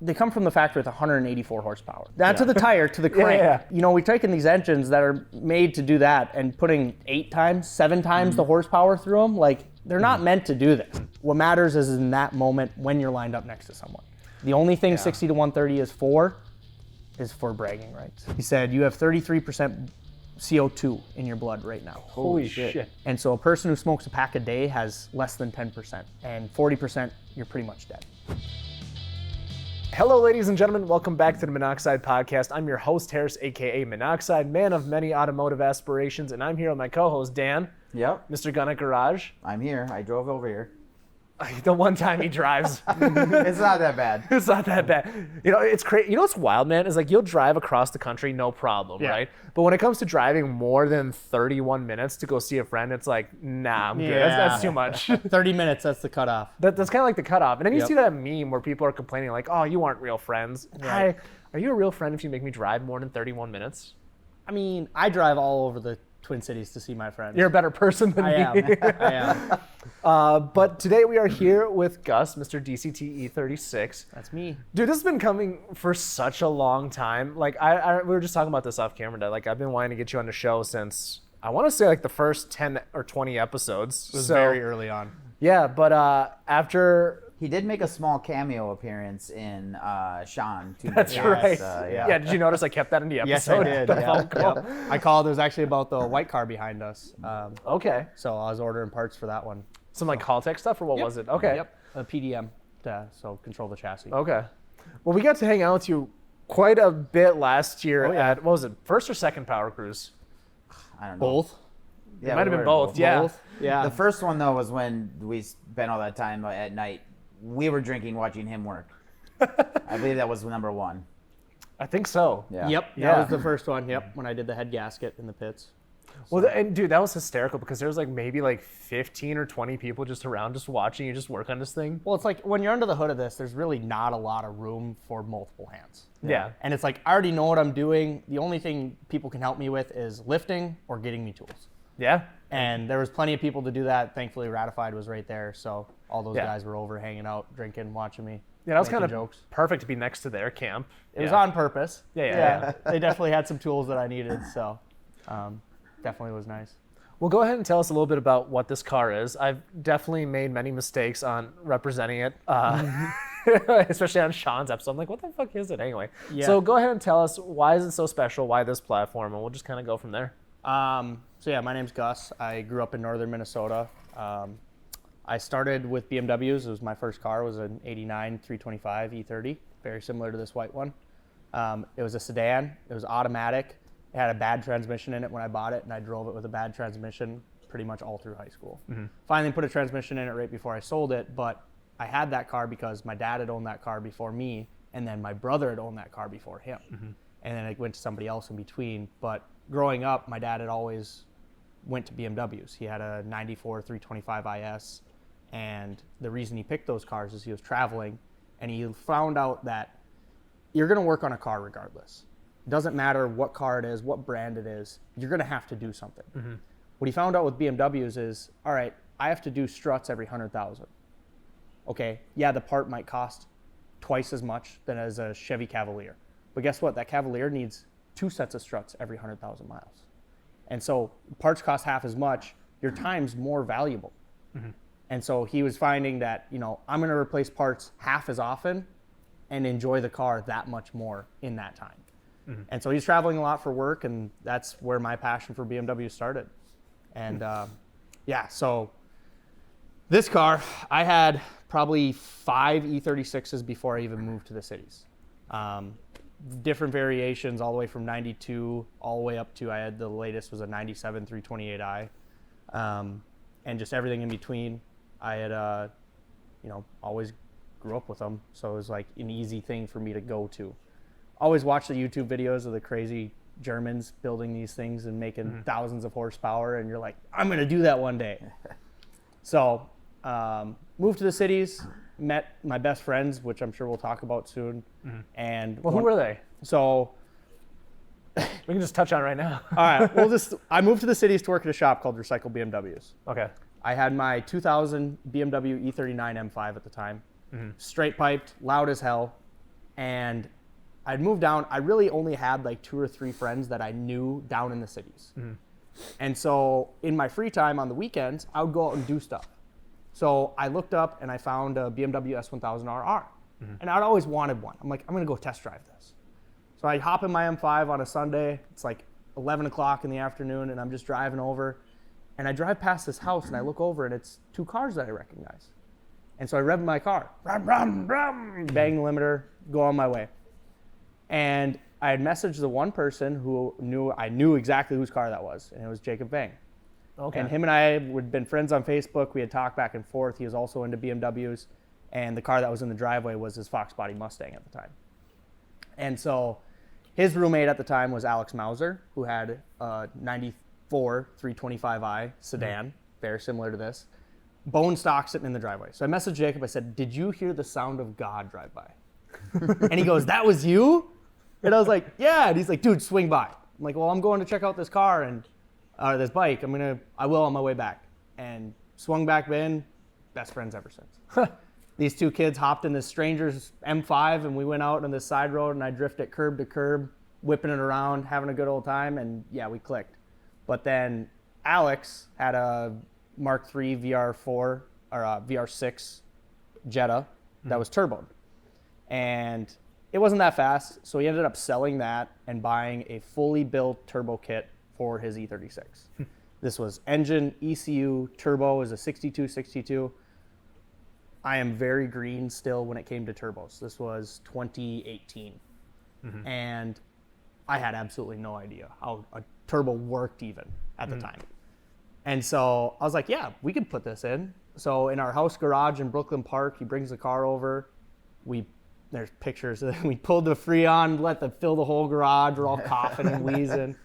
they come from the factory with 184 horsepower. Not to the tire, to the crank. You know, we've taken these engines that are made to do that and putting 8 times, 7 times the horsepower through them. Like, they're not meant to do this. What matters is in that moment when you're lined up next to someone. The only thing 60 to 130 is for bragging rights. He said, you have 33% CO2 in your blood right now. Holy shit. And so a person who smokes a pack a day has less than 10%. And 40%, you're pretty much dead. Hello, ladies and gentlemen. Welcome back to the Minnoxide podcast. I'm your host, Harris, a.k.a. Minnoxide, man of many automotive aspirations, and I'm here with my co-host, Dan. Yep. Mr. Gun at Garage. I'm here. I drove over here. The one time he drives. It's not that bad. It's not that bad. You know, it's crazy. You know what's wild, man? Is like you'll drive across the country, no problem, right? But when it comes to driving more than 31 minutes to go see a friend, it's like, nah, I'm good. That's too much. 30 minutes, that's the cutoff. That's kind of like the cutoff. And then you see that meme where people are complaining like, oh, you aren't real friends. Right. Are you a real friend if you make me drive more than 31 minutes? I mean, I drive all over the Twin Cities to see my friends. You're a better person than me. I am. But today we are here with Gus, Mr. DCT E36. That's me. Dude, this has been coming for such a long time. Like, we were just talking about this off camera. Like, I've been wanting to get you on the show since, I want to say, like the first 10 or 20 episodes. It was very early on. Yeah, but after... He did make a small cameo appearance in Sean. That's right. Yeah. Did you notice I kept that in the Yes, episode? I did. Yeah. I called. It was actually about the white car behind us. Okay. So I was ordering parts for that one. Some like call tech stuff, or what was it? Okay. Yep. A PDM. So control the chassis. Okay. Well, we got to hang out with you quite a bit last year at, what was it, first or second Power Cruise? I don't know. Both. Yeah, It might have been both. Yeah. Both. Yeah. The first one, though, was when we spent all that time at night. We were drinking, watching him work. I believe that was number 1. I think so. Yeah. Yep. That was the first one. Yep. When I did the head gasket in the pits. Well, and dude, that was hysterical because there was like maybe like 15 or 20 people just around just watching you just work on this thing. Well, it's like when you're under the hood of this, there's really not a lot of room for multiple hands. Yeah. And it's like, I already know what I'm doing. The only thing people can help me with is lifting or getting me tools. Yeah. And there was plenty of people to do that. Thankfully, Ratified was right there. So all those guys were over hanging out, drinking, watching me. Yeah, that was kind of jokes. Perfect to be next to their camp. It was on purpose. Yeah. They definitely had some tools that I needed. So definitely was nice. Well, go ahead and tell us a little bit about what this car is. I've definitely made many mistakes on representing it, especially on Sean's episode. I'm like, what the fuck is it anyway? Yeah. So go ahead and tell us, why is it so special? Why this platform? And we'll just kind of go from there. So yeah, my name's Gus. I grew up in northern Minnesota. I started with BMWs. It was my first car. It was an 89 325 E30, very similar to this white one. It was a sedan. It was automatic. It had a bad transmission in it when I bought it, and I drove it with a bad transmission pretty much all through high school. Finally put a transmission in it right before I sold it, but I had that car because my dad had owned that car before me, and then my brother had owned that car before him. And then it went to somebody else in between. But growing up, my dad had always went to BMWs. He had a 94 325 IS, and the reason he picked those cars is he was traveling, and he found out that you're going to work on a car regardless. It doesn't matter what car it is, what brand it is, you're going to have to do something. What he found out with BMWs is, all right, I have to do struts every 100,000. Okay, yeah, the part might cost twice as much than as a Chevy Cavalier. But guess what? That Cavalier needs 2 sets of struts every 100,000 miles. And so parts cost half as much, your time's more valuable. And so he was finding that, you know, I'm going to replace parts half as often and enjoy the car that much more in that time. And so he's traveling a lot for work, and that's where my passion for BMW started. And so this car, I had probably 5 E36s before I even moved to the cities. Different variations all the way from 92 all the way up to, I had the latest was a 97 328i. And just everything in between. I had, always grew up with them. So it was like an easy thing for me to go to. Always watch the YouTube videos of the crazy Germans building these things and making thousands of horsepower. And you're like, I'm going to do that one day. So moved to the cities, met my best friends, which I'm sure we'll talk about soon. And Well, who were they? So we can just touch on it right now. all right, I moved to the cities to work at a shop called Recycle BMWs. Okay. I had my 2000 BMW E39 M5 at the time, straight piped, loud as hell. And I'd moved down. I really only had like 2 or 3 friends that I knew down in the cities. And so in my free time on the weekends, I would go out and do stuff. So I looked up and I found a BMW S1000RR. And I'd always wanted one. I'm like, I'm going to go test drive this. So I hop in my M5 on a Sunday. It's like 11 o'clock in the afternoon, and I'm just driving over. And I drive past this house, and I look over, and it's 2 cars that I recognize. And so I rev my car, bang the limiter, go on my way. And I had messaged the one person who I knew exactly whose car that was, and it was Jacob Vang. Okay. And him and I had been friends on Facebook. We had talked back and forth. He was also into BMWs, and the car that was in the driveway was his Fox Body Mustang at the time. And so his roommate at the time was Alex Mauser, who had a 94 325i sedan, very similar to this, bone stock sitting in the driveway. So I messaged Jacob. I said, "Did you hear the sound of God drive by?" And he goes, "That was you?" And I was like, "Yeah." And he's like, "Dude, swing by." I'm like, "Well, I'm going to check out this car and this bike. I will on my way back." And swung back in, best friends ever since. These 2 kids hopped in this stranger's M5 and we went out on this side road and I drifted curb to curb, whipping it around, having a good old time, and yeah, we clicked. But then Alex had a Mark III VR4 or a VR6 Jetta that was turboed. And it wasn't that fast, so he ended up selling that and buying a fully built turbo kit for his E36. This was engine, ECU, turbo is a 6262. I am very green still when it came to turbos. This was 2018. And I had absolutely no idea how a turbo worked even at the time. And so I was like, yeah, we could put this in. So in our house garage in Brooklyn Park, he brings the car over. There's pictures. We pulled the Freon, fill the whole garage. We're all coughing and wheezing.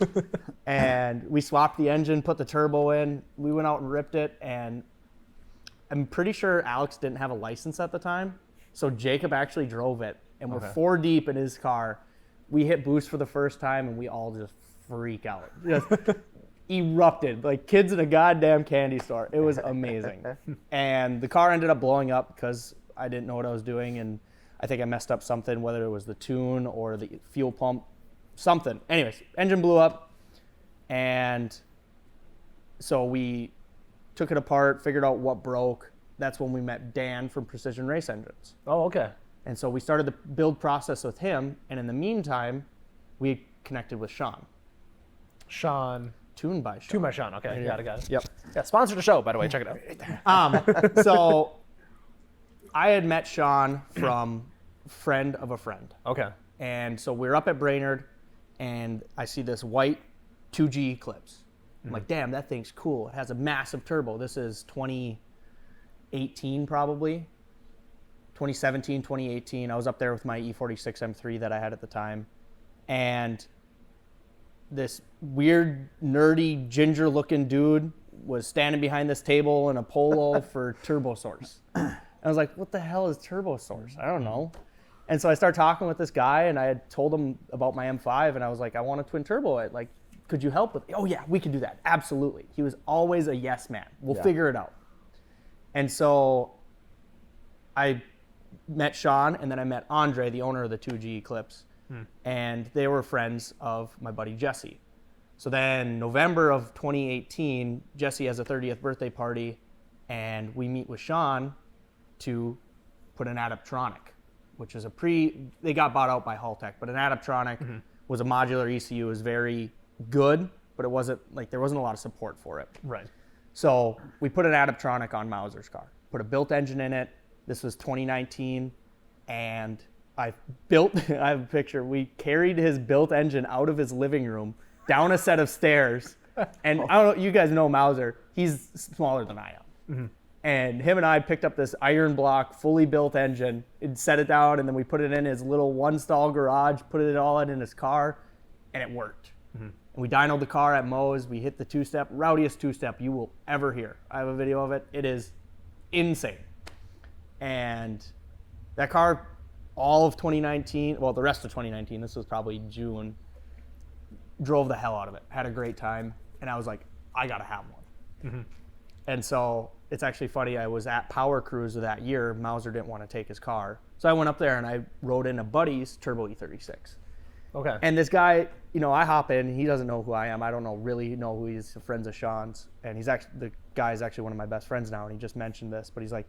And we swapped the engine, put the turbo in. We went out and ripped it. And I'm pretty sure Alex didn't have a license at the time. So Jacob actually drove it. And we're 4 deep in his car. We hit boost for the first time and we all just freak out. Just erupted like kids in a goddamn candy store. It was amazing. And the car ended up blowing up because I didn't know what I was doing. And I think I messed up something, whether it was the tune or the fuel pump, something. Anyways, engine blew up. And so we took it apart, figured out what broke. That's when we met Dan from Precision Race Engines. Oh, okay. And so we started the build process with him. And in the meantime, we connected with Sean. Tuned by Sean. Tuned by Sean. Okay, got it. Yep. Yeah, sponsor the show, by the way. Check it out. So I had met Sean from friend of a friend. Okay. And so we're up at Brainerd, and I see this white 2G Eclipse. I'm like, damn, that thing's cool. It has a massive turbo. This is 2018 probably. 2017, 2018. I was up there with my E36 M3 that I had at the time. And this weird, nerdy, ginger-looking dude was standing behind this table in a polo for turbo source. I was like, what the hell is turbo source? I don't know. And so I started talking with this guy, and I had told him about my M5, and I was like, I want to twin turbo it. Like, could you help with it? Oh, yeah, we can do that. Absolutely. He was always a yes man. We'll figure it out. And so I met Sean, and then I met Andre, the owner of the 2G Eclipse, and they were friends of my buddy Jesse. So then November of 2018, Jesse has a 30th birthday party, and we meet with Sean to put an Adaptronic, which is they got bought out by Haltech, but an Adaptronic was a modular ECU, was very good, but it wasn't like there wasn't a lot of support for it. Right. So we put an Adaptronic on Mauser's car, put a built engine in it. This was 2019, and I have a picture. We carried his built engine out of his living room, down a set of stairs, and I don't know, you guys know Mauser. He's smaller than I am. And him and I picked up this iron block, fully built engine, and set it down, and then we put it in his little one-stall garage, put it all in his car, and it worked. And we dynoed the car at Moe's. We hit the two-step, rowdiest two-step you will ever hear. I have a video of it. It is insane. And that car, all of 2019, well, the rest of 2019, this was probably June, drove the hell out of it. Had a great time. And I was like, I got to have one. And so it's actually funny. I was at Power Cruise that year. Mauser didn't want to take his car. So I went up there and I rode in a buddy's turbo E36. Okay. And this guy, I hop in. He doesn't know who I am. I don't really know who he is. Friends of Sean's. And the guy is actually one of my best friends now. And he just mentioned this. But he's like,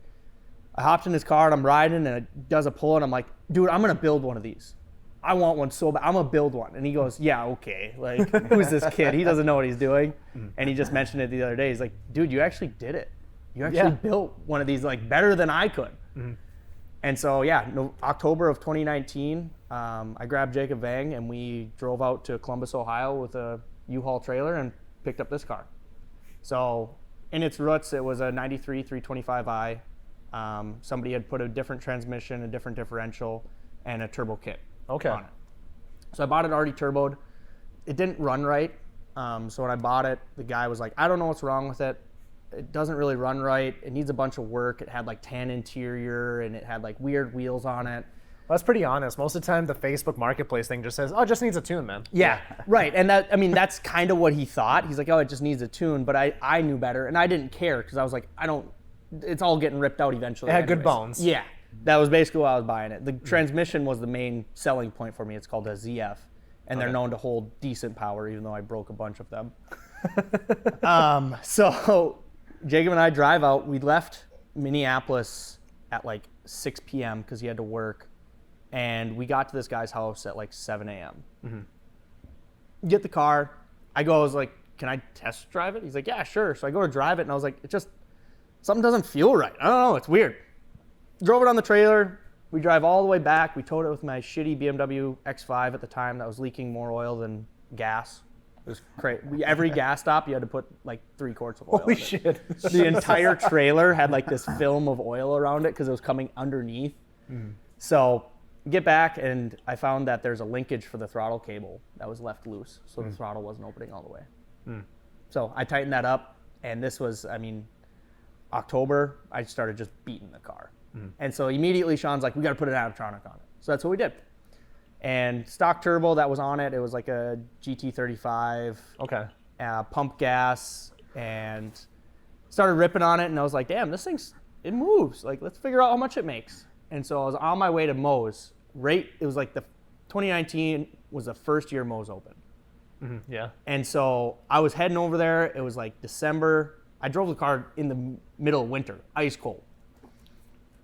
I hopped in his car and I'm riding and it does a pull. And I'm like, dude, I'm going to build one of these. I want one so bad. I'm going to build one. And he goes, yeah, okay. Like, who's this kid? He doesn't know what he's doing. And he just mentioned it the other day. He's like, dude, you actually did it. You actually built one of these like better than I could. And so, October of 2019, I grabbed Jacob Vang and we drove out to Columbus, Ohio with a U-Haul trailer and picked up this car. So in its roots, it was a 93 325i. Somebody had put a different transmission, a different differential, and a turbo kit on it. So I bought it already turboed. It didn't run right. So when I bought it, the guy was like, I don't know what's wrong with it. It doesn't really run right. It needs a bunch of work. It had like tan interior and it had like weird wheels on it. Well, that's pretty honest. Most of the time, the Facebook Marketplace thing just says, "Oh, it just needs a tune, man." Yeah, right. And that's kind of what he thought. He's like, "Oh, it just needs a tune," but I knew better, and I didn't care because I was like, it's all getting ripped out eventually. It had good anyways. bones. Yeah, that was basically why I was buying it. The transmission was the main selling point for me. It's called a ZF, and they're known to hold decent power, even though I broke a bunch of them. So Jacob and I drive out. We left Minneapolis at like 6 p.m. because he had to work. And we got to this guy's house at like 7 a.m. Get the car. I was like, can I test drive it? He's like, yeah, sure. So I go to drive it, and I was like, something doesn't feel right. I don't know. It's weird. Drove it on the trailer. We drive all the way back. We towed it with my shitty BMW X5 at the time that was leaking more oil than gas. It was crazy. Every gas stop, you had to put like 3 quarts of oil. Holy shit. The entire trailer had like this film of oil around it because it was coming underneath. So get back, and I found that there's a linkage for the throttle cable that was left loose, so the throttle wasn't opening all the way. So I tightened that up, and this was, October, I started just beating the car. And so immediately Sean's like, we got to put an Adaptronic on it. So that's what we did. And stock turbo that was on it, it was like a GT35. Okay. Pump gas, and started ripping on it, and I was like, damn, it moves. Like, let's figure out how much it makes. And so I was on my way to Moe's. It was like 2019 was the first year Moe's opened. Yeah. And so I was heading over there. It was like December. I drove the car in the middle of winter, ice cold.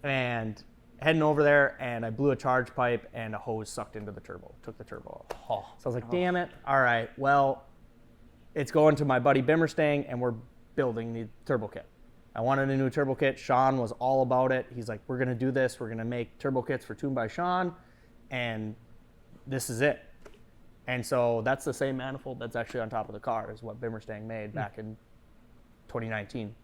And heading over there, and I blew a charge pipe, and a hose sucked into the turbo, took the turbo off. So I was like, damn it. All right, well, it's going to my buddy Bimmerstang, and we're building the turbo kit. I wanted a new turbo kit. Sean was all about it. He's like, we're going to do this. We're going to make turbo kits for Tuned by Sean, and this is it. And so that's the same manifold that's actually on top of the car is what Bimmerstang made back in 2019.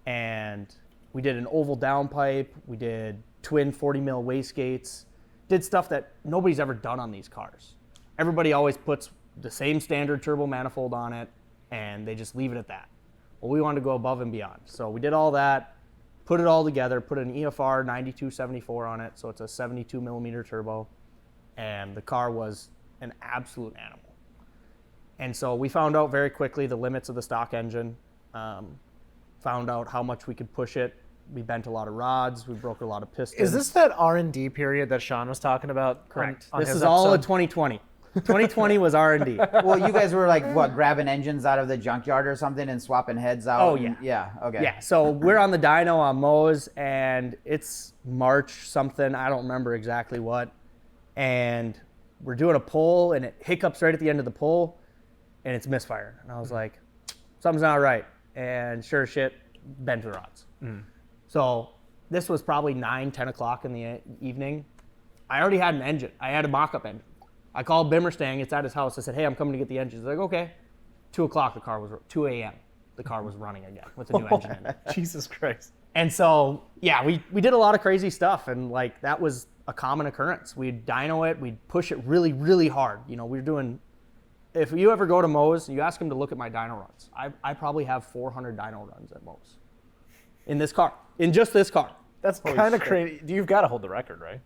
And we did an oval downpipe. We did twin 40 mil wastegates. Did stuff that nobody's ever done on these cars. Everybody always puts the same standard turbo manifold on it, and they just leave it at that. Well, we wanted to go above and beyond. So we did all that, put it all together, put an EFR 9274 on it, so it's a 72 millimeter turbo, and the car was an absolute animal. And so we found out very quickly the limits of the stock engine, found out how much we could push it. We bent a lot of rods, we broke a lot of pistons. Is this that R&D period that Sean was talking about? Correct. On This his is all of episode? 2020. 2020 was R&D. Well, you guys were like, what, grabbing engines out of the junkyard or something and swapping heads out? Oh, and- yeah. Yeah, okay. Yeah, so we're on the dyno on Moe's, and it's March something, I don't remember exactly what, and we're doing a pull, and it hiccups right at the end of the pull, and it's misfiring. And I was like, something's not right. And sure as shit, bent the rods. So this was probably 9, 10 o'clock in the evening. I already had an engine. I had a mock-up engine. I called Bimmerstang. It's at his house. I said, hey, I'm coming to get the engine. He's like, okay. 2 o'clock, 2 a.m., the car was running again with a new engine in it. Jesus Christ. And so, yeah, we did a lot of crazy stuff, and like that was a common occurrence. We'd dyno it, we'd push it really, really hard. You know, we were doing, if you ever go to Moe's, you ask them to look at my dyno runs. I probably have 400 dyno runs at Moe's in this car, in just this car. That's kind of crazy. You've got to hold the record, right?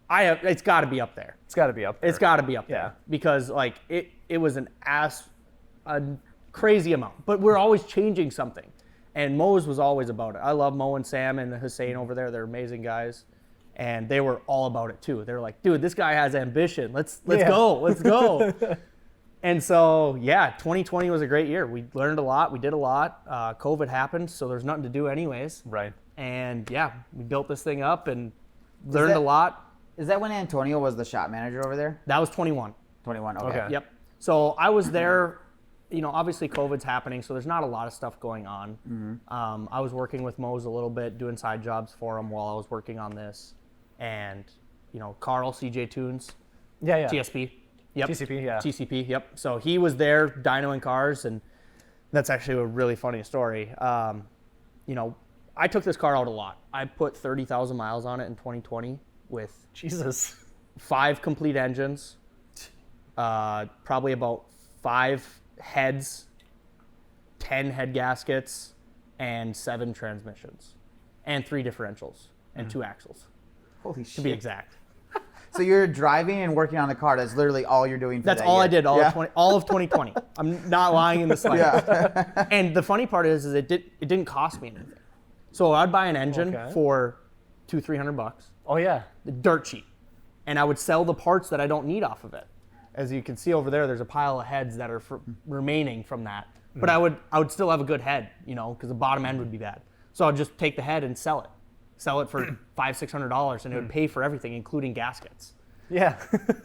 It's got to be up there. It's got to be up there. It's got to be up there. Yeah. Because like it was a crazy amount. But we're always changing something. And Mo's was always about it. I love Mo and Sam and Hussein over there. They're amazing guys. And they were all about it too. They were like, dude, this guy has ambition. Let's go. And so, 2020 was a great year. We learned a lot. We did a lot. COVID happened, so there's nothing to do anyways. Right. And we built this thing up and learned a lot. Is that when Antonio was the shop manager over there? That was 21. 21, okay. Yep. So I was there, obviously COVID's happening, so there's not a lot of stuff going on. Mm-hmm. I was working with Mo's a little bit, doing side jobs for him while I was working on this. And, Carl, CJ Tunes, Yeah. TSP. Yep. TCP, yeah. TCP, yep. So he was there dynoing cars, and that's actually a really funny story. I took this car out a lot. I put 30,000 miles on it in 2020 with Jesus. 5 complete engines, probably about 5 heads, 10 head gaskets, and 7 transmissions, and 3 differentials, and 2 axles, Holy shit. to be exact. So you're driving and working on the car. That's literally all you're doing for That's that all year. I did all of 2020. I'm not lying in the slightest. Yeah. And the funny part is it didn't cost me anything. So I'd buy an engine for $200-300, Oh, yeah. dirt cheap, and I would sell the parts that I don't need off of it. As you can see over there's a pile of heads that are remaining from that. But I would still have a good head, because the bottom end would be bad. So I'd just take the head and sell it for $500-600, and it would pay for everything, including gaskets. Yeah.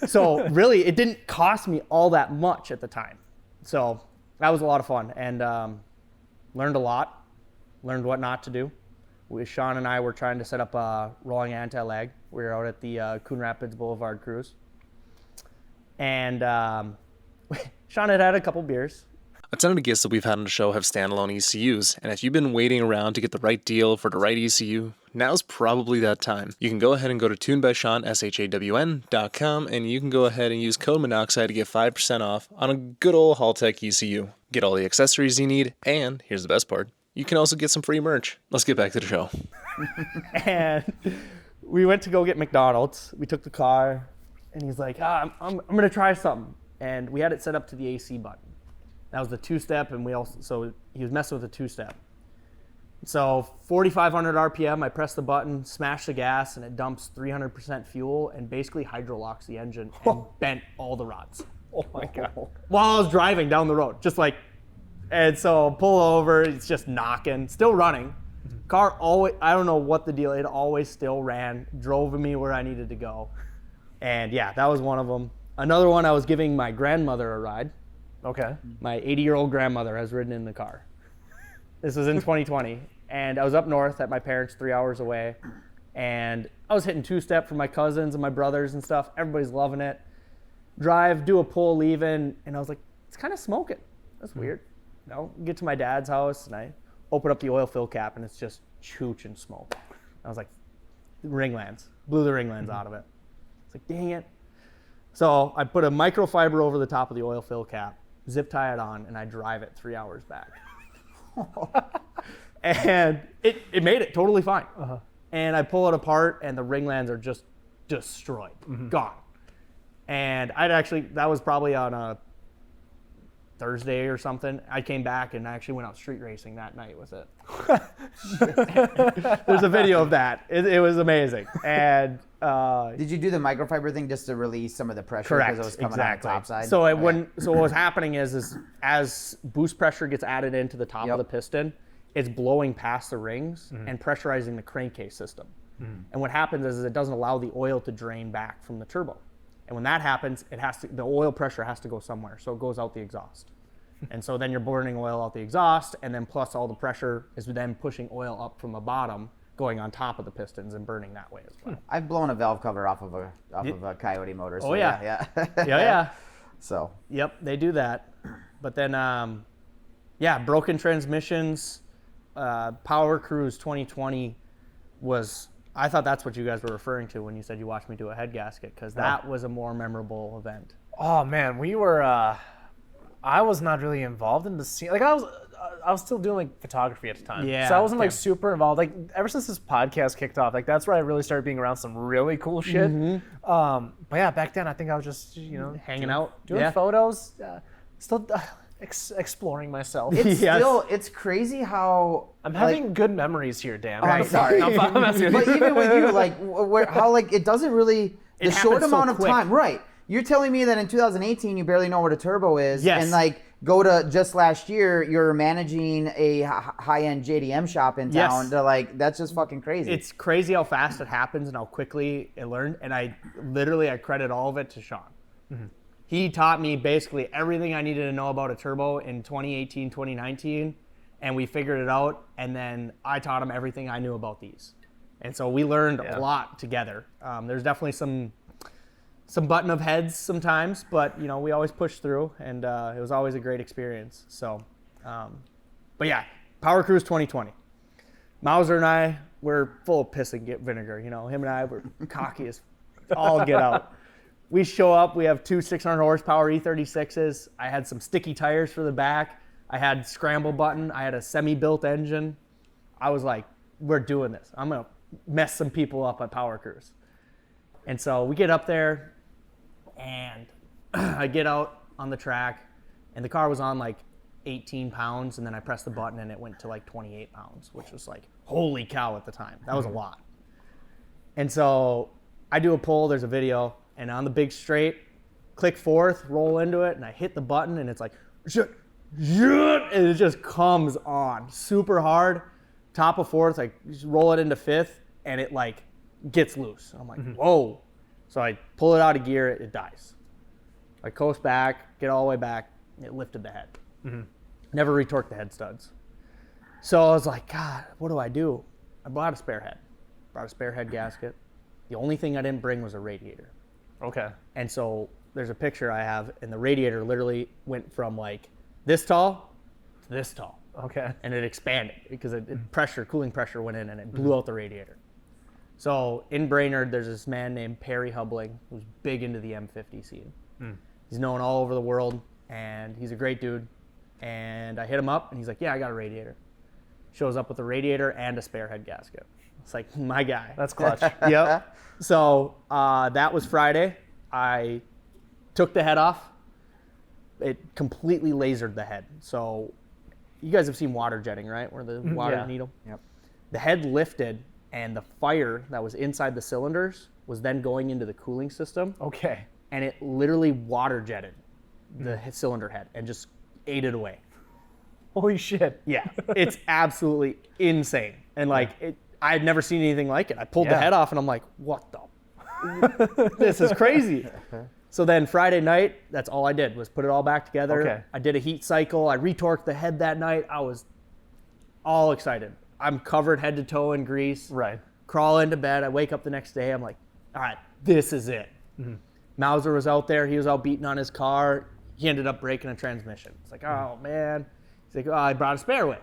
So really, it didn't cost me all that much at the time. So that was a lot of fun, and learned a lot. Learned what not to do. Sean and I were trying to set up a rolling anti-lag. We were out at the Coon Rapids Boulevard cruise. And Sean had a couple beers. A ton of the guests that we've had on the show have standalone ECUs, and if you've been waiting around to get the right deal for the right ECU, now's probably that time. You can go ahead and go to tunedbysean, SHAWN.com, and you can go ahead and use code Minnoxide to get 5% off on a good old Haltech ECU. Get all the accessories you need, and here's the best part, you can also get some free merch. Let's get back to the show. And we went to go get McDonald's. We took the car, and he's like, I'm going to try something. And we had it set up to the AC button. That was the 2-step, and so he was messing with the 2-step. So 4,500 RPM, I press the button, smash the gas, and it dumps 300% fuel and basically hydrolocks the engine and bent all the rods. Oh, my God. While I was driving down the road, and so pull over, it's just knocking, still running. Car always, I don't know what the deal, it always still ran, drove me where I needed to go. And that was one of them. Another one, I was giving my grandmother a ride. Okay. My 80-year-old grandmother has ridden in the car. This was in 2020. And I was up north at my parents' 3 hours away. And I was hitting 2-step for my cousins and my brothers and stuff. Everybody's loving it. Do a pull, leaving, and I was like, it's kind of smoking. That's weird. Get to my dad's house, and I open up the oil fill cap, and it's just chooching smoke. I was like, ringlands. Blew the ringlands out of it. It's like, dang it. So I put a microfiber over the top of the oil fill cap, zip tie it on, and I drive it 3 hours back. And it made it totally fine. And I pull it apart, and the ringlands are just destroyed, gone. And that was probably on a Thursday or something. I came back and I actually went out street racing that night with it. There's a video of that. It was amazing. And did you do the microfiber thing just to release some of the pressure correct, because it was coming out the top side? So what was happening is as boost pressure gets added into the top of the piston, it's blowing past the rings and pressurizing the crankcase system. And what happens is it doesn't allow the oil to drain back from the turbo. And when that happens, the oil pressure has to go somewhere, so it goes out the exhaust. And so then you're burning oil out the exhaust, and then plus all the pressure is then pushing oil up from the bottom, going on top of the pistons and burning that way as well. I've blown a valve cover off of a Coyote motor. So yeah. Yeah. So. Yep, they do that. But then, broken transmissions. Power Cruise 2020 was. I thought that's what you guys were referring to when you said you watched me do a head gasket, because that was a more memorable event. Oh man, we were. I was not really involved in the scene. Like I was still doing photography at the time. Yeah. So I wasn't super involved. Like ever since this podcast kicked off, that's where I really started being around some really cool shit. But back then I think I was just hanging out, doing photos. Still exploring myself. It's Yes. still, it's crazy how I'm having good memories here, Dan. I'm sorry. I'm messing with But you. even with you, like how like it doesn't really the It short happens so amount of quick. time, right? You're telling me that in 2018 you barely know what a turbo is, Yes. and like go to just last year you're managing a high-end JDM shop in Yes. town. To like that's just fucking crazy. It's crazy how fast it happens and how quickly it learned. And I credit all of it to Sean. He taught me basically everything I needed to know about a turbo in 2018, 2019, and we figured it out. And then I taught him everything I knew about these. And so we learned a lot together. There's definitely some button of heads sometimes, but you know, we always pushed through, and it was always a great experience. So, but yeah, Power Cruise 2020. Mauser and I, we're full of piss and vinegar. You know, him and I were cocky as all get out. We show up, we have two 600 horsepower E36s. I had some sticky tires for the back. I had scramble button. I had a semi-built engine. I was like, we're doing this. I'm going to mess some people up at Power Cruise. And so we get up there, and I get out on the track, and the car was on like 18 pounds, and then I pressed the button, and it went to like 28 pounds, which was like, holy cow at the time. That was a lot. And so I do a pull, there's a video, and on the big straight, click fourth, roll into it, and I hit the button, and it's like, and it just comes on super hard. Top of fourth, I just roll it into fifth, and it like gets loose. I'm like, whoa. So I pull it out of gear, it dies. I coast back, get all the way back, it lifted the head. Never retorqued the head studs. So I was like, God, what do I do? I bought a spare head. Brought a spare head gasket. The only thing I didn't bring was a radiator. Okay. And so there's a picture I have, and the radiator literally went from like this tall to this tall. Okay. And it expanded because cooling pressure went in, and it blew out the radiator. So in Brainerd, there's this man named Perry Hubling who's big into the M50 scene. He's known all over the world, and he's a great dude. And I hit him up, and he's like, yeah, I got a radiator. Shows up with a radiator and a spare head gasket. It's like, my guy. That's clutch. Yep. So that was Friday. I took the head off. It completely lasered the head. So you guys have seen water jetting, right? Where the water needle. Yep. The head lifted, and the fire that was inside the cylinders was then going into the cooling system, Okay. and it literally water jetted the cylinder head and just ate it away. Holy shit. Yeah, it's absolutely insane. And like, I had never seen anything like it. I pulled the head off, and I'm like, what the? This is crazy. So then Friday night, that's all I did was put it all back together. Okay. I did a heat cycle. I retorqued the head that night. I was all excited. I'm covered head to toe in grease. Right. Crawl into bed. I wake up the next day. I'm like, all right, this is it. Mauser was out there. He was out beating on his car. He ended up breaking a transmission. It's like, oh, man. He's like, oh, I brought a spare with.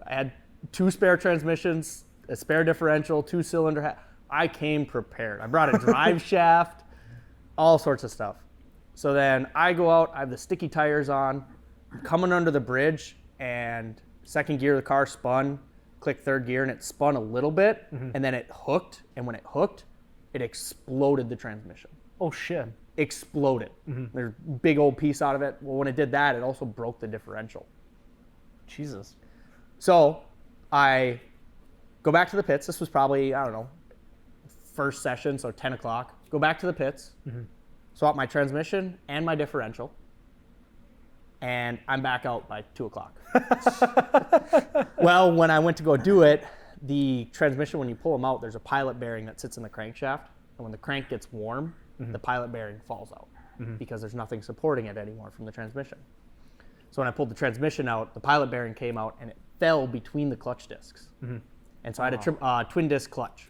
I had 2 spare transmissions, a spare differential, 2-cylinder. I came prepared. I brought a drive shaft, all sorts of stuff. So then I go out. I have the sticky tires on. I'm coming under the bridge, and second gear of the car spun. Click third gear, and it spun a little bit, and then it hooked. And when it hooked, it exploded the transmission. Oh, shit. Exploded. There's a big old piece out of it. Well, when it did that, it also broke the differential. Jesus. So I go back to the pits. This was probably, I don't know, first session, so 10 o'clock. Go back to the pits, swap my transmission and my differential, and I'm back out by 2 o'clock. Well, when I went to go do it, the transmission, when you pull them out, there's a pilot bearing that sits in the crankshaft, and when the crank gets warm, the pilot bearing falls out because there's nothing supporting it anymore from the transmission. So when I pulled the transmission out, the pilot bearing came out, and it fell between the clutch discs. And so I had a twin disc clutch.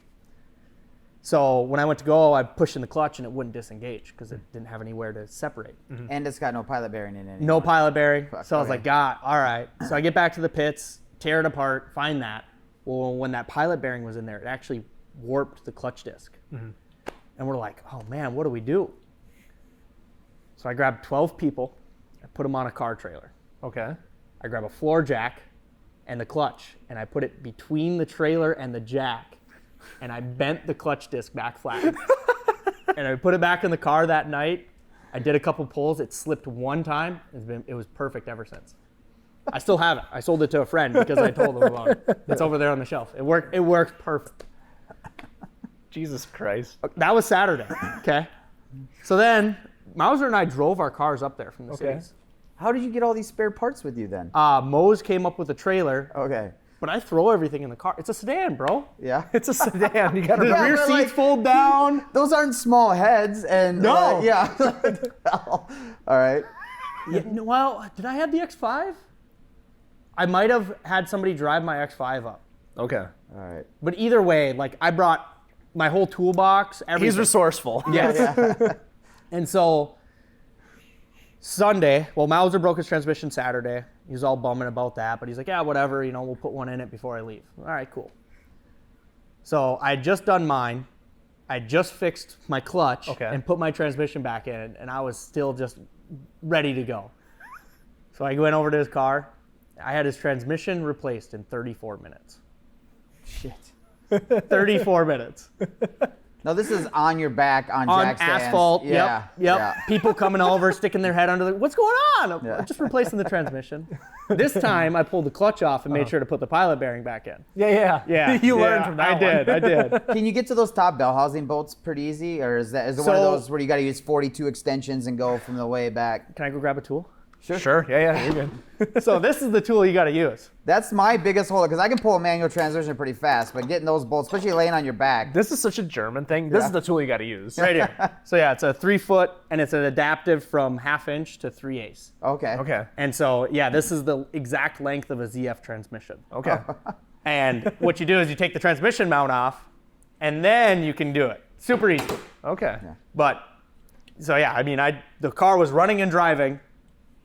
So when I went to go, I pushed in the clutch, and it wouldn't disengage because it didn't have anywhere to separate. And it's got no pilot bearing in it. No pilot bearing. Fuck, So I was okay. like, God, all right. So I get back to the pits, tear it apart, find that. Well, when that pilot bearing was in there, it actually warped the clutch disc. And we're like, oh man, what do we do? So I grabbed 12 people, I put them on a car trailer. Okay. I grab a floor jack and the clutch, and I put it between the trailer and the jack, and I bent the clutch disc back flat. And I put it back in the car that night, I did a couple pulls. It slipped one time. It was perfect ever since. I still have it. I sold it to a friend because I told him about it. It's over there on the shelf. It worked perfect. Jesus Christ. That was Saturday. Okay. So then Mauser and I drove our cars up there from the cities. How did you get all these spare parts with you then? Mose came up with a trailer, Okay. but I throw everything in the car. It's a sedan, bro. Yeah. It's a sedan. You got to The rear but seats like- fold down. Those aren't small heads and No. yeah. All right. Yeah, well, did I have the X5? I might have had somebody drive my X5 up. Okay. All right. But either way, like I brought my whole toolbox, everything. He's resourceful. Yes. And so Sunday, well, Mauser broke his transmission Saturday. He was all bumming about that, but he's like, yeah, whatever, we'll put one in it before I leave. All right, cool. So I had just done mine. I just fixed my clutch and put my transmission back in, and I was still just ready to go. So I went over to his car. I had his transmission replaced in 34 minutes. Shit. 34 minutes. No, this is on your back on jack stands. Asphalt. Yeah. Yep. Yeah. People coming over, sticking their head under the. What's going on? I'm Yeah. just replacing the transmission. This time, I pulled the clutch off and made sure to put the pilot bearing back in. Yeah. Yeah, You yeah, learned from that I did. Can you get to those top bell housing bolts pretty easy, or is it one of those where you got to use 42 extensions and go from the way back? Can I go grab a tool? Sure. Yeah. You're good. So this is the tool you got to use. That's my biggest hold because I can pull a manual transmission pretty fast, but getting those bolts, especially laying on your back. This is such a German thing. This is the tool you got to use. Right here. So yeah, it's a 3 foot, and it's an adaptive from 1/2 inch to 3/8. Okay. Okay. And so yeah, this is the exact length of a ZF transmission. Okay. And what you do is you take the transmission mount off, and then you can do it. Super easy. Okay. But so yeah, I mean, the car was running and driving,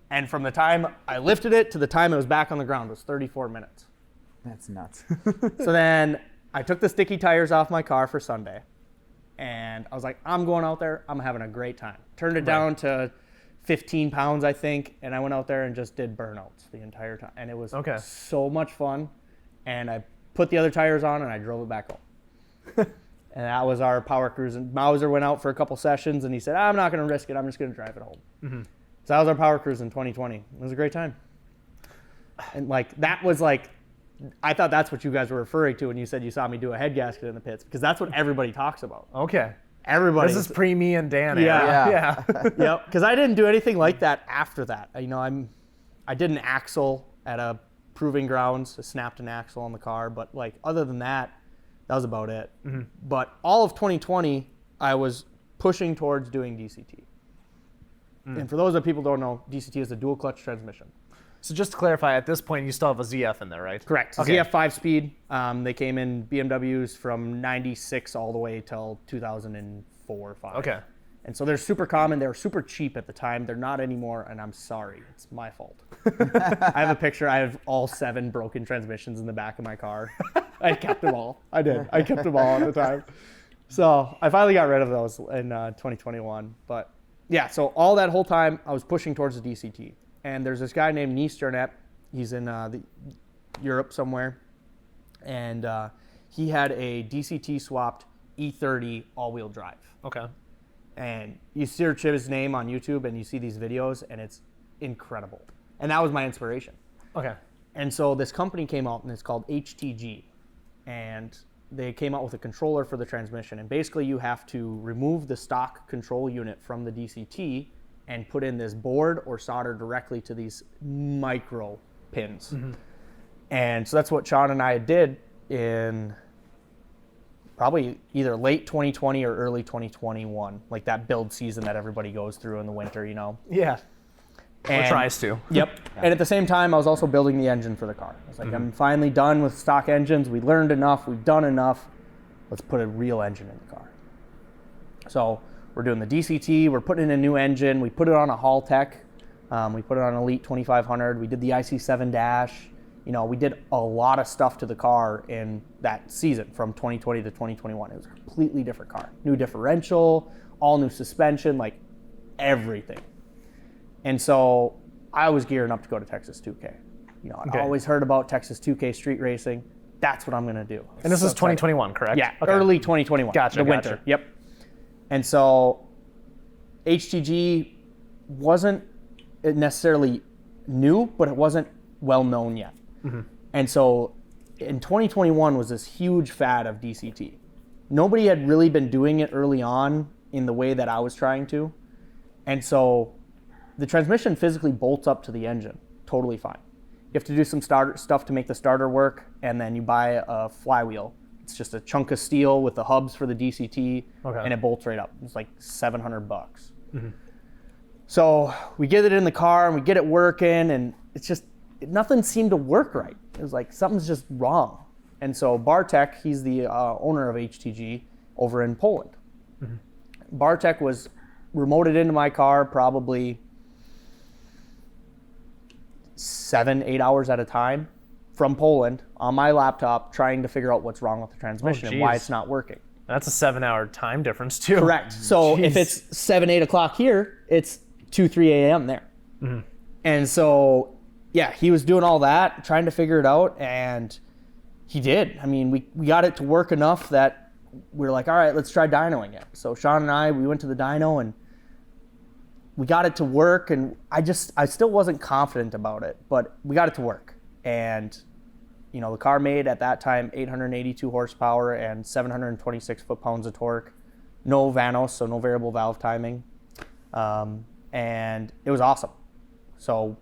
and from the time I lifted it to the time it was back on the ground was 34 minutes. That's nuts. So then I took the sticky tires off my car for Sunday, and I was like, I'm going out there. I'm having a great time. Turned it down to 15 pounds, I think, and I went out there and just did burnouts the entire time, and it was so much fun. And I put the other tires on and I drove it back home. And that was our power cruise. And Mauser went out for a couple sessions and he said, I'm not going to risk it. I'm just going to drive it home. Mm-hmm. So that was our power cruise in 2020. It was a great time. And that was I thought that's what you guys were referring to when you said you saw me do a head gasket in the pits, because that's what everybody talks about. Okay. Everybody. This is pre-me and Dan. Yeah. Yeah. Yep. Because I didn't do anything like that after that. I did an axle at a proving grounds. I snapped an axle on the car, but other than that, that was about it. Mm-hmm. But all of 2020, I was pushing towards doing DCT. And for those that people don't know, DCT is a dual clutch transmission. So just to clarify, at this point, you still have a ZF in there, right? Correct. Okay. ZF 5-speed. They came in BMWs from 96 all the way till 2004 or 5. Okay. And so they're super common. They were super cheap at the time. They're not anymore, and I'm sorry. It's my fault. I have a picture. I have all 7 broken transmissions in the back of my car. I kept them all. I did. I kept them all at the time. So I finally got rid of those in 2021. But yeah, so all that whole time, I was pushing towards the DCT. And there's this guy named Nies Jarnet. He's in Europe somewhere. And he had a DCT swapped E30 all-wheel drive. Okay. And you search his name on YouTube and you see these videos, and it's incredible. And that was my inspiration. Okay. And so this company came out, and it's called HTG. And they came out with a controller for the transmission. And basically you have to remove the stock control unit from the DCT and put in this board or solder directly to these micro pins. Mm-hmm. And so that's what Sean and I did in probably either late 2020 or early 2021, like that build season that everybody goes through in the winter, Yeah. Or tries to. Yep. Yeah. And at the same time, I was also building the engine for the car. I was like, I'm finally done with stock engines. We learned enough. We've done enough. Let's put a real engine in the car. So we're doing the DCT. We're putting in a new engine. We put it on a Haltech. We put it on an Elite 2500. We did the IC7 dash. We did a lot of stuff to the car in that season from 2020 to 2021. It was a completely different car. New differential, all new suspension, everything. And so I was gearing up to go to Texas 2K. I always heard about Texas 2K street racing. That's what I'm going to do. And this is 2021, correct? Yeah, okay. Early 2021. Gotcha. The winter. Yep. And so HTG wasn't necessarily new, but it wasn't well known yet. And so in 2021 was this huge fad of DCT. Nobody had really been doing it early on in the way that I was trying to. And so the transmission physically bolts up to the engine, totally fine. You have to do some starter stuff to make the starter work, and then you buy a flywheel. It's just a chunk of steel with the hubs for the DCT, and it bolts right up. It's like $700. So we get it in the car and we get it working, and it's just, nothing seemed to work right. It was like, something's just wrong. And so Bartek, he's the owner of HTG over in Poland. Bartek was remoted into my car probably 7-8 hours at a time from Poland on my laptop, trying to figure out what's wrong with the transmission and why it's not working. That's a 7-hour time difference too. Correct. So if it's 7-8 o'clock here, it's 2-3 a.m. there. And so, yeah, he was doing all that, trying to figure it out, and he did. I mean, we got it to work enough that we were like, all right, let's try dynoing it. So Sean and I, we went to the dyno and we got it to work, and I still wasn't confident about it, but we got it to work. And, you know, the car made at that time 882 horsepower and 726 foot-pounds of torque. No Vanos, so no variable valve timing. And it was awesome. So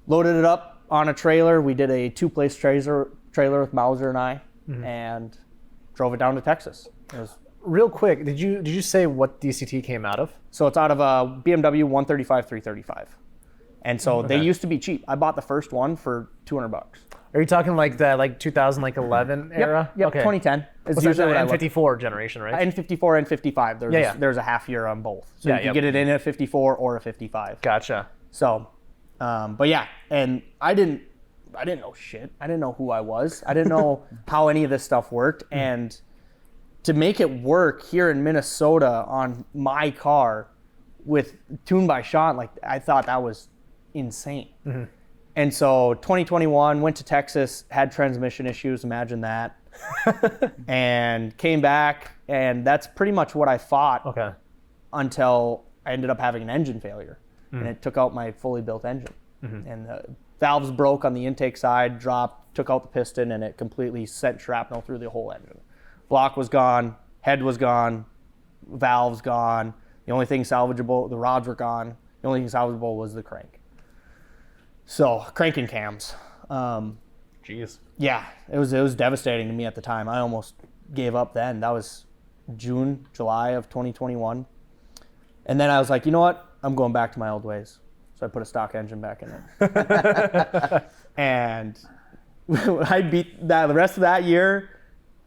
loaded it up on a trailer. We did a 2-place trailer with Mauser and I, and drove it down to Texas. It was, real quick, did you say what DCT came out of? so it's out of a BMW 135 335. And so they used to be cheap. I bought the first one for $200. Are you talking like the 2011 era? Yep, Okay. 2010 is What's usually that, what I look. M54 generation, right? N54 and 55. There's a half year on both. So you can get it in a 54 or a 55. Gotcha. So, but yeah, and I didn't know shit. I didn't know who I was. I didn't know how any of this stuff worked. And to make it work here in Minnesota on my car with tuned by Sean, like, I thought that was insane. And so 2021, went to Texas, had transmission issues, imagine that. And came back, and that's pretty much what I fought until I ended up having an engine failure. And it took out my fully built engine. And the valves broke on the intake side, dropped, took out the piston, and it completely sent shrapnel through the whole engine. Block was gone, head was gone, valves gone. The only thing salvageable, the rods were gone. The only thing salvageable was the crank. So, crank and cams. Jeez. Yeah, it was devastating to me at the time. I almost gave up then. That was July of 2021. And then I was like, you know what? I'm going back to my old ways. So I put a stock engine back in it. And I beat that the rest of that year.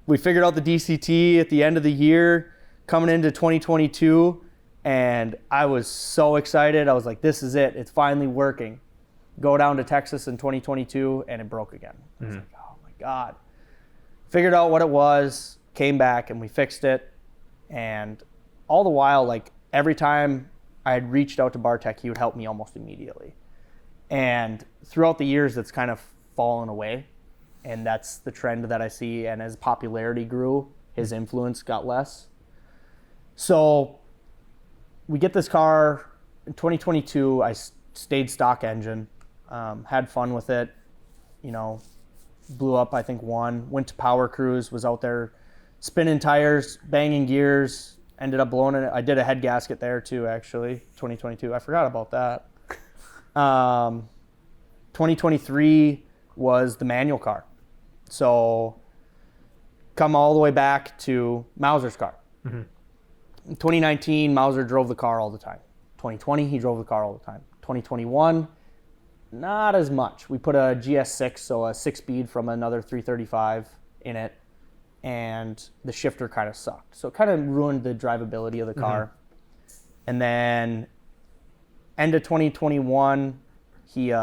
We figured out the DCT at the end of the year, coming into 2022, and I was so excited. I was like, this is it. It's finally working. Go down to Texas in 2022, and it broke again. I was like, oh my God. Figured out what it was, came back, and we fixed it. And all the while, like, every time I had reached out to Bartek, he would help me almost immediately. And throughout the years, that's kind of fallen away. And that's the trend that I see. And as popularity grew, his influence got less. So we get this car in 2022. I stayed stock engine, had fun with it, you know, blew up, I think, one, went to Power Cruise, was out there spinning tires, banging gears, ended up blowing it. I did a head gasket there too, actually, 2022. I forgot about that. 2023 was the manual car. So come all the way back to Mauser's car. In 2019, Mauser drove the car all the time. 2020, he drove the car all the time. 2021, not as much. We put a GS6, so a 6-speed from another 335 in it, and the shifter kind of sucked. So it kind of ruined the drivability of the car. And then end of 2021, he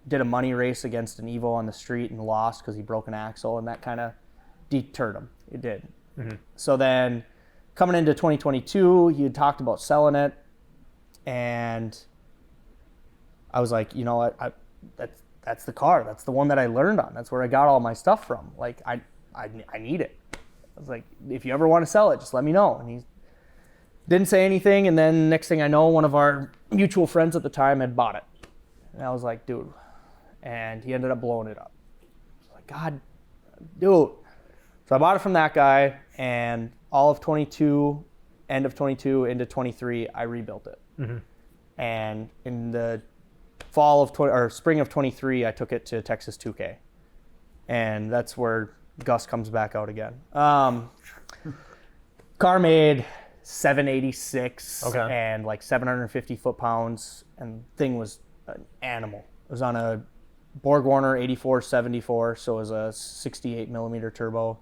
did a money race against an Evo on the street and lost because he broke an axle, and that kind of deterred him. It did. So then coming into 2022, he had talked about selling it, and I was like, you know what, that's the car. That's the one that I learned on. That's where I got all my stuff from. Like, I need it. I was like, if you ever want to sell it, just let me know. And Didn't say anything, and then next thing I know, one of our mutual friends at the time had bought it. And I was like, dude. And he ended up blowing it up. I was like, God, dude. So I bought it from that guy, and all of 22, end of 22 into 23, I rebuilt it. Mm-hmm. And in the fall of spring of 23, I took it to Texas 2K, and that's where Gus comes back out again. Car made 786 and like 750 foot-pounds, and thing was an animal. It was on a Borg-Warner 8474, so it was a 68 millimeter turbo,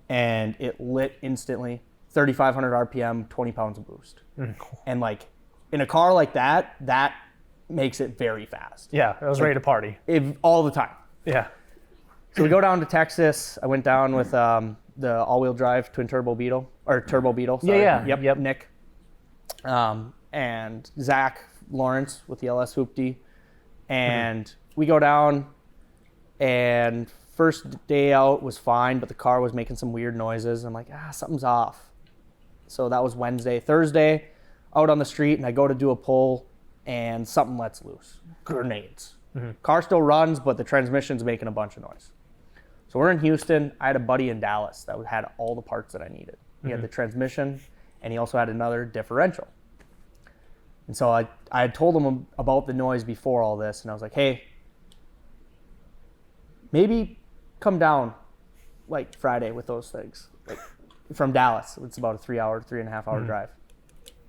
and it lit instantly. 3,500 RPM, 20 pounds of boost. And like in a car like that, that makes it very fast. Yeah, I was ready to party. All the time. Yeah. So we go down to Texas. I went down with the all-wheel drive twin turbo Beetle, or turbo Beetle. Sorry. Yep. Nick. And Zach Lawrence with the LS Hoopty. And we go down, and first day out was fine, but the car was making some weird noises. I'm like, something's off. So that was Wednesday. Thursday, out on the street, and I go to do a pull, and something lets loose. Grenades. Car still runs, but the transmission's making a bunch of noise. So we're in Houston. I had a buddy in Dallas that had all the parts that I needed. He had the transmission, and he also had another differential. And so I had told him about the noise before all this, and I was like, hey, maybe come down like Friday with those things. Like from Dallas. It's about a 3.5 hour drive.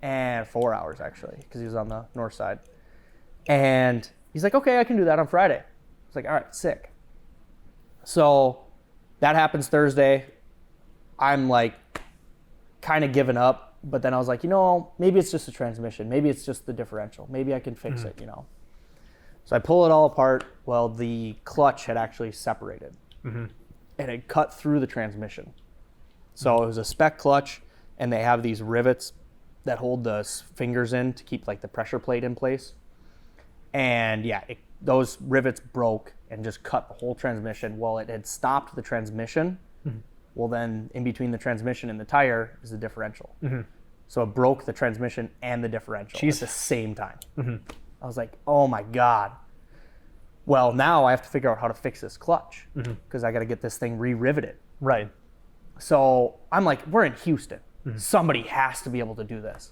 And 4 hours actually, because he was on the north side. And he's like, okay, I can do that on Friday. I was like, all right, sick. So that happens Thursday. I'm like kind of giving up, but then I was like, maybe it's just the transmission. Maybe it's just the differential. Maybe I can fix it, So I pull it all apart. Well, the clutch had actually separated and it cut through the transmission. So it was a spec clutch, and they have these rivets that hold the fingers in to keep like the pressure plate in place. And yeah, those rivets broke and just cut the whole transmission. Well, it had stopped the transmission. Well, then in between the transmission and the tire is the differential. So it broke the transmission and the differential at the same time. I was like, oh my God. Well, now I have to figure out how to fix this clutch because I got to get this thing re-riveted. Right. So I'm like, we're in Houston. Somebody has to be able to do this.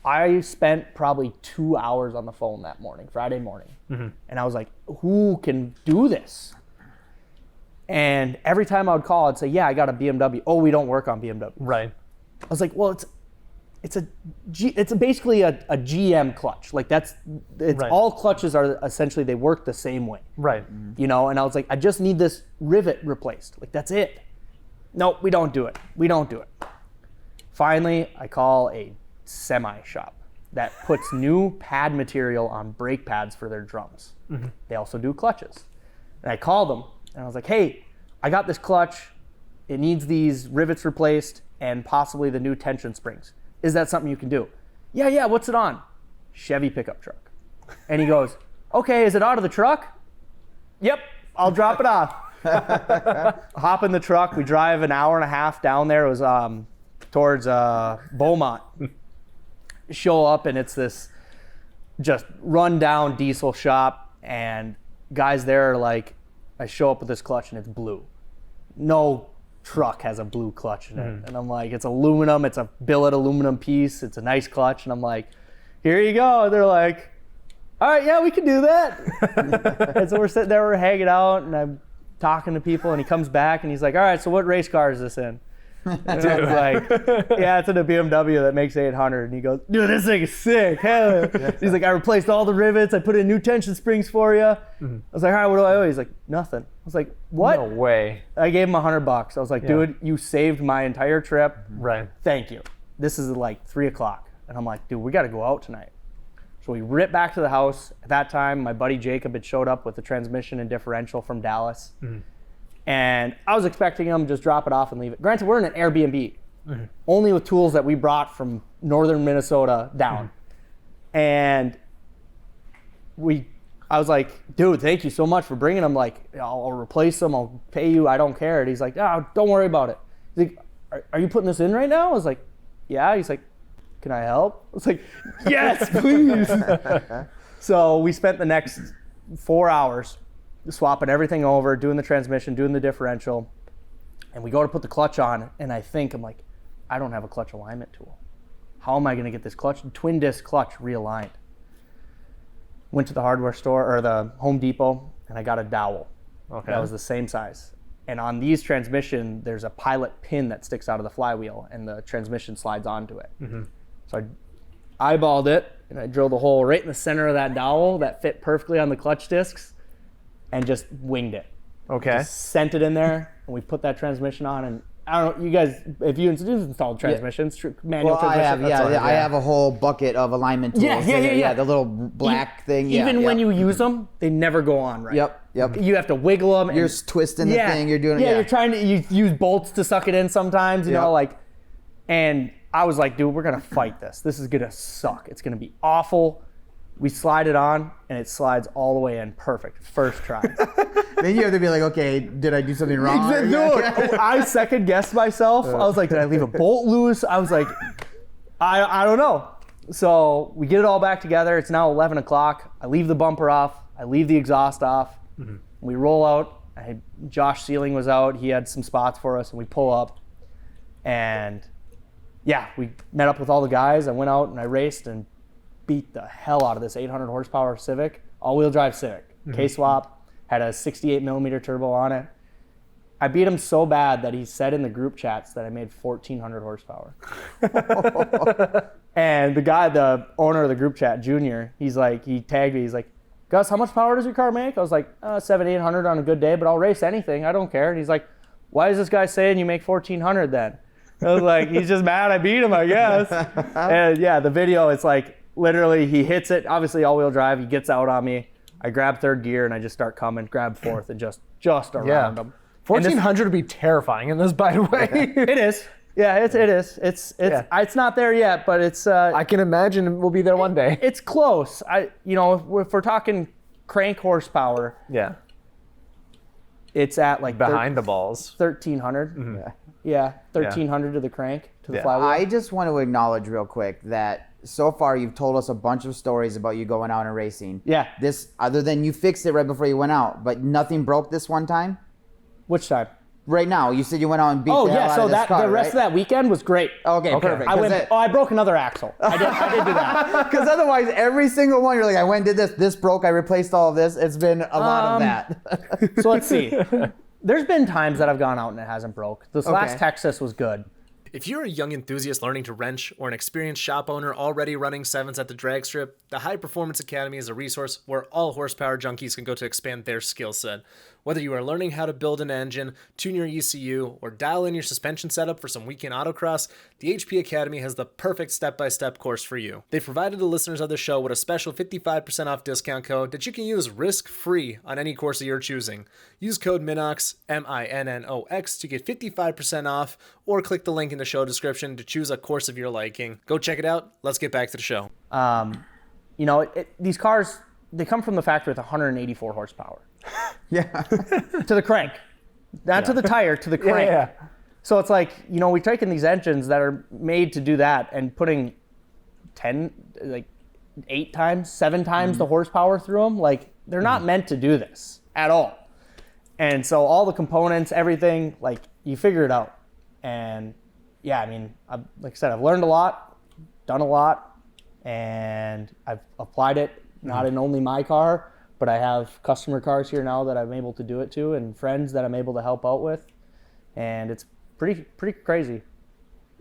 I spent probably 2 hours on the phone that morning, Friday morning. And I was like, who can do this? And every time I would call, I'd say, yeah, I got a BMW. Oh, we don't work on BMW. Right. I was like, well, it's basically a GM clutch. Like all clutches are essentially, they work the same way. Right. And I was like, I just need this rivet replaced. Like, that's it. Nope, we don't do it. Finally, I call a semi shop that puts new pad material on brake pads for their drums. They also do clutches. And I called them, and I was like, hey, I got this clutch. It needs these rivets replaced and possibly the new tension springs. Is that something you can do? Yeah, what's it on? Chevy pickup truck. And he goes, okay, is it out of the truck? Yep, I'll drop it off. Hop in the truck. We drive an hour and a half down there. It was towards Beaumont. Show up, and it's this just run-down diesel shop, and guys there are like, I show up with this clutch, and it's blue. No truck has a blue clutch in it. And I'm like, it's aluminum. It's a billet aluminum piece. It's a nice clutch. And I'm like, here you go. And they're like, all right, yeah, we can do that. And so we're sitting there, we're hanging out, and I'm talking to people, and he comes back, and he's like, all right, so what race car is this in? And I was like, yeah, it's in a BMW that makes 800. And he goes, dude, this thing is sick. Hell yeah. He's like, I replaced all the rivets. I put in new tension springs for you. I was like, all right, what do I owe? He's like, nothing. I was like, what? No way. I gave him $100. I was like, dude, you saved my entire trip. Right. Thank you. This is like 3 o'clock. And I'm like, dude, we got to go out tonight. So we rip back to the house. At that time, my buddy Jacob had showed up with the transmission and differential from Dallas. And I was expecting him to just drop it off and leave it. Granted, we're in an Airbnb, only with tools that we brought from northern Minnesota down. And I was like, dude, thank you so much for bringing them. Like, I'll replace them. I'll pay you. I don't care. And he's like, oh, don't worry about it. He's like, are you putting this in right now? I was like, yeah. He's like, can I help? It's like, yes, please. So we spent the next 4 hours swapping everything over, doing the transmission, doing the differential. And we go to put the clutch on, and I'm like, I don't have a clutch alignment tool. How am I going to get this clutch, twin disc clutch, realigned? Went to the hardware store or the Home Depot, and I got a dowel. Okay. That was the same size. And on these transmission, there's a pilot pin that sticks out of the flywheel, and the transmission slides onto it. So I eyeballed it, and I drilled a hole right in the center of that dowel that fit perfectly on the clutch discs, and just winged it. Okay. Just sent it in there, and we put that transmission on. And I don't know, you guys, if you've installed transmissions, manual Well, I transmission. have, I have a whole bucket of alignment tools. Yeah. The little black thing. Even when you use them, they never go on right. Yep. You have to wiggle them. You're twisting the thing. You're doing. You're trying to use bolts to suck it in sometimes. You know, like, and I was like, dude, we're gonna fight this. This is gonna suck. It's gonna be awful. We slide it on, and it slides all the way in perfect. First try. Then you have to be like, okay, did I do something wrong? Dude, I second guessed myself. I was like, did I leave a bolt loose? I was like, I don't know. So we get it all back together. It's now 11 o'clock. I leave the bumper off. I leave the exhaust off. We roll out. Josh Sealing was out. He had some spots for us, and we pull up. And yeah, we met up with all the guys. I went out and I raced and beat the hell out of this 800 horsepower Civic, all-wheel drive Civic. K-swap, had a 68 millimeter turbo on it. I beat him so bad that he said in the group chats that I made 1,400 horsepower. And the owner of the group chat, Junior, he tagged me. He's like, Gus, how much power does your car make? I was like, 700-800 on a good day, but I'll race anything. I don't care. And he's like, why is this guy saying you make 1,400 then? I was like, he's just mad I beat him, I guess. And yeah, the video, it's like, literally, he hits it, obviously all-wheel drive, he gets out on me. I grab third gear, and I just start coming, grab fourth, and just around him. 1,400 would be terrifying in this, by the way. It is. Yeah, it is. It's not there yet, but it's... I can imagine we'll be there one day. It's close. If we're talking crank horsepower, it's at like... Behind the balls. 1,300. Yeah, 1,300 to the crank, to the flywheel. I just want to acknowledge real quick that so far you've told us a bunch of stories about you going out and racing. Yeah. This, other than you fixed it right before you went out, but nothing broke this one time? Which time? Right now, you said you went out and beat the hell out of this car, the rest of that weekend was great. Okay, perfect. I broke another axle. I did do that. Because otherwise, every single one, you're like, I went and did this. This broke. I replaced all of this. It's been a lot of that. So let's see. There's been times that I've gone out and it hasn't broke. This last Texas was good. If you're a young enthusiast learning to wrench or an experienced shop owner already running sevens at the drag strip, the High Performance Academy is a resource where all horsepower junkies can go to expand their skill set. Whether you are learning how to build an engine, tune your ECU, or dial in your suspension setup for some weekend autocross, the HP Academy has the perfect step-by-step course for you. They've provided the listeners of the show with a special 55% off discount code that you can use risk-free on any course that you're choosing. Use code MINNOX, MINNOX, to get 55% off, or click the link in the show description to choose a course of your liking. Go check it out. Let's get back to the show. These cars, they come from the factory with 184 horsepower. Yeah. To the crank. Not to the tire, to the crank. Yeah. So it's like, we're taking these engines that are made to do that and putting 8 times, 7 times the horsepower through them. Like, they're not meant to do this at all. And so all the components, everything, like, you figure it out. And yeah, like I said, I've learned a lot, done a lot, and I've applied it, not in only my car, but I have customer cars here now that I'm able to do it to, and friends that I'm able to help out with. And it's pretty crazy.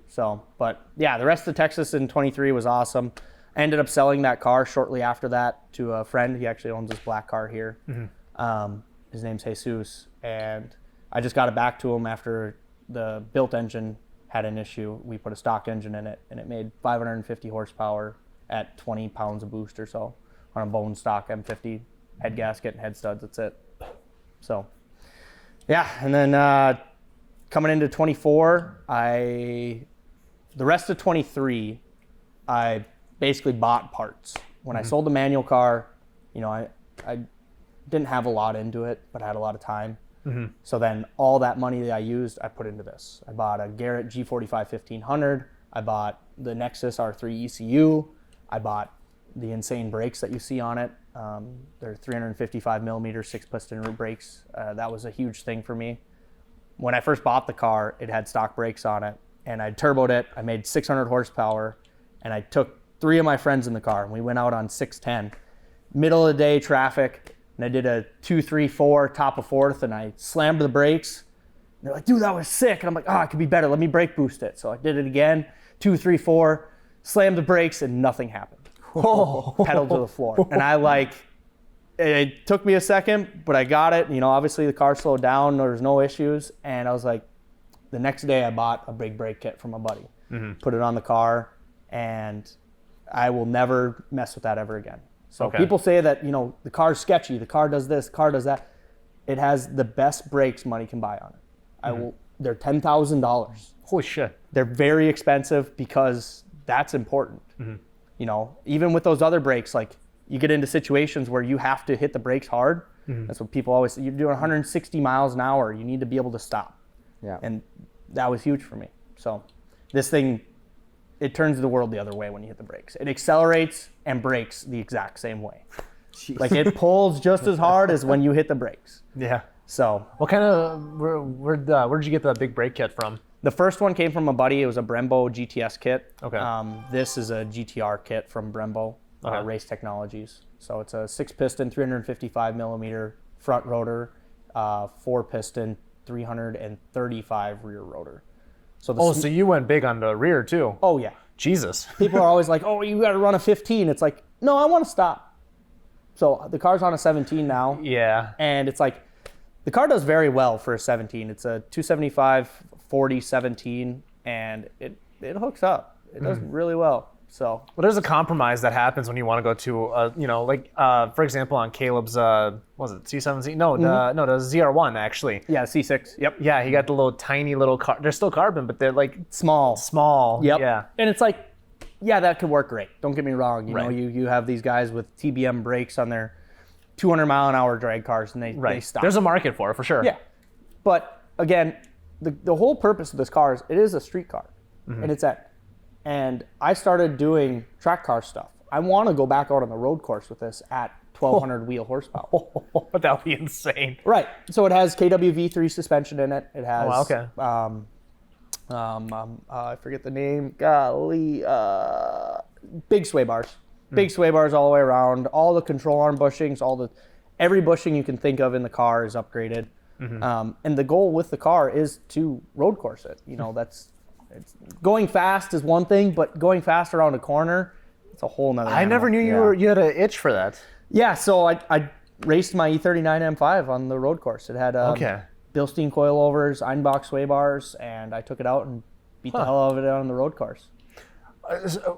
So, but yeah, the rest of Texas in 23 was awesome. I ended up selling that car shortly after that to a friend. He actually owns this black car here. His name's Jesus. And I just got it back to him after the built engine had an issue. We put a stock engine in it, and it made 550 horsepower at 20 pounds of boost or so on a bone stock M50 head gasket and head studs. That's it. So, yeah. And then coming into 24, the rest of 23, I basically bought parts. When I sold the manual car, I didn't have a lot into it, but I had a lot of time. So then all that money that I used, I put into this. I bought a Garrett G45 1500. I bought the Nexus R3 ECU. I bought the insane brakes that you see on it. They're 355 millimeter 6-piston brakes. That was a huge thing for me. When I first bought the car, it had stock brakes on it, and I turboed it. I made 600 horsepower, and I took 3 of my friends in the car, and we went out on 610. Middle of the day traffic, and I did a 2, 3, 4, top of fourth, and I slammed the brakes. And they're like, dude, that was sick. And I'm like, it could be better. Let me brake boost it. So I did it again, 2, 3, 4, slammed the brakes, and nothing happened. Pedal to the floor. And it took me a second, but I got it. You know, obviously the car slowed down. There was no issues. And I was like, the next day I bought a big brake kit from a buddy, put it on the car, and I will never mess with that ever again. So people say that, you know, the car's sketchy, the car does this, the car does that. It has the best brakes money can buy on it. They're $10,000. Holy shit. They're very expensive because that's important. You know, even with those other brakes, like you get into situations where you have to hit the brakes hard. That's what people always say. You're doing 160 miles an hour. You need to be able to stop. Yeah. And that was huge for me. So this thing, it turns the world the other way when you hit the brakes. It accelerates and brakes the exact same way. Jeez. Like it pulls just as hard as when you hit the brakes. Yeah. So What kind of, where did you get the big brake kit from? the first one came from a buddy. It was a Brembo GTS kit. Okay. This is a GTR kit from Brembo, Race Technologies. So it's a 6-piston, 355 millimeter front rotor, 4-piston, 335 rear rotor. So So you went big on the rear too. Oh yeah. Jesus. People are always like, oh, you got to run a 15. It's like, no, I want to stop. So the car's on a 17 now. Yeah. And it's like, the car does very well for a 17. It's a 275 40 17, and it hooks up. It does really well. So Well, there's a compromise that happens when you want to go to, you know, like, for example, on Caleb's, what was it, C17? No, the ZR1, actually. yeah, C6. Yep. Yeah, he got the little tiny little car. They're still carbon, but they're like Small. small. Yep. Yeah. And it's like, yeah, that could work great. Don't get me wrong. You know, Right. you have these guys with TBM brakes on their 200 mile an hour drag cars, and they stop. There's a market for it, for sure. Yeah. But again, the whole purpose of this car is it is a street car, and it's at. And I started doing track car stuff. I want to go back out on the road course with this at 1,200 wheel horsepower. That would be insane. Right. So it has KWV3 suspension in it. It has. Oh, okay. I forget the name. Golly. Big sway bars. Big sway bars all the way around. All the control arm bushings. Every bushing you can think of in the car is upgraded. And the goal with the car is to road course it. You know, going fast is one thing, but going fast around a corner, it's a whole nother I never knew you had an itch for that. Yeah, so I raced my E39 M5 on the road course. It had Bilstein coilovers, Einbach sway bars, and I took it out and beat the hell out of it on the road course.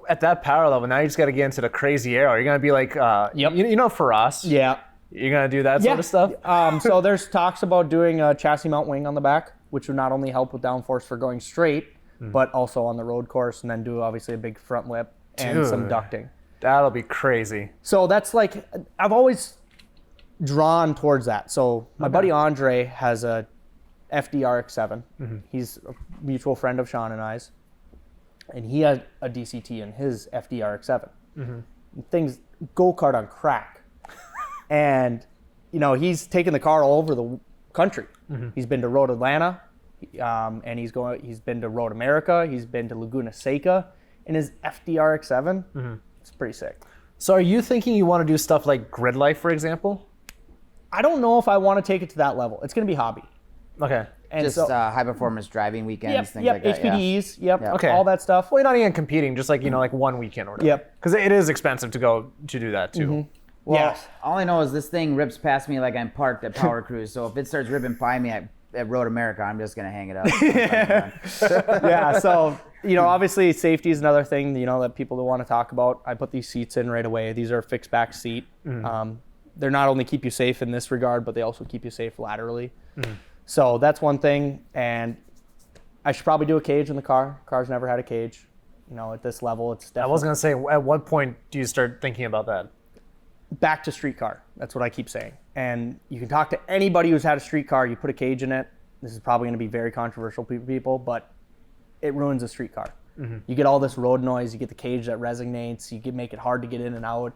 At that power level, now you just got to get into the crazy aero. You're going to be like, you know, for us, Yeah. you're going to do that sort of stuff? So there's talks about doing a chassis mount wing on the back, which would not only help with downforce for going straight, but also on the road course, and then do obviously a big front lip and some Dude. ducting. That'll be crazy. So that's like, I've always drawn towards that. So my buddy Andre has a FDRX7. He's a mutual friend of Sean and I's. And he had a DCT in his FDRX7. Things go-kart on crack. And, you know, he's taken the car all over the country. He's been to Road Atlanta, and he's been to Road America. He's been to Laguna Seca in his FDRX7. It's pretty sick. So are you thinking you want to do stuff like grid life, for example? I don't know if I want to take it to that level. It's going to be hobby. Okay. And Just so, high performance driving weekends, things like that. HPDEs, Okay. all that stuff. Well, you're not even competing, just like, you know, like one weekend or whatever. Yep. Because it is expensive to go to do that too. Well, Yes. all I know is this thing rips past me like I'm parked at Power Cruise. So if it starts ripping by me at Road America, I'm just gonna hang it up. Yeah, so, you know, obviously safety is another thing, you know, that people don't want to talk about. I put these seats in right away. These are fixed back seat. They're not only keep you safe in this regard, but they also keep you safe laterally. So that's one thing. And I should probably do a cage in the car. Car's never had a cage. You know, at this level, it's definitely I was going to say, at what point do you start thinking about that? back to street car. That's what I keep saying. And you can talk to anybody who's had a street car. You put a cage in it. This is probably going to be very controversial to people, but it ruins a street car. You get all this road noise, you get the cage that resonates, you can make it hard to get in and out.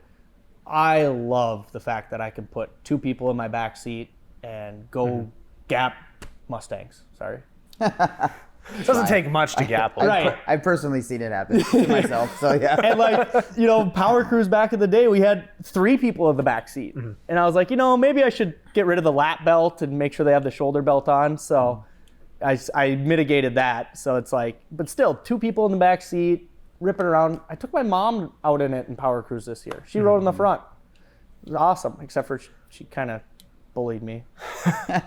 I love the fact that I can put 2 people in my back seat and go gap Mustangs. Sorry. It doesn't take much to gap them. Right. I've personally seen it happen to myself. So yeah. And like, Power Cruise back in the day, we had 3 people in the back seat. And I was like, maybe I should get rid of the lap belt and make sure they have the shoulder belt on. So I mitigated that. So it's like, but still 2 people in the back seat, ripping around. I took my mom out in it in Power Cruise this year. She rode in the front. It was awesome, except for she kind of bullied me.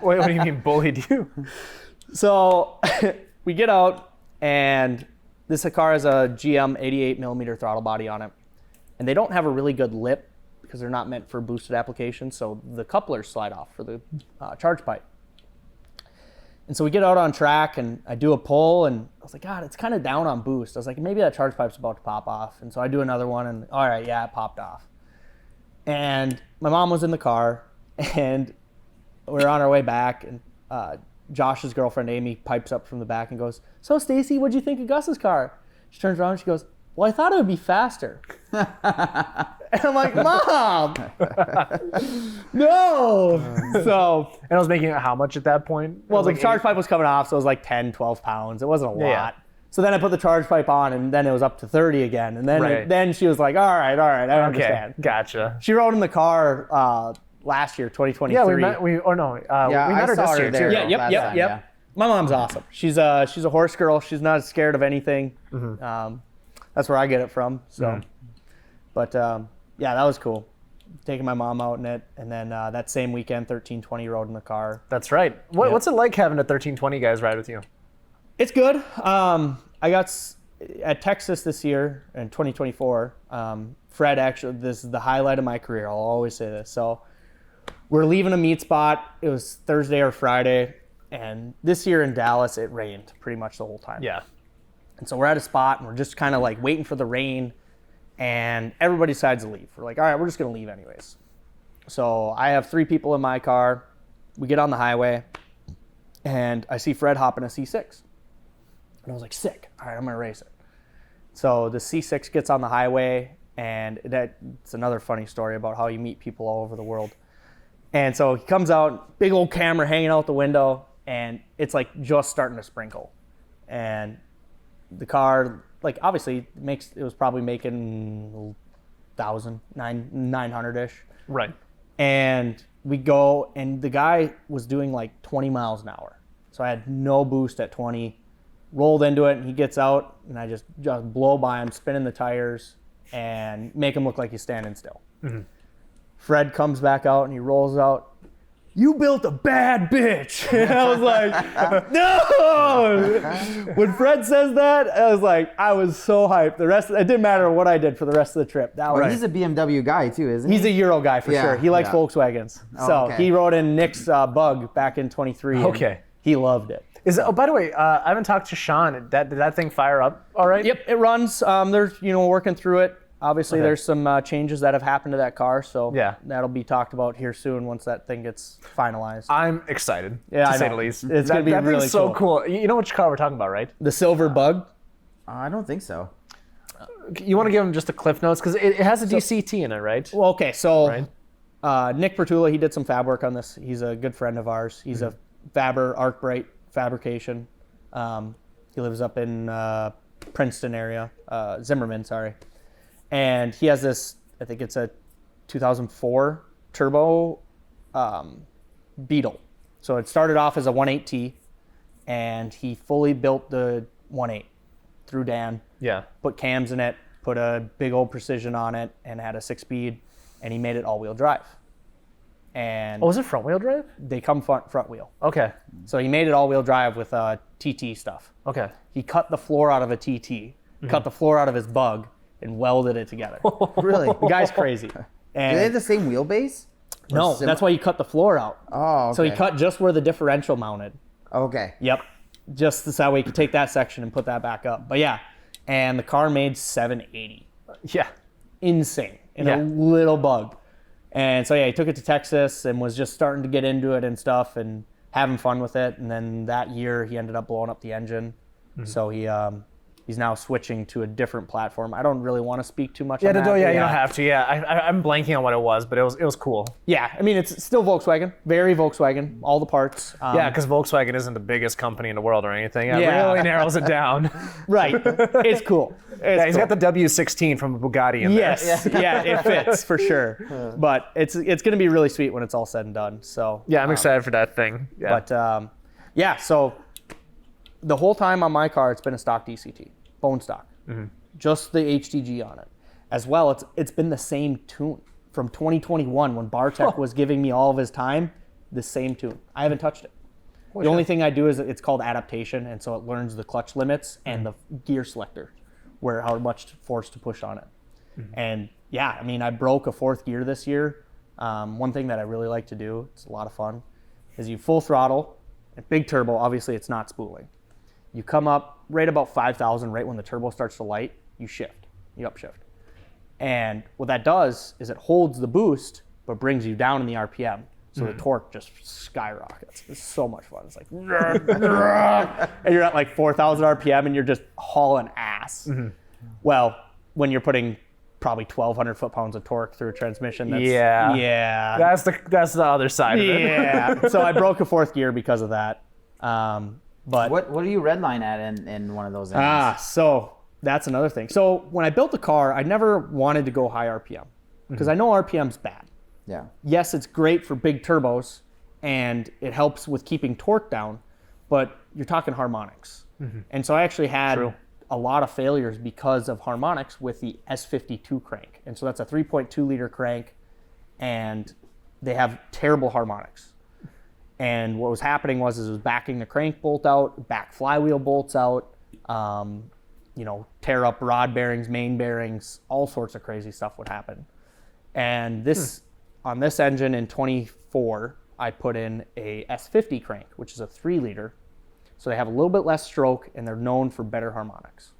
Wait, what do you mean bullied you? So we get out, and this car has a GM 88 millimeter throttle body on it. And they don't have a really good lip because they're not meant for boosted applications. So the couplers slide off for the charge pipe. And so we get out on track, and I do a pull, and I was like, God, it's kind of down on boost. I was like, maybe that charge pipe's about to pop off. And so I do another one, and all right, yeah, it popped off. And my mom was in the car, and we were on our way back, and Josh's girlfriend, Amy, pipes up from the back and goes, so, Stacy, what'd you think of Gus's car? She turns around and she goes, well, I thought it would be faster. And I'm like, Mom, no. So, And I was making it how much at that point? well, the Like charge pipe was coming off, so it was like 10, 12 pounds. It wasn't a lot. Yeah. So then I put the charge pipe on, and then it was up to 30 again. And then Right. then she was like, all right, I Okay, understand. gotcha. She rode in the car last year, 2023. Yeah, we met I her saw this her year there. too. Yeah, last yep. time, yeah. My mom's awesome. She's a horse girl. She's not scared of anything. That's where I get it from. So, but yeah, that was cool. Taking my mom out in it, and then that same weekend, 1320 rode in the car. That's right. What's it like having a 1320 guys ride with you? It's good. I got at Texas this year in 2024. Fred, actually, this is the highlight of my career. I'll always say this. So we're leaving a meet spot. It was Thursday or Friday. And this year in Dallas, it rained pretty much the whole time. Yeah. And so we're at a spot, and we're just kind of like waiting for the rain. And everybody decides to leave. We're like, all right, we're just going to leave anyways. So I have 3 people in my car. We get on the highway, and I see Fred hop in a C6. And I was like, sick. All right, I'm going to race it. So the C6 gets on the highway, and it's another funny story about how you meet people all over the world. And so he comes out, big old camera hanging out the window, and it's like just starting to sprinkle. And the car, like, obviously it was probably making 1,000, 900-ish. Right. And we go, and the guy was doing like 20 miles an hour. So I had no boost at 20, rolled into it, and he gets out, and I just blow by him, spinning the tires, and make him look like he's standing still. Fred comes back out, and he rolls out, you built a bad bitch. And I was like, no! When Fred says that, I was so hyped. It didn't matter what I did for the rest of the trip. That was, He's a BMW guy too, isn't he? He's a Euro guy for Yeah, sure. He likes yeah. Volkswagens. Oh, So okay. he rode in Nick's Bug back in 23. and Okay. He loved it. By the way, I haven't talked to Sean. Did that thing fire up all right? Yep, it runs. They're working through it. Obviously, Okay. there's some changes that have happened to that car, so Yeah. that'll be talked about here soon once that thing gets finalized. I'm excited, Yeah, to I say know. the least. It's gonna be that really thing's so cool. cool. You know which car we're talking about, right? The silver Bug. I don't think so. You want to give him just the cliff notes? Because it has a DCT in it, right? Well, okay, so Right. Nick Bertula, he did some fab work on this. He's a good friend of ours. He's a fabber, Arcbright fabrication. He lives up in Princeton area, Zimmerman, sorry. And he has this, I think it's a 2004 turbo Beetle. So it started off as a 1.8T, and he fully built the 1.8 through Dan. Yeah. Put cams in it, put a big old precision on it, and had a 6-speed, and he made it all-wheel drive. And Oh, was it front wheel drive? they come front wheel. Okay. So he made it all-wheel drive with TT stuff. Okay. He cut the floor out of a TT, cut the floor out of his Bug, and welded it together. Really? The guy's crazy. Do they have And the same wheelbase? no, sim- that's why you cut the floor out. Oh, okay. So he cut just where the differential mounted. Okay. Yep. Just this that way you could take that section and put that back up. But yeah, and the car made 780. Yeah. Insane. In Yeah. a little Bug. And so yeah, he took it to Texas and was just starting to get into it and stuff and having fun with it. And then that year he ended up blowing up the engine. So he He's now switching to a different platform. I don't really want to speak too much Yeah, on that. you don't have to. Yeah, I'm blanking on what it was, but it was cool. Yeah, I mean, it's still Volkswagen, very Volkswagen, all the parts. Yeah, because Volkswagen isn't the biggest company in the world or anything. It Yeah. really narrows it down. Right, it's cool. Yeah, he's got the W16 from Bugatti in there. Yes, yeah, it fits for sure. But it's going to be really sweet when it's all said and done. So Yeah, I'm excited for that thing. Yeah. But yeah, so the whole time on my car, it's been a stock DCT, bone stock, just the HTG on it. As well, it's been the same tune from 2021 when Bartek was giving me all of his time. The same tune. I haven't touched it. The only thing I do is it's called adaptation, and so it learns the clutch limits and the gear selector, where how much force to push on it. And yeah, I mean, I broke a fourth gear this year. One thing that I really like to do, it's a lot of fun, is you full throttle, and big turbo, obviously it's not spooling. You come up right about 5,000, right when the turbo starts to light, you shift, you upshift. And what that does is it holds the boost, but brings you down in the RPM. So the torque just skyrockets. It's so much fun. It's like, and you're at like 4,000 RPM and you're just hauling ass. Well, when you're putting probably 1,200 foot-pounds of torque through a transmission, That's the other side of it. Yeah. So I broke a fourth gear because of that. But What do you redline at in one of those engines? so that's another thing. So when I built the car, I never wanted to go high RPM because I know RPM's bad. Yeah. Yes, it's great for big turbos and it helps with keeping torque down, but you're talking harmonics. And so I actually had a lot of failures because of harmonics with the S52 crank. And so that's a 3.2 liter crank and they have terrible harmonics. And what was happening was it was backing the crank bolt out, back flywheel bolts out, tear up rod bearings, main bearings, all sorts of crazy stuff would happen. And this on this engine in 24, I put in a S50 crank, which is a 3 liter. So they have a little bit less stroke and they're known for better harmonics.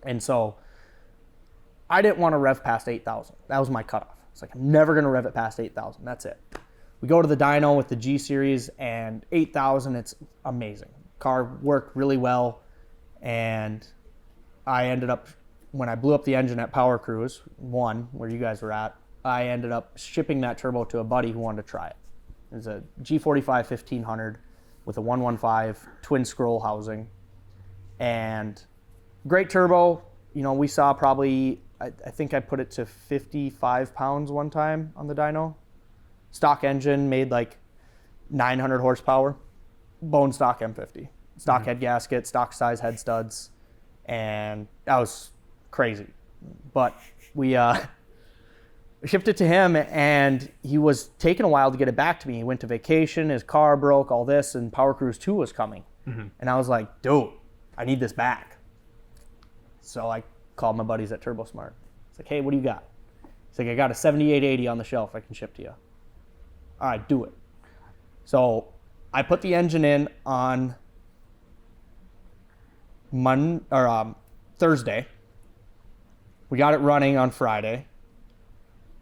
And so I didn't want to rev past 8,000. That was my cutoff. It's like, I'm never going to rev it past 8,000. That's it. We go to the dyno with the G series and 8,000, it's amazing. Car worked really well. And I ended up, when I blew up the engine at Power Cruise 1, where you guys were at, I ended up shipping that turbo to a buddy who wanted to try it. It was a G45 1500 with a 115 twin scroll housing. And great turbo. We saw probably, I think I put it to 55 pounds one time on the dyno. Stock engine, made like 900 horsepower. Bone stock M50. Stock head gasket, stock size head studs. And that was crazy. But we shipped it to him and he was taking a while to get it back to me. He went to vacation, his car broke, all this, and Power Cruise 2 was coming. And I was like, dude, I need this back. So I called my buddies at TurboSmart. It's like, hey, what do you got? He's like, I got a 7880 on the shelf I can ship to you. All right, do it. So I put the engine in on Thursday. We got it running on Friday.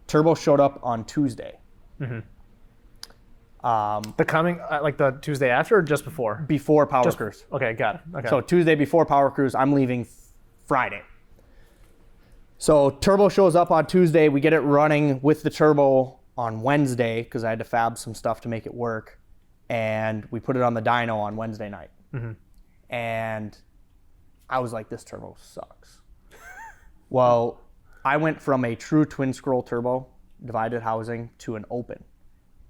Turbo showed up on Tuesday. The Tuesday after or just before? Before Power Cruise. Okay, got it. Okay. So Tuesday before Power Cruise, I'm leaving Friday. So turbo shows up on Tuesday. We get it running with the turbo on Wednesday because I had to fab some stuff to make it work. And we put it on the dyno on Wednesday night. And I was like, this turbo sucks. Well, I went from a true twin scroll turbo, divided housing, to an open.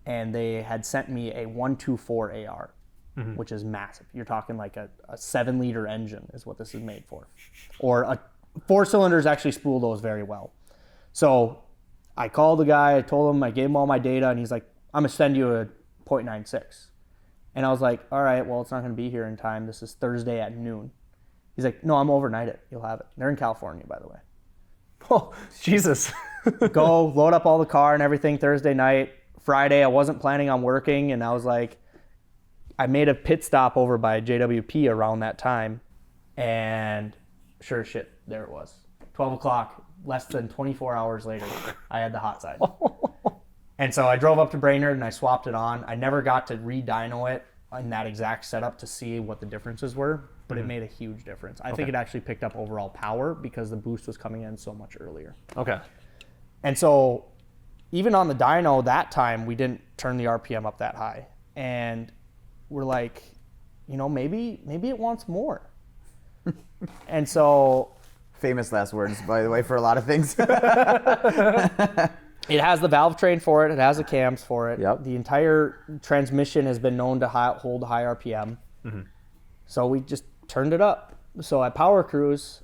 And they had sent me a 124 AR, which is massive. You're talking like a 7 liter engine is what this is made for. Or 4 cylinders actually spool those very well. So I called the guy, I told him, I gave him all my data, and he's like, I'm gonna send you a 0.96. And I was like, all right, well, it's not gonna be here in time. This is Thursday at noon. He's like, no, I'm overnight it. You'll have it. They're in California, by the way. Oh, Jesus. Go load up all the car and everything Thursday night. Friday, I wasn't planning on working, and I was like, I made a pit stop over by JWP around that time, and sure as shit, there it was. 12 o'clock, less than 24 hours later, I had the hot side. And so I drove up to Brainerd and I swapped it on. I never got to re-dyno it in that exact setup to see what the differences were. but it made a huge difference. I think it actually picked up overall power because the boost was coming in so much earlier. Okay. And so even on the dyno that time, we didn't turn the RPM up that high. And we're like, you know, maybe it wants more. And so Famous last words, by the way, for a lot of things. it has the valve train for it. It has the cams for it. Yep. The entire transmission has been known to hold high RPM. So we just turned it up. So at Power Cruise,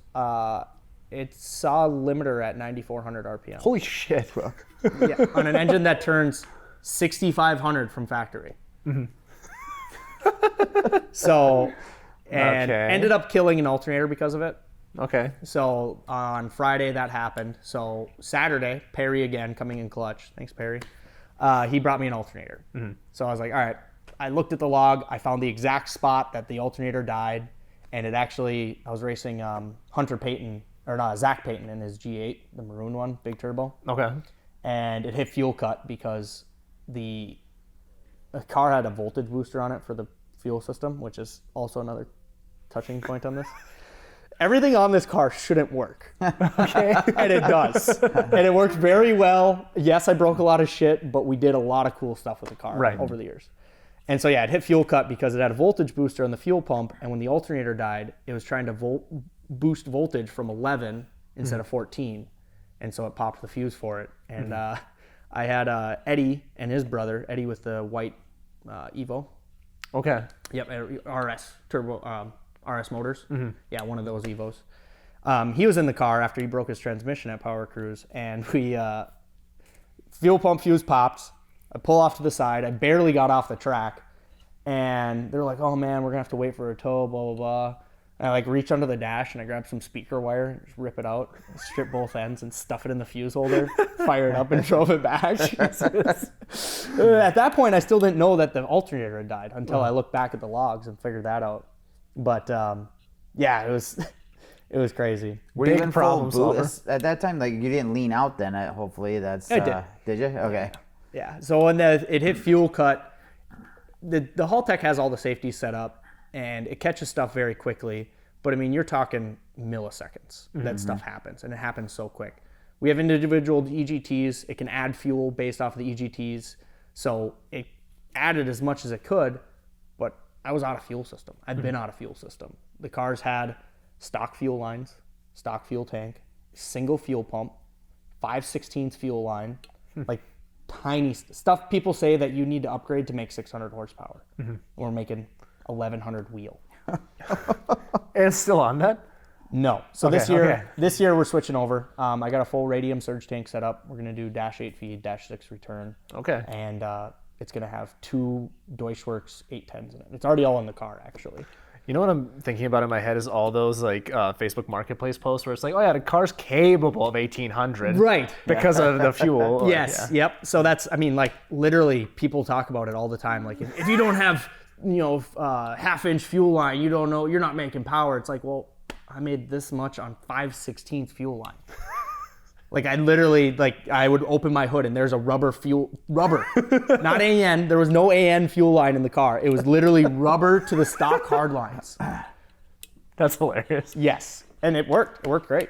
it saw a limiter at 9,400 RPM. Holy shit. Yeah, on an engine that turns 6,500 from factory. So, and Okay. ended up killing an alternator because of it. Okay. So on Friday that happened. So Saturday, Perry again coming in clutch. Thanks, Perry. He brought me an alternator. So I was like, all right. I looked at the log. I found the exact spot that the alternator died, and it actually. I was racing Zach Payton in his G8, the maroon one, big turbo, Okay. and it hit fuel cut because the car had a voltage booster on it for the fuel system, which is also another touching point on this. Everything on this car shouldn't work, okay? And it does. And it works very well. Yes, I broke a lot of shit, but we did a lot of cool stuff with the car over the years. And so, yeah, it hit fuel cut because it had a voltage booster on the fuel pump, and when the alternator died, it was trying to boost voltage from 11 instead of 14, and so it popped the fuse for it. And I had Eddie and his brother, Eddie with the white Evo. Okay. Yep, RS turbo, RS motors. Yeah, one of those Evos. He was in the car after he broke his transmission at Power Cruise, and we fuel pump fuse popped. I pull off to the side. I barely got off the track, and they're like, "Oh man, we're gonna have to wait for a tow." Blah blah blah. And I like reach under the dash and I grab some speaker wire, and just rip it out, strip both ends, and stuff it in the fuse holder. Fire it up and drove it back. At that point, I still didn't know that the alternator had died until I looked back at the logs and figured that out. But yeah, it was crazy. Were you Big in problem full boot solver. at that time? Like, you didn't lean out then, hopefully. That's I did. Did you? Okay. Yeah. So when it hit fuel cut, the Haltech has all the safety set up, and it catches stuff very quickly. But I mean, you're talking milliseconds that stuff happens, and it happens so quick. We have individual EGTs. It can add fuel based off of the EGTs. So it added as much as it could, but I was out of fuel system. I'd been out of fuel system. The cars had stock fuel lines, stock fuel tank, single fuel pump, 5/16 fuel line, like tiny stuff people say that you need to upgrade to make 600 horsepower. We're making 1,100 wheel. And it's still on that? No. So Okay, this year we're switching over. I got a full radium surge tank set up. We're gonna do -8 feed, -6 return. Okay. And it's gonna have 2 Deutschwerks 810s in it. It's already all in the car actually. You know what I'm thinking about in my head is all those like Facebook Marketplace posts where it's like, oh yeah, the car's capable of 1,800. Right. Because of the fuel. Yes. Yep. So that's, I mean, like literally people talk about it all the time. Like if you don't have, half-inch fuel line, you don't know, you're not making power. It's like, well, I made this much on 5/16 fuel line. Like I literally, I would open my hood and there's a rubber, not AN. There was no AN fuel line in the car. It was literally rubber to the stock hard lines. That's hilarious. Yes. And it worked. It worked great.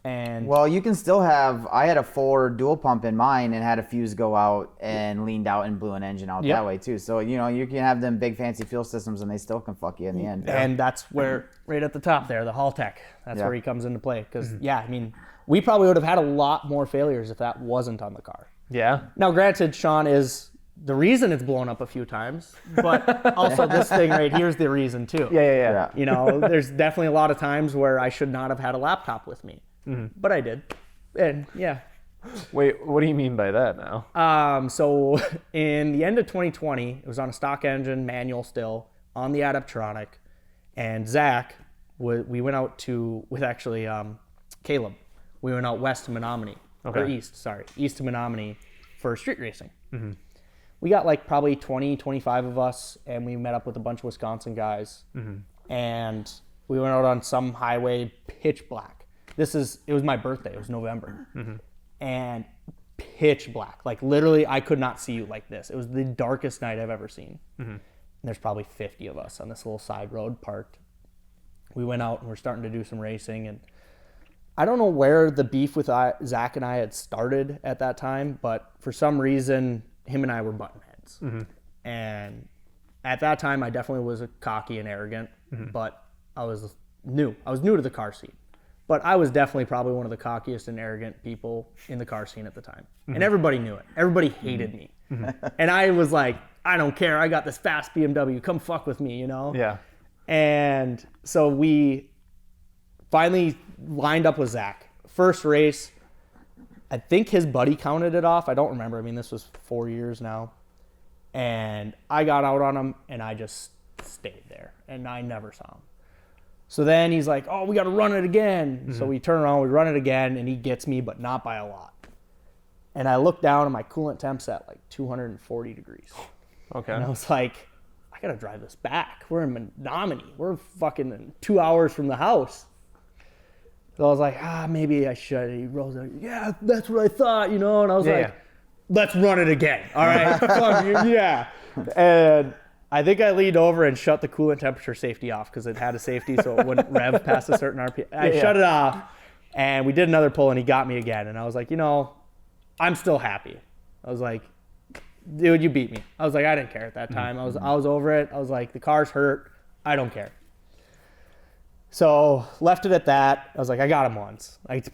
And Well, you can still have. I had a 4 dual pump in mine and had a fuse go out and leaned out and blew an engine out Yep. that way too. So you can have them big fancy fuel systems and they still can fuck you in the end. And that's where, right at the top there, the Haltech, that's Yeah. where he comes into play. Because, I mean, we probably would have had a lot more failures if that wasn't on the car. Yeah. Now, granted, Sean is the reason it's blown up a few times, but also this thing right here is the reason too. Yeah. There's definitely a lot of times where I should not have had a laptop with me, but I did. And yeah. Wait, what do you mean by that now? So in the end of 2020, it was on a stock engine, manual still, on the Adaptronic, and Zach, we went out with actually Caleb. We went out west to Menominee, or east to Menominee for street racing. We got like probably 20, 25 of us, and we met up with a bunch of Wisconsin guys, and we went out on some highway, pitch black. It was my birthday, it was November, and pitch black. Like literally, I could not see you like this. It was the darkest night I've ever seen. And there's probably 50 of us on this little side road parked. we went out and we're starting to do some racing. And I don't know where the beef with Zach and I had started at that time, but for some reason, him and I were button heads. And at that time, I definitely was cocky and arrogant, but I was new. I was new to the car scene. But I was definitely probably one of the cockiest and arrogant people in the car scene at the time. And everybody knew it. Everybody hated me. And I was like, I don't care. I got this fast BMW. Come fuck with me, you know? Yeah. And so we finally lined up with Zach. First race, I think his buddy counted it off. I don't remember. I mean, this was 4 years now. And I got out on him, and I just stayed there. And I never saw him. So then he's like, oh, we got to run it again. So we turn around, we run it again, and he gets me, but not by a lot. And I look down, and my coolant temp's at like 240 degrees. Okay. And I was like, I got to drive this back. We're in Menominee. We're fucking 2 hours from the house. So I was like, maybe I should. He rolls out, yeah, that's what I thought, you know? And I was like, let's run it again. All right. Fuck you. Yeah. And I think I leaned over and shut the coolant temperature safety off because it had a safety so it wouldn't rev past a certain RPM. I shut it off, and we did another pull, and he got me again. And I was like, you know, I'm still happy. I was like, dude, you beat me. I was like, I didn't care at that time. I was over it. I was like, the car's hurt. I don't care. So left it at that. I was like, I got him once. Of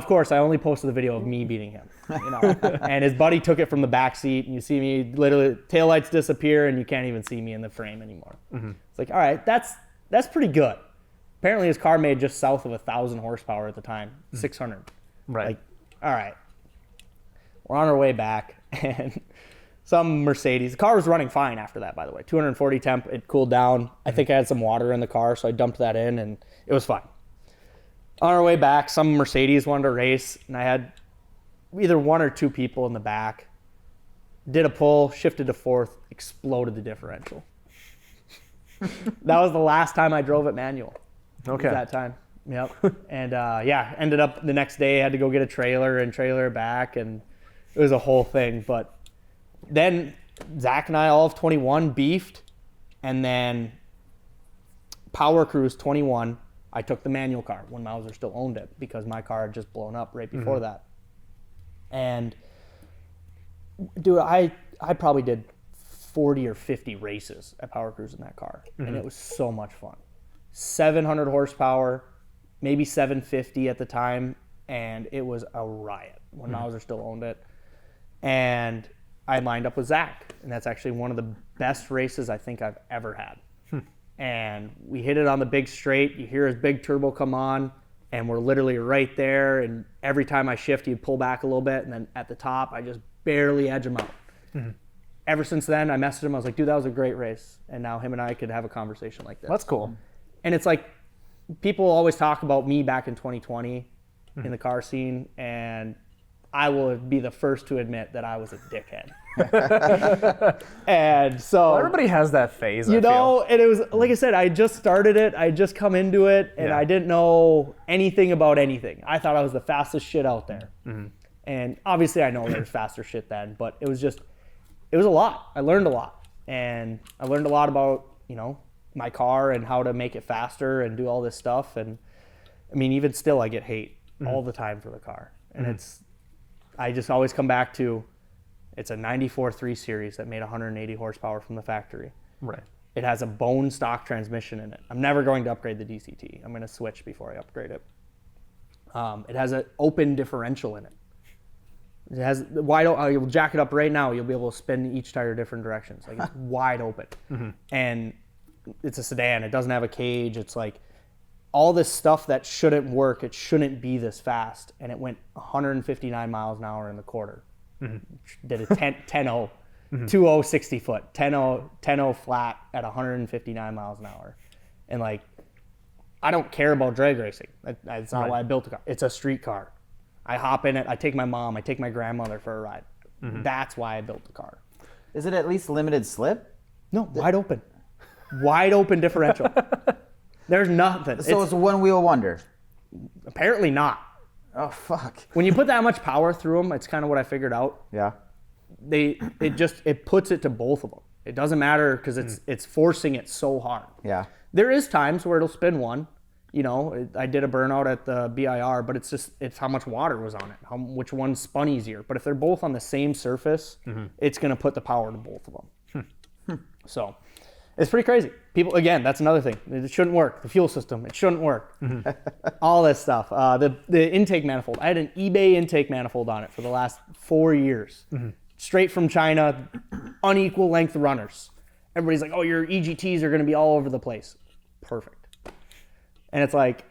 course, I only posted the video of me beating him, you know. And his buddy took it from the back seat, and you see me literally taillights disappear, and you can't even see me in the frame anymore. It's like, all right, that's pretty good. Apparently, his car made just south of 1,000 horsepower at the time, 600. Right. Like, all right, we're on our way back, and some Mercedes. The car was running fine after that, by the way. 240 temp, it cooled down. I think I had some water in the car, so I dumped that in, and it was fine. On our way back, some Mercedes wanted to race, and I had either one or two people in the back. Did a pull, shifted to fourth, exploded the differential. That was the last time I drove it manual. Okay. That time. Yep. And ended up the next day, had to go get a trailer and trailer it back, and it was a whole thing, but then Zach and I, all of 21, beefed, and then Power Cruise 21, I took the manual car when Mauser still owned it because my car had just blown up right before that. And dude, I probably did 40 or 50 races at Power Cruise in that car, and it was so much fun. 700 horsepower, maybe 750 at the time, and it was a riot when Mauser still owned it. And I lined up with Zach, and that's actually one of the best races I think I've ever had. And we hit it on the big straight. You hear his big turbo come on, and we're literally right there. And every time I shift, he'd pull back a little bit, and then at the top, I just barely edge him out. Ever since then, I messaged him. I was like, dude, that was a great race. And now him and I could have a conversation like this. That's cool. And it's like, people always talk about me back in 2020 in the car scene, and I will be the first to admit that I was a dickhead. And so everybody has that phase, you know, and it was, like I said, I just started it. I just come into it, and I didn't know anything about anything. I thought I was the fastest shit out there. And obviously I know there's faster shit then, but it was a lot. I learned a lot. And I learned a lot about, you know, my car and how to make it faster and do all this stuff. And I mean, even still, I get hate all the time for the car. And I just always come back to, it's a 94 3 Series that made 180 horsepower from the factory. Right. It has a bone stock transmission in it. I'm never going to upgrade the DCT. I'm going to switch before I upgrade it. It has an open differential in it. It has wide open. You'll jack it up right now. You'll be able to spin each tire different directions. Like, it's wide open. And it's a sedan. It doesn't have a cage. It's like all this stuff that shouldn't work. It shouldn't be this fast. And it went 159 miles an hour in the quarter. Did a 10-0, 2-0 60 foot, 10-0 flat at 159 miles an hour. And like, I don't care about drag racing. That's not why I built a car. It's a street car. I hop in it. I take my mom. I take my grandmother for a ride. That's why I built the car. Is it at least limited slip? No, wide open. Wide open differential. There's nothing. So it's a one-wheel wonder. Apparently not. Oh, fuck. When you put that much power through them, it's kind of what I figured out. Yeah. It puts it to both of them. It doesn't matter because it's forcing it so hard. Yeah. There is times where it'll spin one, I did a burnout at the BIR, but it's how much water was on it, which one spun easier. But if they're both on the same surface, it's going to put the power to both of them. So it's pretty crazy. People, again, that's another thing. It shouldn't work. The fuel system, it shouldn't work. All this stuff. The intake manifold. I had an eBay intake manifold on it for the last 4 years. Straight from China, unequal length runners. Everybody's like, oh, your EGTs are going to be all over the place. Perfect. And it's like,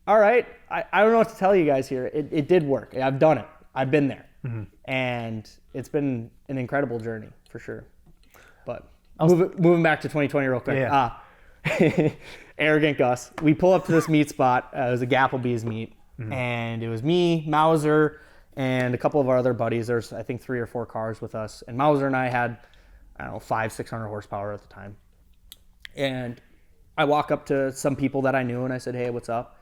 all right, I don't know what to tell you guys here. It did work. I've done it. I've been there. And it's been an incredible journey for sure. But moving back to 2020 real quick. Yeah. Arrogant Gus. We pull up to this meet spot. It was a Gapplebee's meet. And it was me, Mauser, and a couple of our other buddies. There's, I think, 3 or 4 cars with us. And Mauser and I had, 500-600 horsepower at the time. And I walk up to some people that I knew and I said, hey, what's up?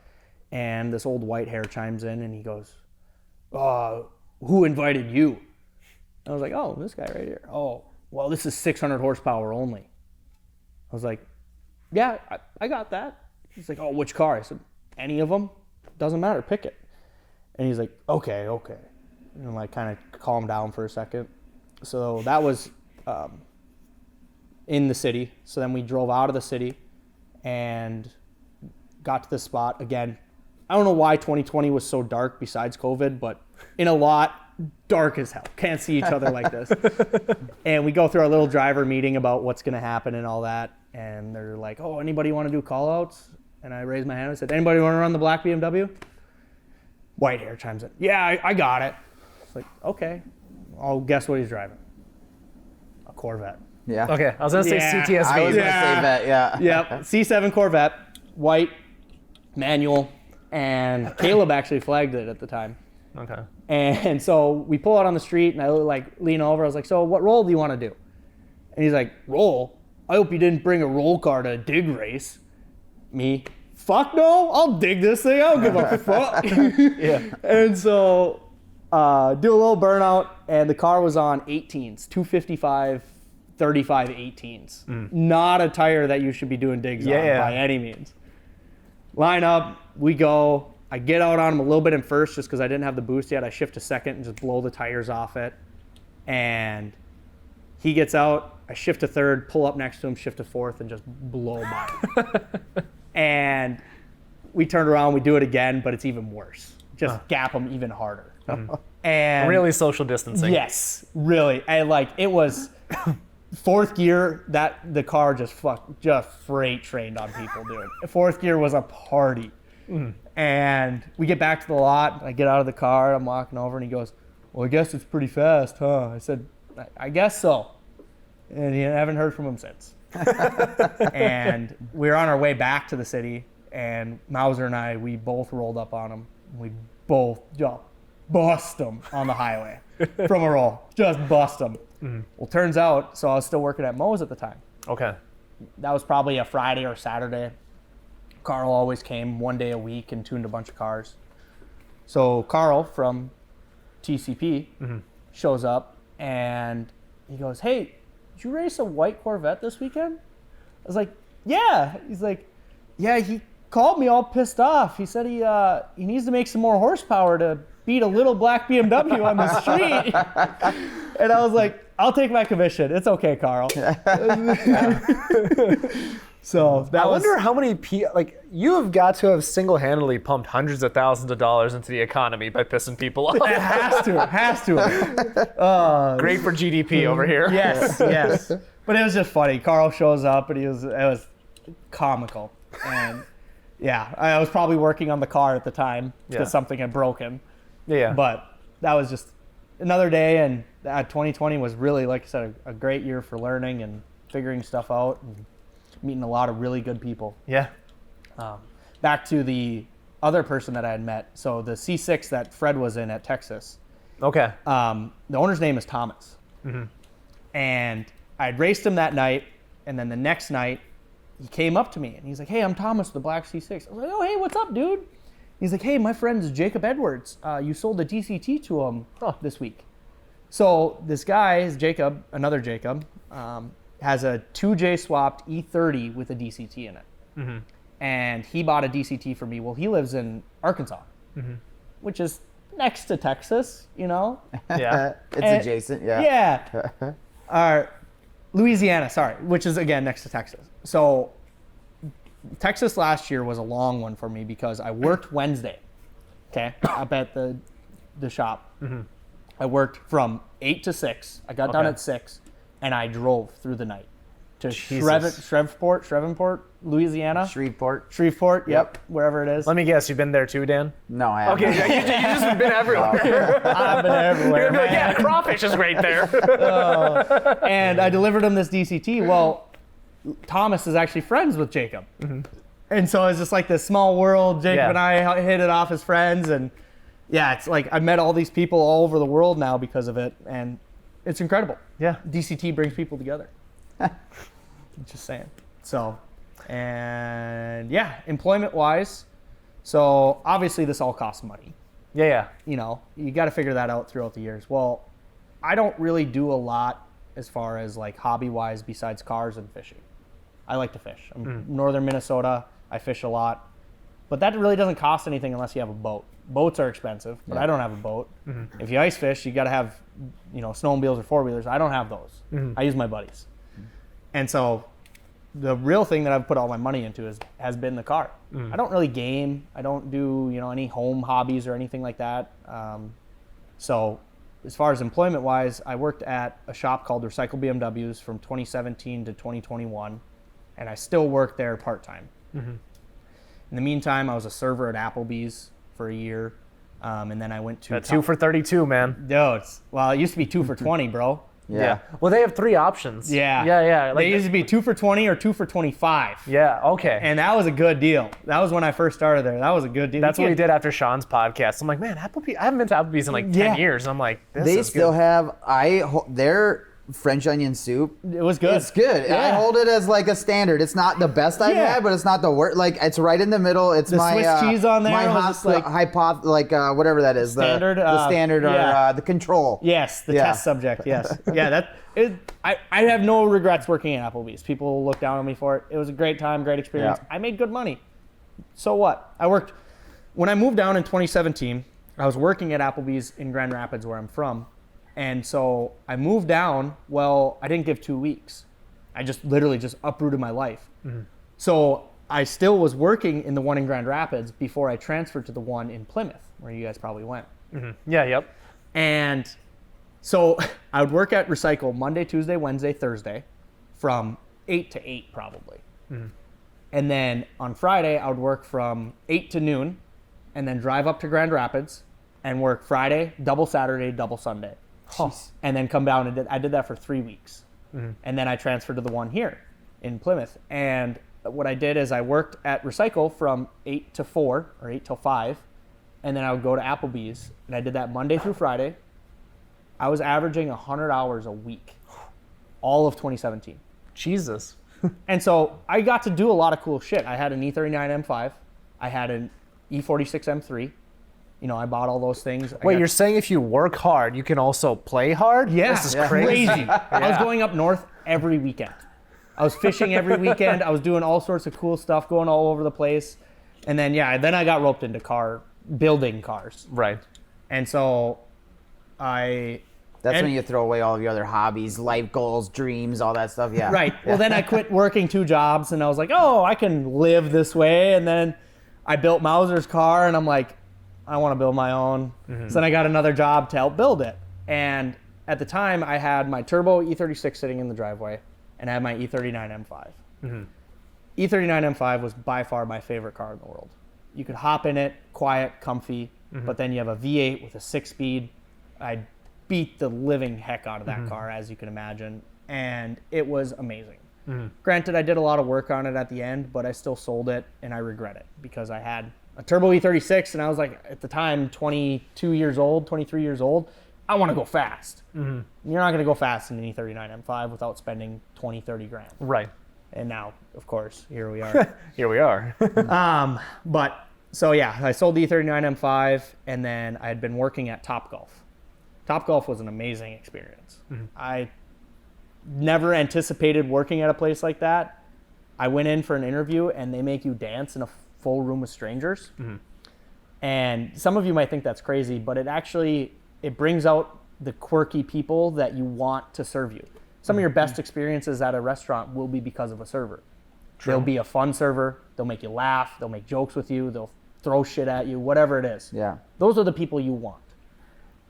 And this old white hair chimes in and he goes, who invited you? I was like, oh, this guy right here. Oh, well, this is 600 horsepower only. I was like, yeah, I got that. He's like, oh, which car? I said, any of them? Doesn't matter, pick it. And he's like, okay. And like kind of calm down for a second. So that was in the city. So then we drove out of the city and got to this spot again. I don't know why 2020 was so dark besides COVID, but in a lot, dark as hell. Can't see each other like this. And we go through our little driver meeting about what's going to happen and all that. And they're like, oh, anybody want to do call outs? And I raised my hand and said, anybody want to run the black BMW? White hair chimes in. Yeah, I got it. It's like, okay. I'll guess what he's driving. A Corvette. Yeah. Okay, I was gonna say CTSV. I was gonna say that. Yeah. Yep. C7 Corvette, white, manual, and Caleb actually flagged it at the time. Okay. And so we pull out on the street, and I like lean over. I was like, "So, what roll do you want to do?" And he's like, "Roll? I hope you didn't bring a roll car to a dig race." Me, fuck no! I'll dig this thing. I don't give a fuck. Yeah. And so, do a little burnout, and the car was on 18s, 255. 35 18s. Not a tire that you should be doing digs on by any means. Line up, we go. I get out on him a little bit in first just because I didn't have the boost yet. I shift to second and just blow the tires off it. And he gets out. I shift to third, pull up next to him, shift to fourth, and just blow by him. And we turn around, we do it again, but it's even worse. Just gap him even harder. And really social distancing. Yes, really. And like it was... Fourth gear, that the car just freight trained on people, dude. Fourth gear was a party. And we get back to the lot. I get out of the car. I'm walking over, and he goes, well, I guess it's pretty fast, huh? I said, I guess so. And I haven't heard from him since. And we were on our way back to the city, and Mauser and I, we both rolled up on him. We both just bust him on the highway from a roll. Just bust him. Well, turns out, so I was still working at Moe's at the time. Okay. That was probably a Friday or Saturday. Carl always came one day a week and tuned a bunch of cars. So Carl from TCP shows up and he goes, hey, did you race a white Corvette this weekend? I was like, yeah. He's like, yeah, he called me all pissed off. He said he needs to make some more horsepower to beat a little black BMW on the street. And I was like, I'll take my commission. It's okay, Carl. So I wonder how many you have got to have single-handedly pumped hundreds of thousands of dollars into the economy by pissing people off. It has to. Great for GDP over here. Yes. But it was just funny. Carl shows up and it was comical. And yeah, I was probably working on the car at the time because something had broken. Yeah. But that was just another day, and 2020 was really, like I said, a great year for learning and figuring stuff out and meeting a lot of really good people. Yeah. Back to the other person that I had met. So the C6 that Fred was in at Texas. Okay. The owner's name is Thomas. And I had raced him that night, and then the next night he came up to me and he's like, hey, I'm Thomas, the black C6. I was like, oh, hey, what's up, dude? He's like, hey, my friend's Jacob Edwards. You sold a DCT to him this week. So this guy is Jacob, another Jacob, has a 2J swapped E30 with a DCT in it. and he bought a DCT for me. Well, he lives in Arkansas, which is next to Texas, you know? Yeah. It's And- adjacent. Yeah. Yeah. Louisiana, sorry, which is again next to Texas. So Texas last year was a long one for me because I worked Wednesday, okay, up at the shop. I worked from 8 to 6. I got done Okay. at 6, and I drove through the night to Jesus. Shreveport, Louisiana. Shreveport. Yep, wherever it is. Let me guess, you've been there too, Dan? No, I haven't. Okay, you just been everywhere. I've been everywhere. You're gonna be like, man. yeah, crawfish is right there. And I delivered him this DCT. Well, Thomas is actually friends with Jacob. And so it's just like this small world. Jacob Yeah. and I hit it off as friends. And yeah, it's like I met all these people all over the world now because of it. And it's incredible. Yeah. DCT brings people together. Just saying. So, and yeah, employment wise. So obviously this all costs money. Yeah. You know, you got to figure that out throughout the years. Well, I don't really do a lot as far as like hobby wise besides cars and fishing. I like to fish. I'm northern Minnesota. I fish a lot, but that really doesn't cost anything unless you have a boat. Boats are expensive, but I don't have a boat. If you ice fish, you got to have, you know, snowmobiles or four-wheelers. I don't have those. I use my buddies. And so the real thing that I've put all my money into has been the car. I don't really game. I don't do, you know, any home hobbies or anything like that. So as far as employment wise, I worked at a shop called Recycle BMWs from 2017 to 2021, and I still work there part-time. In the meantime, I was a server at Applebee's for a year, and then I went to 2 for 32, man. Well, it used to be 2 for 20, bro. Yeah. Well, they have 3 options. Yeah. Yeah. They used to be 2 for 20 or 2 for 25. Yeah, okay. And that was a good deal. That was when I first started there. That was a good deal. That's what we did after Sean's podcast. I'm like, man, Applebee's, I haven't been to Applebee's in like 10 Yeah. years. I'm like, this They is still good. have their French onion soup. It was good. It's good. Yeah. I hold it as like a standard. It's not the best I've Yeah. had, but it's not the worst. Like it's right in the middle. It's The my Swiss cheese on there My was hot, just like- whatever that is. Standard, The standard or yeah. the control. Yes, the Yeah. test subject. Yes. Yeah, I have no regrets working at Applebee's. People look down on me for it. It was a great time, great experience. Yeah. I made good money. So what? When I moved down in 2017, I was working at Applebee's in Grand Rapids, where I'm from. And so I moved down. Well, I didn't give 2 weeks. I just literally just uprooted my life. So I still was working in the one in Grand Rapids before I transferred to the one in Plymouth, where you guys probably went. Yeah, yep. And so I would work at Recycle Monday, Tuesday, Wednesday, Thursday from 8 to 8 probably. And then on Friday, I would work from 8 to noon and then drive up to Grand Rapids and work Friday, double Saturday, double Sunday. And then come down and I did that for 3 weeks. And then I transferred to the one here in Plymouth. And what I did is I worked at Recycle from 8 to 4 or 8 till 5. And then I would go to Applebee's. And I did that Monday through Friday. I was averaging 100 hours a week, all of 2017. Jesus. And so I got to do a lot of cool shit. I had an E39 M5. I had an E46 M3. You know, I bought all those things. Wait, you're saying if you work hard, you can also play hard? Yeah, This is crazy. I was going up north every weekend. I was fishing every weekend. I was doing all sorts of cool stuff, going all over the place. And then, then I got roped into building cars. Right. And so That's And- when you throw away all of your other hobbies, life goals, dreams, all that stuff. Yeah. Right. Well, then I quit working 2 jobs, and I was like, oh, I can live this way. And then I built Mauser's car, and I'm like, I want to build my own. So then I got another job to help build it. And at the time, I had my turbo E36 sitting in the driveway, and I had my E39 M5. E39 M5 was by far my favorite car in the world. You could hop in it, quiet, comfy, but then you have a V8 with a 6-speed. I beat the living heck out of that car, as you can imagine, and it was amazing. Granted, I did a lot of work on it at the end, but I still sold it, and I regret it because I had a turbo E36, and I was like, at the time, 22 years old, 23 years old. I want to go fast. You're not going to go fast in an E39 M5 without spending 20, 30 grand. Right. And now, of course, here we are. Here we are. But so yeah, I sold the E39 M5, and then I had been working at Topgolf. Topgolf was an amazing experience. I never anticipated working at a place like that, I went in for an interview and they make you dance in a full room of strangers. And some of you might think that's crazy, but it brings out the quirky people that you want to serve you. Some of your best experiences at a restaurant will be because of a server. They'll be a fun server. They'll make you laugh. They'll make jokes with you. They'll throw shit at you, whatever it is. Yeah. Those are the people you want.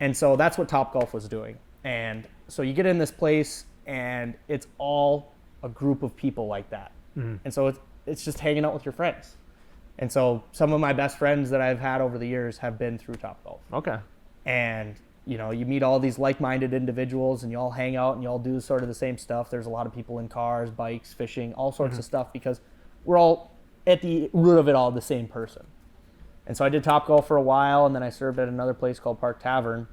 And so that's what Topgolf was doing. And so you get in this place and it's all a group of people like that. And so it's just hanging out with your friends. And so some of my best friends that I've had over the years have been through Topgolf. Okay. And you know, you meet all these like-minded individuals and you all hang out and you all do sort of the same stuff. There's a lot of people in cars, bikes, fishing, all sorts of stuff, because we're all at the root of it all the same person. And so I did Topgolf for a while, and then I served at another place called Park Tavern.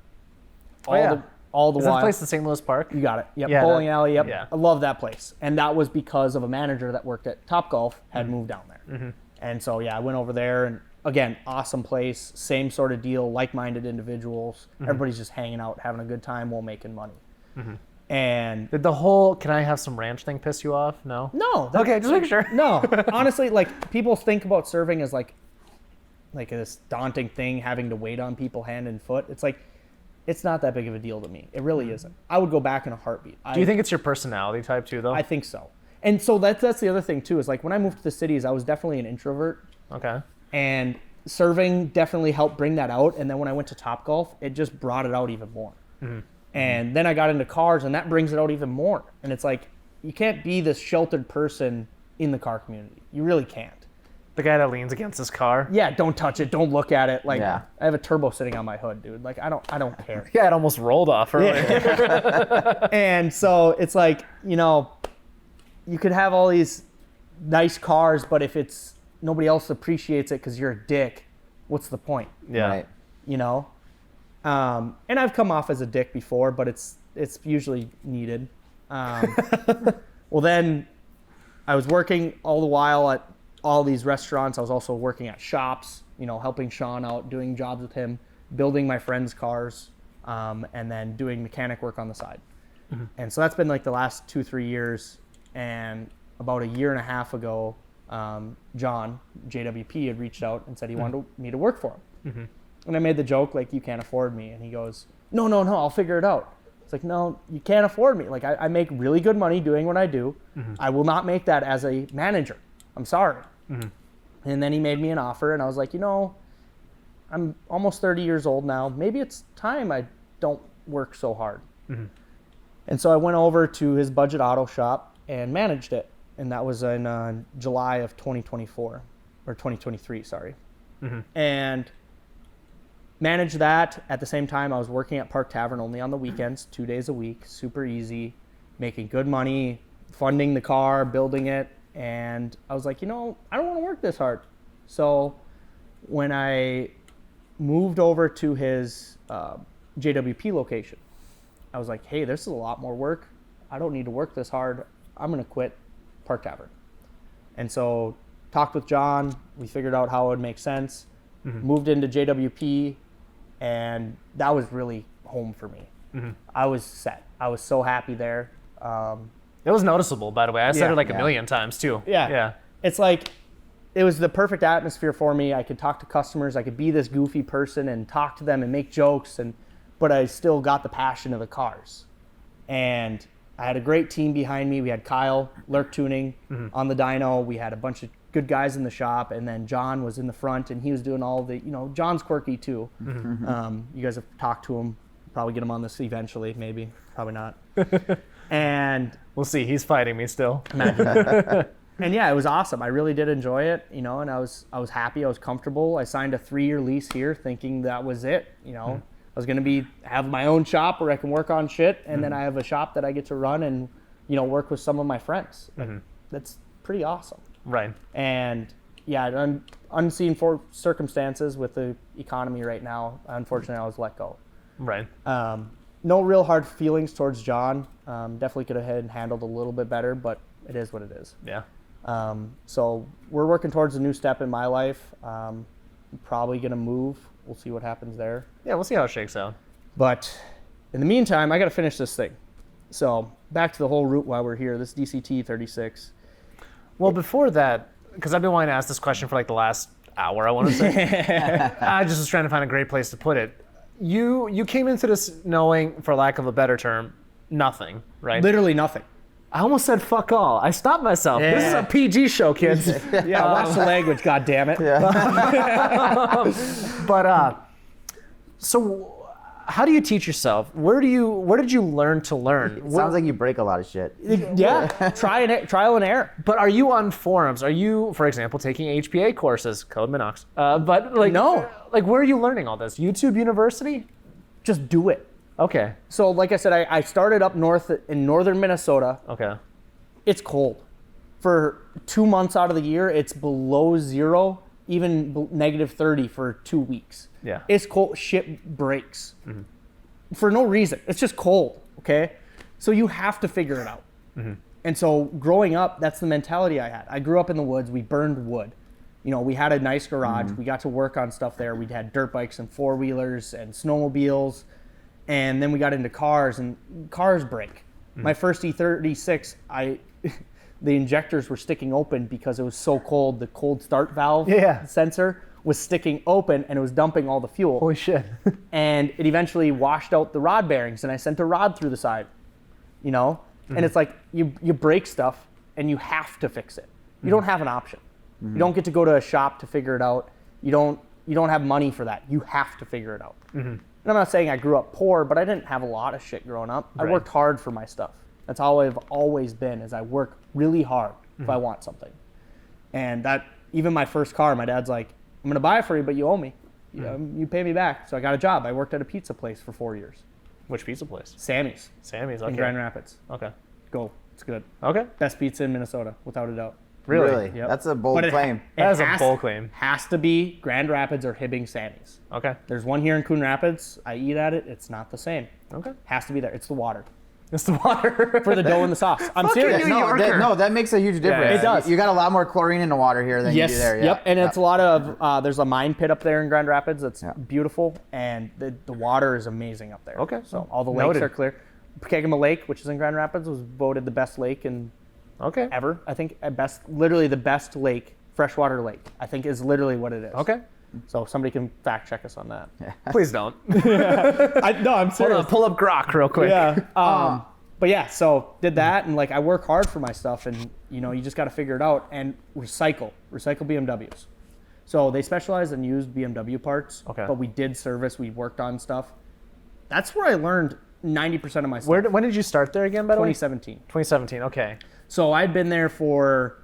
All the Is while. that place in St. Louis Park? You got it. Yep. Yeah, Bowling alley. Yep. yeah. I love that place. And that was because of a manager that worked at Topgolf had moved down there. And so, yeah, I went over there, and again, awesome place, same sort of deal, like-minded individuals. Everybody's just hanging out, having a good time while making money. And Did the whole "can I have some ranch" thing piss you off? No. no, Okay, just make sure. no, honestly, like people think about serving as like this daunting thing, having to wait on people hand and foot. It's like, it's not that big of a deal to me. It really isn't. I would go back in a heartbeat. Do you think it's your personality type too, though? I think so. And so that's the other thing too, is like when I moved to the cities, I was definitely an introvert, Okay. and serving definitely helped bring that out. And then when I went to Topgolf, it just brought it out even more. And then I got into cars, and that brings it out even more. And it's like, you can't be this sheltered person in the car community. You really can't. The guy that leans against his car. Yeah, don't touch it. Don't look at it. Like, Yeah. I have a turbo sitting on my hood, dude. Like, I don't care. Yeah, it almost rolled off earlier. And so it's like, you know, you could have all these nice cars, but if it's nobody else appreciates it because you're a dick, what's the point? Yeah. Right. You know? And I've come off as a dick before, but it's usually needed. Well, then I was working all the while at all these restaurants. I was also working at shops, you know, helping Sean out, doing jobs with him, building my friends' cars, and then doing mechanic work on the side. And so that's been like the last 2-3 years. And about a year and a half ago, John, JWP, had reached out and said he wanted me to work for him. And I made the joke, like, you can't afford me. And he goes, no, I'll figure it out. It's like, no, you can't afford me. Like, I make really good money doing what I do. I will not make that as a manager. I'm sorry. And then he made me an offer, and I was like, you know, I'm almost 30 years old now. Maybe it's time I don't work so hard. And so I went over to his budget auto shop and managed it. And that was in July of 2024, or 2023, sorry. And managed that. At the same time, I was working at Park Tavern only on the weekends, 2 days a week, super easy, making good money, funding the car, building it. And I was like, you know, I don't want to work this hard. So when I moved over to his JWP location, I was like, hey, this is a lot more work. I don't need to work this hard. I'm going to quit Park Tavern. And so talked with John. We figured out how it would make sense. Moved into JWP, and that was really home for me. I was set. I was so happy there. It was noticeable, by the way. I said Yeah. it like a million times, too. Yeah. It's like, it was the perfect atmosphere for me. I could talk to customers. I could be this goofy person and talk to them and make jokes, but I still got the passion of the cars. And I had a great team behind me. We had Kyle, Lurk Tuning on the dyno. We had a bunch of good guys in the shop. And then John was in the front, and he was doing all the, you know, John's quirky too. You guys have talked to him. Probably get him on this eventually, maybe. Probably not. And We'll see. He's fighting me still. and yeah, it was awesome. I really did enjoy it, you know, and I was happy. I was comfortable. I signed a 3-year lease here thinking that was it, you know. I was going to have my own shop where I can work on shit, and then I have a shop that I get to run and, you know, work with some of my friends. That's pretty awesome. Right. And yeah, unseen circumstances with the economy right now, unfortunately, I was let go. Right. No real hard feelings towards John. Definitely could have handled a little bit better, but it is what it is. Yeah. So we're working towards a new step in my life. Probably going to move. We'll see what happens there. Yeah, we'll see how it shakes out. But in the meantime, I got to finish this thing. So back to the whole route while we're here. This DCT E36. Well, before that, because I've been wanting to ask this question for like the last hour, I want to say. I just was trying to find a great place to put it. You came into this knowing, for lack of a better term, nothing, right? Literally nothing. I almost said fuck all. I stopped myself. Yeah. This is a PG show, kids. Yeah, watch the language, goddammit. But so how do you teach yourself? Where did you learn to learn? It sounds like you break a lot of shit. Yeah, trial and error. But are you on forums? Are you, for example, taking HPA courses, code Minnox? But like No. Like where are you learning all this? YouTube University? Just do it. Okay. So like I said, I started up north in northern Minnesota. Okay. It's cold. For 2 months out of the year, it's below zero, even negative 30 for 2 weeks. Yeah. It's cold. Shit breaks. For no reason. It's just cold, okay? So you have to figure it out. And so growing up, that's the mentality I had. I grew up in the woods. We burned wood. You know, we had a nice garage. We got to work on stuff there. We had dirt bikes and four-wheelers and snowmobiles. And then we got into cars, and cars break. My first E36, the injectors were sticking open because it was so cold. The cold start valve sensor was sticking open, and it was dumping all the fuel. Holy shit. And it eventually washed out the rod bearings, and I sent a rod through the side, you know? And it's like, you break stuff, and you have to fix it. You don't have an option. You don't get to go to a shop to figure it out. You don't have money for that. You have to figure it out. And I'm not saying I grew up poor, but I didn't have a lot of shit growing up. I worked hard for my stuff. That's how I've always been, is I work really hard if I want something. And that, even my first car, my dad's like, I'm going to buy it for you, but you owe me. You pay me back. So I got a job. I worked at a pizza place for 4 years. Which pizza place? Sammy's Sammy's, in okay. Grand Rapids. Okay. Go. It's good. Okay. Best pizza in Minnesota, without a doubt. Really? Yep. That's a bold But claim. That is a bold claim. Has to be Grand Rapids or Hibbing Sammy's. Okay. There's one here in Coon Rapids. I eat at it. It's not the same. Okay. Has to be there. It's the water. It's the water. For the dough and the sauce. I'm Fucking serious. New Yorker. That makes a huge difference. It does. You got a lot more chlorine in the water here than you do there. Yeah. Yep. And it's a lot of, there's a mine pit up there in Grand Rapids that's beautiful. And the water is amazing up there. Okay. So all the lakes Noted. are clear. Pekegama Lake, which is in Grand Rapids, was voted the best lake in ever. I think literally the best lake, freshwater lake, I think is literally what it is. Okay. So somebody can fact check us on that. Please don't. No, I'm serious. Pull up Grok real quick. Yeah. But yeah, so did that, and like I work hard for my stuff, and you know, you just got to figure it out and recycle BMWs. So they specialize in used BMW parts. Okay. But we did service, we worked on stuff. That's where I learned 90% of my stuff. When did you start there again, by the way? 2017. 2017, okay. So I'd been there for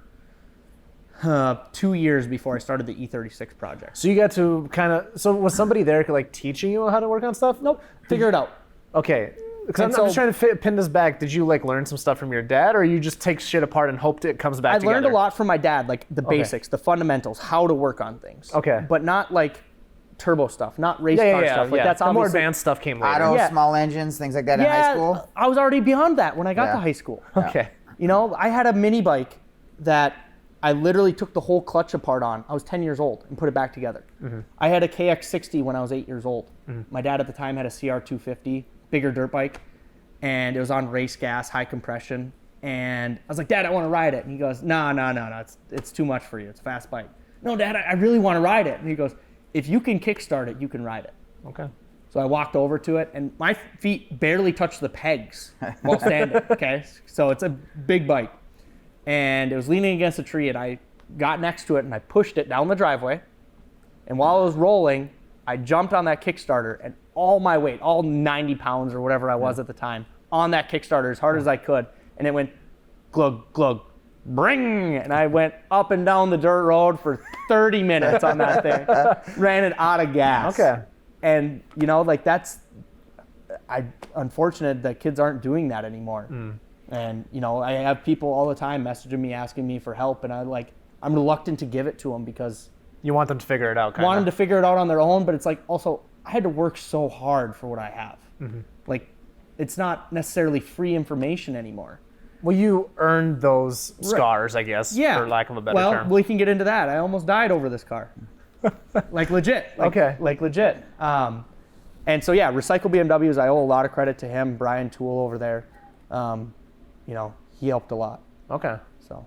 2 years before I started the E36 project. So you got to so was somebody there like teaching you how to work on stuff? Nope, figure it out. Okay. Because I'm just trying to pin this back. Did you like learn some stuff from your dad, or you just take shit apart and hoped it comes back together? I learned a lot from my dad, like the basics, the fundamentals, how to work on things. Okay. But not like turbo stuff, not race car stuff. Like that's the more obviously advanced stuff came later. Auto, small engines, things like that in high school. I was already beyond that when I got Yeah. to high school. Okay. You know, I had a mini bike that I literally took the whole clutch apart on. I was 10 years old and put it back together. I had a KX60 when I was 8 years old. My dad at the time had a CR250, bigger dirt bike, and it was on race gas, high compression. And I was like, Dad, I want to ride it. And he goes, no, it's too much for you. It's a fast bike. No, Dad, I really want to ride it. And he goes, if you can kickstart it, you can ride it. Okay. So I walked over to it, and my feet barely touched the pegs while standing, okay? So it's a big bike. And it was leaning against a tree, and I got next to it, and I pushed it down the driveway. And while I was rolling, I jumped on that Kickstarter, and all my weight, all 90 pounds or whatever I was at the time, on that Kickstarter as hard as I could. And it went glug, glug, bring. And I went up and down the dirt road for 30 minutes on that thing. Ran it out of gas. Okay. And, you know, like unfortunate that kids aren't doing that anymore. And, you know, I have people all the time messaging me, asking me for help. And I'm reluctant to give it to them because You want them to figure it out, I want them to figure it out on their own. But it's like, also, I had to work so hard for what I have. Like, it's not necessarily free information anymore. Well, you earned those scars, I guess, for lack of a better term. Well, we can get into that. I almost died over this car. Like legit. Like legit. And so yeah, Recycle BMWs, I owe a lot of credit to him, Brian Toole over there. You know, he helped a lot. Okay. So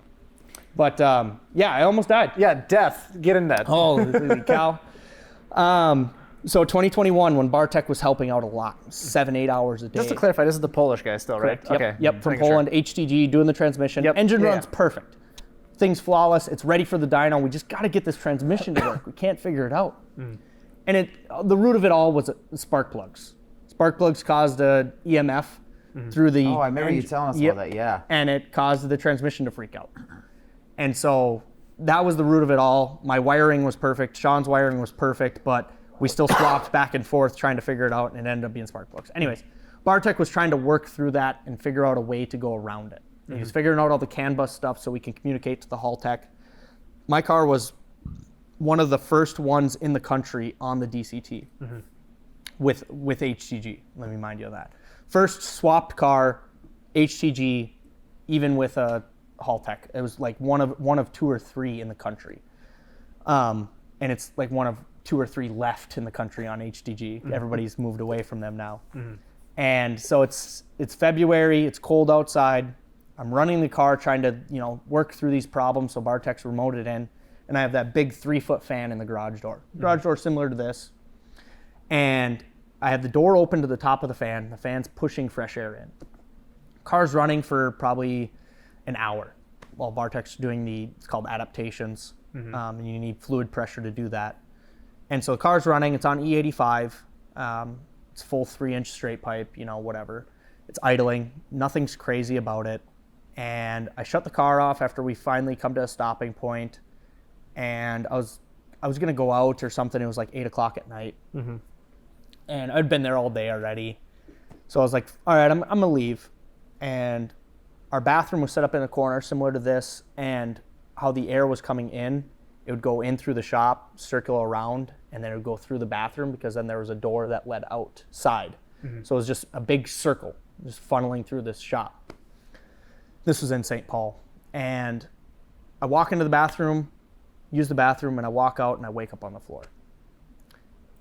But yeah, I almost died. Yeah, death. Get in that. Oh, cow. So 2021, when Bartek was helping out a lot, 7-8 hours a day. Just to clarify, this is the Polish guy still, right? Correct. Yep. Okay. Yep. From Making sure. Poland, HTG, doing the transmission. Yep. Engine Yeah. runs perfect. Thing's flawless. It's ready for the dyno. We just got to get this transmission to work. We can't figure it out. And the root of it all was spark plugs. Spark plugs caused a EMF through the. Oh, I remember you telling us about that. Yeah. And it caused the transmission to freak out. And so that was the root of it all. My wiring was perfect. Sean's wiring was perfect, but we still swapped back and forth trying to figure it out, and it ended up being spark plugs. Anyways, Bartek was trying to work through that and figure out a way to go around it. He was figuring out all the CAN bus stuff so we can communicate to the hall tech. My car was one of the first ones in the country on the DCT with HTG. Let me remind you of that. First swapped car, HTG, even with a hall tech. It was like one of 2 or 3 in the country. And it's like one of 2 or 3 left in the country on HTG. Everybody's moved away from them now. And so it's February, it's cold outside. I'm running the car trying to, work through these problems. So Bartek's remoted in, and I have that big 3-foot fan in the garage door. Garage door similar to this. And I have the door open to the top of the fan. The fan's pushing fresh air in. Car's running for probably an hour while Bartek's doing it's called adaptations. And you need fluid pressure to do that. And so the car's running, it's on E85. It's full 3-inch straight pipe, whatever. It's idling, nothing's crazy about it. And I shut the car off after we finally come to a stopping point. And I was gonna go out or something. It was like 8 o'clock at night. And I'd been there all day already. So I was like, all right, I'm gonna leave. And our bathroom was set up in the corner, similar to this, and how the air was coming in, it would go in through the shop, circle around, and then it would go through the bathroom because then there was a door that led outside. So it was just a big circle, just funneling through this shop. This was in St. Paul. And I walk into the bathroom, use the bathroom, and I walk out and I wake up on the floor.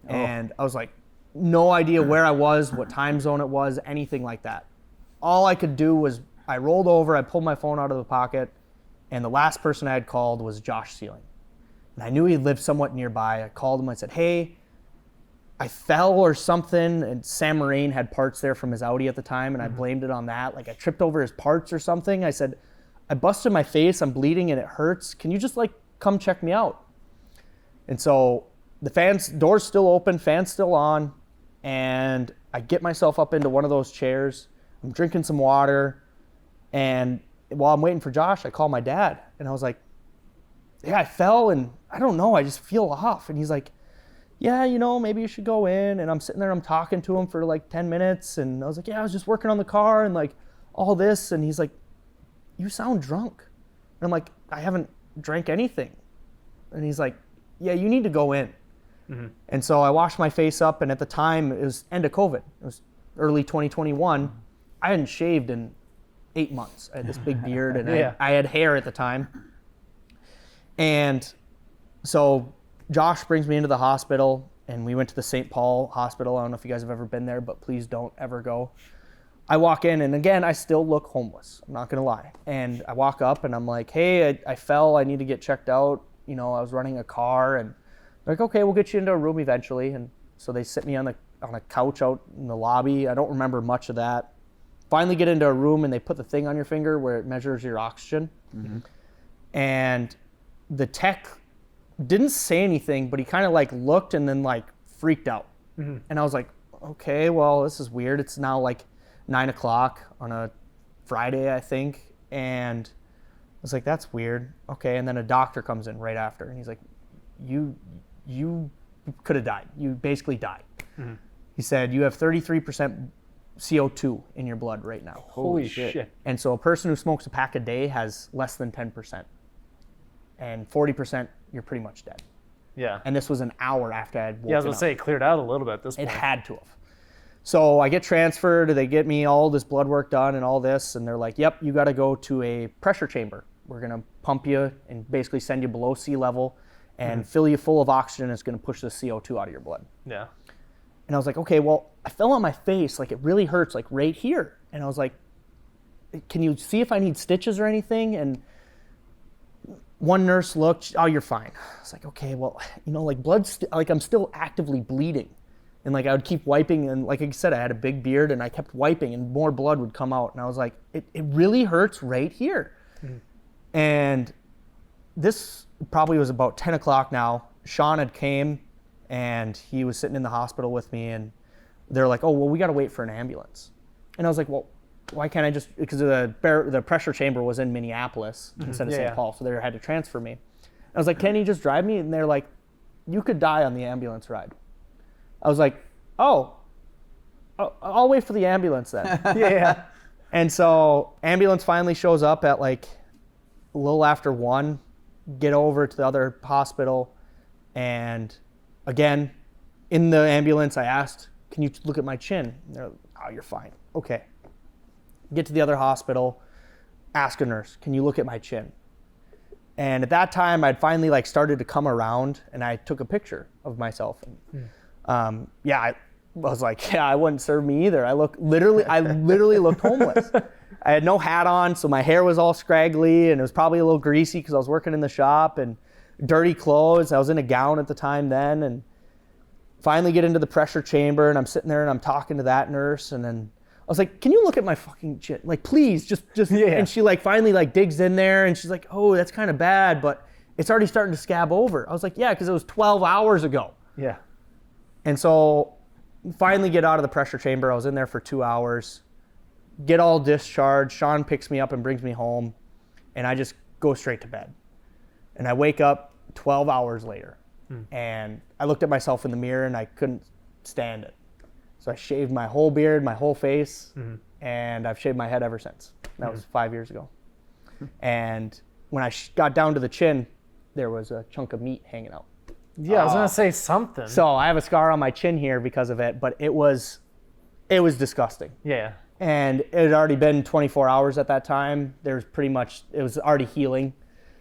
And I was like, no idea where I was, what time zone it was, anything like that. All I could do was I rolled over, I pulled my phone out of the pocket, and the last person I had called was Josh Sealing. And I knew he lived somewhat nearby. I called him, I said, hey, I fell or something, and Sam Moraine had parts there from his Audi at the time, and I blamed it on that. Like I tripped over his parts or something. I said, I busted my face, I'm bleeding and it hurts. Can you just come check me out? And so the door's still open, fan's still on, and I get myself up into one of those chairs. I'm drinking some water, and while I'm waiting for Josh, I call my dad, and I was like, yeah, I fell, and I don't know, I just feel off. And he's like, yeah, maybe you should go in. And I'm sitting there, I'm talking to him for like 10 minutes, and I was like, yeah, I was just working on the car and like all this. And he's like, you sound drunk. And I'm like, I haven't drank anything. And he's like, yeah, you need to go in. And so I washed my face up, and at the time, it was end of COVID. It was early 2021. I hadn't shaved in 8 months. I had this big beard, and I had hair at the time. And so Josh brings me into the hospital, and we went to the St. Paul hospital. I don't know if you guys have ever been there, but please don't ever go. I walk in, and again, I still look homeless. I'm not gonna lie. And I walk up, and I'm like, hey, I fell. I need to get checked out. I was running a car, and they're like, okay, we'll get you into a room eventually. And so they sit me on a couch out in the lobby. I don't remember much of that. Finally get into a room, and they put the thing on your finger where it measures your oxygen. And the tech didn't say anything, but he kind of looked and then freaked out. And I was like, okay, well, this is weird. It's now 9 o'clock on a Friday, I think. And I was like, that's weird. Okay. And then a doctor comes in right after, and he's like, you could have died. You basically died. He said, you have 33% CO2 in your blood right now. Holy shit. And so a person who smokes a pack a day has less than 10%. And 40%, you're pretty much dead. Yeah. And this was an hour after I had woken up. Yeah, I was going to say, it cleared out a little bit at this point. It had to have. So I get transferred, they get me all this blood work done and all this, and they're like, yep, you got to go to a pressure chamber. We're going to pump you and basically send you below sea level and fill you full of oxygen. It's going to push the CO2 out of your blood. Yeah. And I was like, okay, well, I fell on my face, it really hurts, right here. And I was like, can you see if I need stitches or anything? And one nurse looked, oh, you're fine. I was like, okay, well, like like I'm still actively bleeding. And like I would keep wiping, and like I said, I had a big beard, and I kept wiping, and more blood would come out. And I was like, it really hurts right here. And this probably was about 10 o'clock now. Sean had came, and he was sitting in the hospital with me, and they're like, oh, well, we got to wait for an ambulance. And I was like, well, why can't I just, because the pressure chamber was in Minneapolis instead of St. Paul, so they had to transfer me. I was like, can he just drive me? And they're like, you could die on the ambulance ride. I was like, oh, I'll wait for the ambulance then. Yeah. And so ambulance finally shows up at like a little after 1, get over to the other hospital. And again, in the ambulance, I asked, can you look at my chin? And they're like, oh, you're fine. Okay. Get to the other hospital, ask a nurse, can you look at my chin? And at that time, I'd finally like started to come around, and I took a picture of myself. And, I was like, yeah, I wouldn't serve me either. I literally looked homeless. I had no hat on, so my hair was all scraggly, and it was probably a little greasy because I was working in the shop, and dirty clothes. I was in a gown at the time then, and finally get into the pressure chamber, and I'm sitting there and I'm talking to that nurse, and then I was like, can you look at my fucking chin? Like, please, just. Yeah. And she like finally like digs in there, and she's like, oh, that's kind of bad, but it's already starting to scab over. I was like, yeah, because it was 12 hours ago. Yeah. And so finally get out of the pressure chamber. I was in there for 2 hours, get all discharged. Sean picks me up and brings me home, and I just go straight to bed. And I wake up 12 hours later, and I looked at myself in the mirror, and I couldn't stand it. So I shaved my whole beard, my whole face, and I've shaved my head ever since. That was 5 years ago. And when I got down to the chin, there was a chunk of meat hanging out. Yeah, I was gonna say something. So I have a scar on my chin here because of it, but it was disgusting. Yeah. And it had already been 24 hours at that time. It was already healing.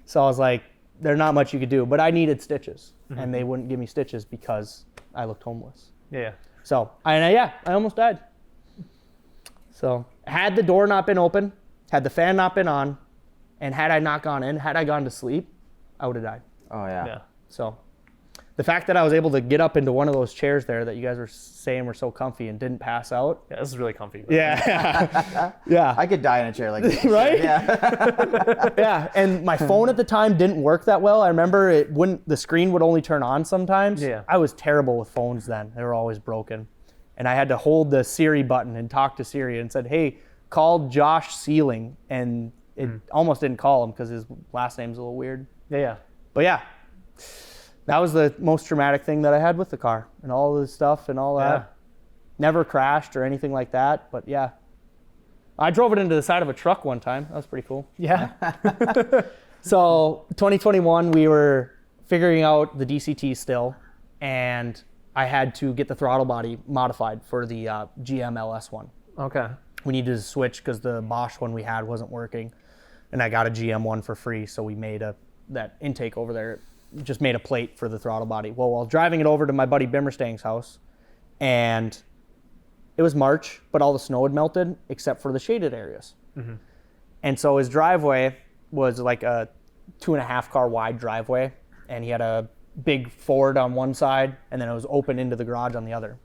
So I was like, there's not much you could do, but I needed stitches, and they wouldn't give me stitches because I looked homeless. Yeah. So I almost died. So had the door not been open, had the fan not been on, and had I not gone in, had I gone to sleep, I would have died. Oh yeah. Yeah. So the fact that I was able to get up into one of those chairs there that you guys were saying were so comfy and didn't pass out. Yeah, this is really comfy. Yeah. Yeah. I could die in a chair like this. Right? Yeah. Yeah. And my phone at the time didn't work that well. I remember the screen would only turn on sometimes. Yeah. I was terrible with phones then. They were always broken. And I had to hold the Siri button and talk to Siri and said, hey, call Josh Sealing. And it almost didn't call him because his last name's a little weird. Yeah. But yeah. That was the most traumatic thing that I had with the car and all the stuff and all that. Yeah. Never crashed or anything like that, but yeah. I drove it into the side of a truck one time. That was pretty cool. Yeah. So 2021, we were figuring out the DCT still, and I had to get the throttle body modified for the GM LS one. Okay. We needed to switch because the Bosch one we had wasn't working, and I got a GM one for free, so we made that intake over there. Just made a plate for the throttle body. Well, while driving it over to my buddy Bimmerstang's house, and it was March, but all the snow had melted except for the shaded areas. And so his driveway was like a 2.5 car wide driveway, and he had a big Ford on one side, and then it was open into the garage on the other.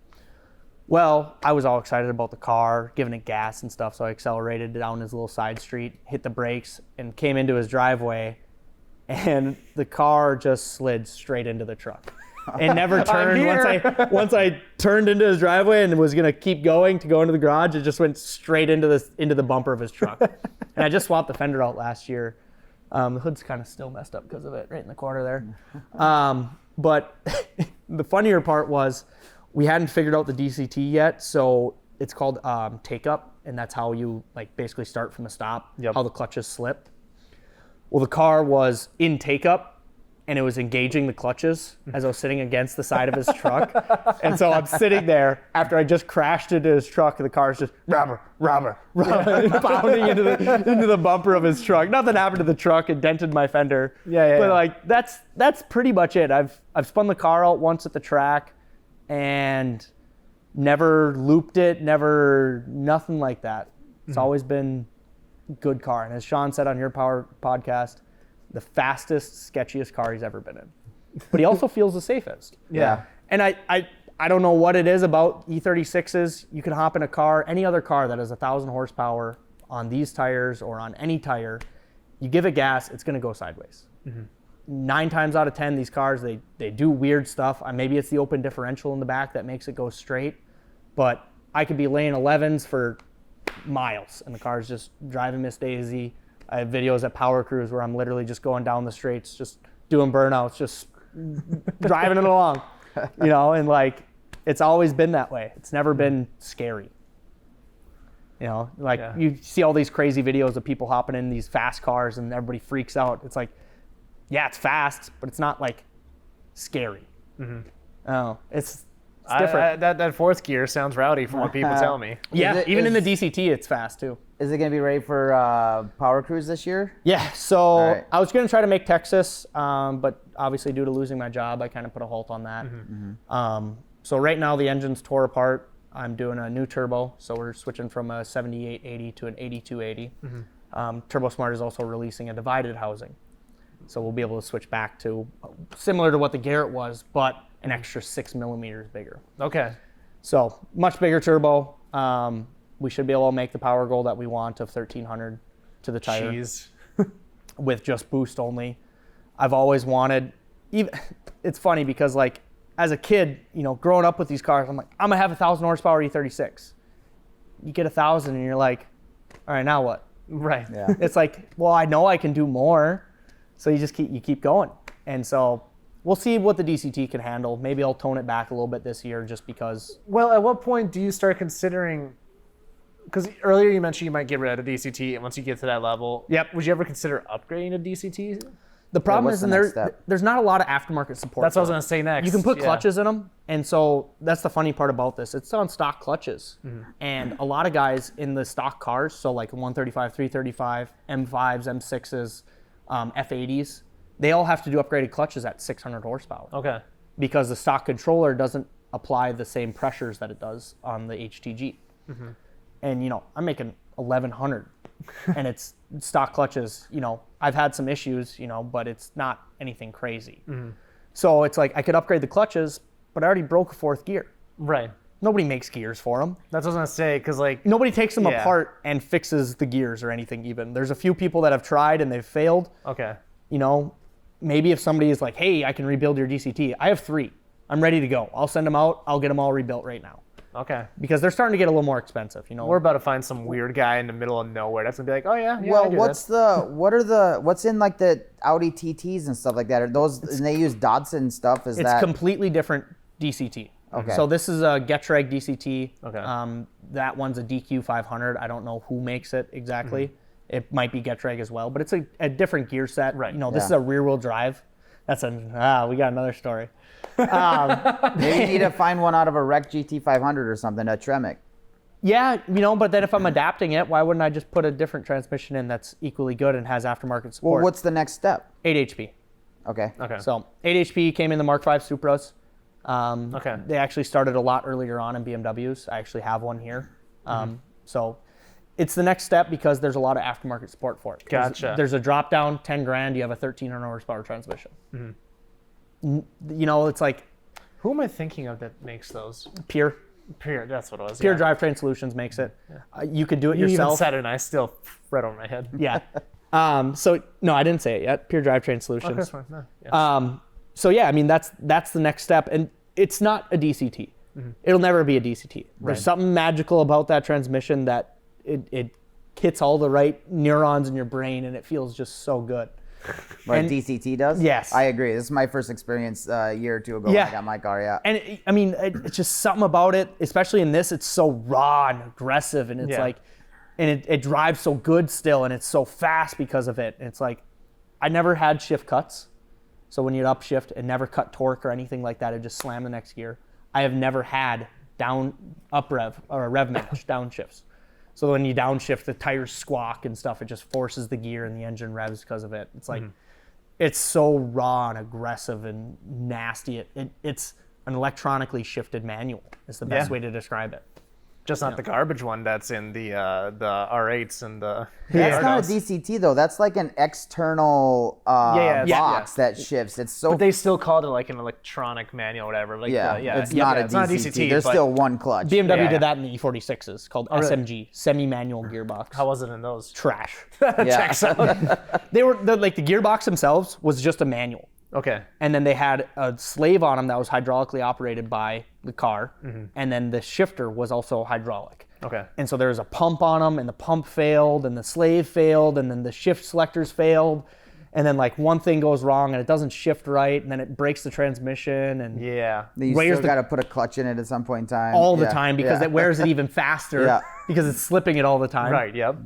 Well, I was all excited about the car, giving it gas and stuff, so I accelerated down his little side street, hit the brakes, and came into his driveway, and the car just slid straight into the truck. It never turned. Once I turned into his driveway and was gonna keep going to go into the garage, it just went straight into the bumper of his truck. And I just swapped the fender out last year. The hood's kind of still messed up because of it, right in the corner there. But the funnier part was we hadn't figured out the DCT yet, so it's called take up, and that's how you like basically start from the stop. Yep. How the clutches slip. Well, the car was in take-up, and it was engaging the clutches as I was sitting against the side of his truck. And so I'm sitting there after I just crashed into his truck, and the car's just pounding into the bumper of his truck. Nothing happened to the truck. It dented my fender. But like that's pretty much it. I've spun the car out once at the track, and never looped it. Nothing like that. It's always been good car. And as Sean said on your podcast, the fastest, sketchiest car he's ever been in. But he also feels the safest. Yeah. And I don't know what it is about E36s. You can hop in a car, any other car that has 1,000 horsepower on these tires or on any tire, you give it gas, it's going to go sideways. 9 times out of 10, these cars, they do weird stuff. Maybe it's the open differential in the back that makes it go straight, but I could be laying 11s for miles and the car's just driving Miss Daisy. I have videos at Power Cruise where I'm literally just going down the straights, just doing burnouts, just driving it along, you know, and like, it's always been that way. It's never been scary. You know, like you see all these crazy videos of people hopping in these fast cars and everybody freaks out. It's like, yeah, it's fast, but it's not like scary. Oh, it's different. That fourth gear sounds rowdy from what people tell me. Yeah, even in the DCT, it's fast too. Is it going to be ready for Power Cruise this year? Yeah, so right. I was going to try to make Texas, but obviously due to losing my job, I kind of put a halt on that. So right now the engine's tore apart. I'm doing a new turbo, so we're switching from a 7880 to an 8280. TurboSmart is also releasing a divided housing. So we'll be able to switch back to similar to what the Garrett was, but an extra 6 millimeters bigger. Okay. So much bigger turbo. We should be able to make the power goal that we want of 1,300 to the tire. Jeez. With just boost only. I've always wanted, it's funny because like as a kid, you know, growing up with these cars, I'm like, I'm gonna have 1,000 horsepower E36. You get 1,000 and you're like, all right, now what? Right. Yeah. It's like, well, I know I can do more. So you just keep going. And so we'll see what the DCT can handle. Maybe I'll tone it back a little bit this year just because. Well, at what point do you start considering, because earlier you mentioned you might get rid of DCT, and once you get to that level, would you ever consider upgrading to DCT? The problem what's is the next step? there's not a lot of aftermarket support. That's what I was for going it. to say next. You can put clutches in them, and so that's the funny part about this. It's on stock clutches, and a lot of guys in the stock cars, so like 135, 335, M5s, M6s, F80s, they all have to do upgraded clutches at 600 horsepower. Okay. Because the stock controller doesn't apply the same pressures that it does on the HTG. And you know, I'm making 1,100, and it's stock clutches. You know, I've had some issues, you know, but it's not anything crazy. So it's like I could upgrade the clutches, but I already broke a fourth gear. Right. Nobody makes gears for them. That's what I was going to say, because like. Nobody takes them apart and fixes the gears or anything even. There's a few people that have tried and they've failed. Okay. You know, maybe if somebody is like, hey, I can rebuild your DCT. I have 3. I'm ready to go. I'll send them out. I'll get them all rebuilt right now. Okay. Because they're starting to get a little more expensive, you know. We're about to find some weird guy in the middle of nowhere that's gonna be like, oh yeah. Well, I do what's in like the Audi TTs and stuff like that? Are those, and they use Dodson stuff? It's completely different DCT. Okay. So this is a Getrag DCT. Okay. That one's a DQ 500. I don't know who makes it exactly. It might be Getrag as well, but it's a different gear set. Right. You know, this is a rear wheel drive. That's we got another story. Maybe you need to find one out of a Rec GT 500 or something, a Tremec. Yeah, you know, but then if I'm adapting it, why wouldn't I just put a different transmission in that's equally good and has aftermarket support? Well, what's the next step? 8 HP. Okay. Okay. So 8 HP came in the Mark V Supras. Okay. They actually started a lot earlier on in BMWs. I actually have one here. So it's the next step because there's a lot of aftermarket support for it. Gotcha. There's a drop down, 10 grand, you have a 1,300 horsepower transmission. You know, it's like Who am I thinking of that makes those? Pure That's what it was. Pure Drivetrain Solutions makes it. You could do it You yourself. even said it and I still right over my head. Yeah. So no, I didn't say it yet. Pure Drivetrain Solutions. Okay, that's fine. No, yeah. So yeah, I mean that's the next step, and it's not a DCT. It'll never be a DCT. There's something magical about that transmission that it hits all the right neurons in your brain, and it feels just so good. What And- DCT does? Yes. I agree. This is my first experience a year or two ago when I got my car, yeah. And it's just something about it, especially in this, it's so raw and aggressive, and it's like, and it drives so good still, and it's so fast because of it. And it's like, I never had shift cuts. So when you'd upshift, it never cut torque or anything like that. It just slammed the next gear. I have never had up rev or a rev match downshifts. So when you downshift, the tires squawk and stuff. It just forces the gear and the engine revs because of it. It's like, it's so raw and aggressive and nasty. It's an electronically shifted manual is the best way to describe it. Just not the garbage one that's in the R8s and the. That's not a Argos. DCT though. That's like an external box that shifts. It's so. But they still called it like an electronic manual or whatever. Like it's not a it's not DCT. There's still one clutch. BMW Yeah. did that in the E36s called SMG, semi-manual gearbox. How was it in those? Trash. Checks out. They were like the gearbox themselves was just a manual. Okay. And then they had a slave on them that was hydraulically operated by the car, and then the shifter was also hydraulic. Okay. And so there was a pump on them, and the pump failed, and the slave failed, and then the shift selectors failed, and then like one thing goes wrong and it doesn't shift right, and then it breaks the transmission, and Yeah. You Where's still the- got to put a clutch in it at some point in time. all the time because it wears it even faster Yeah. because it's slipping it all the time. Right. Yep.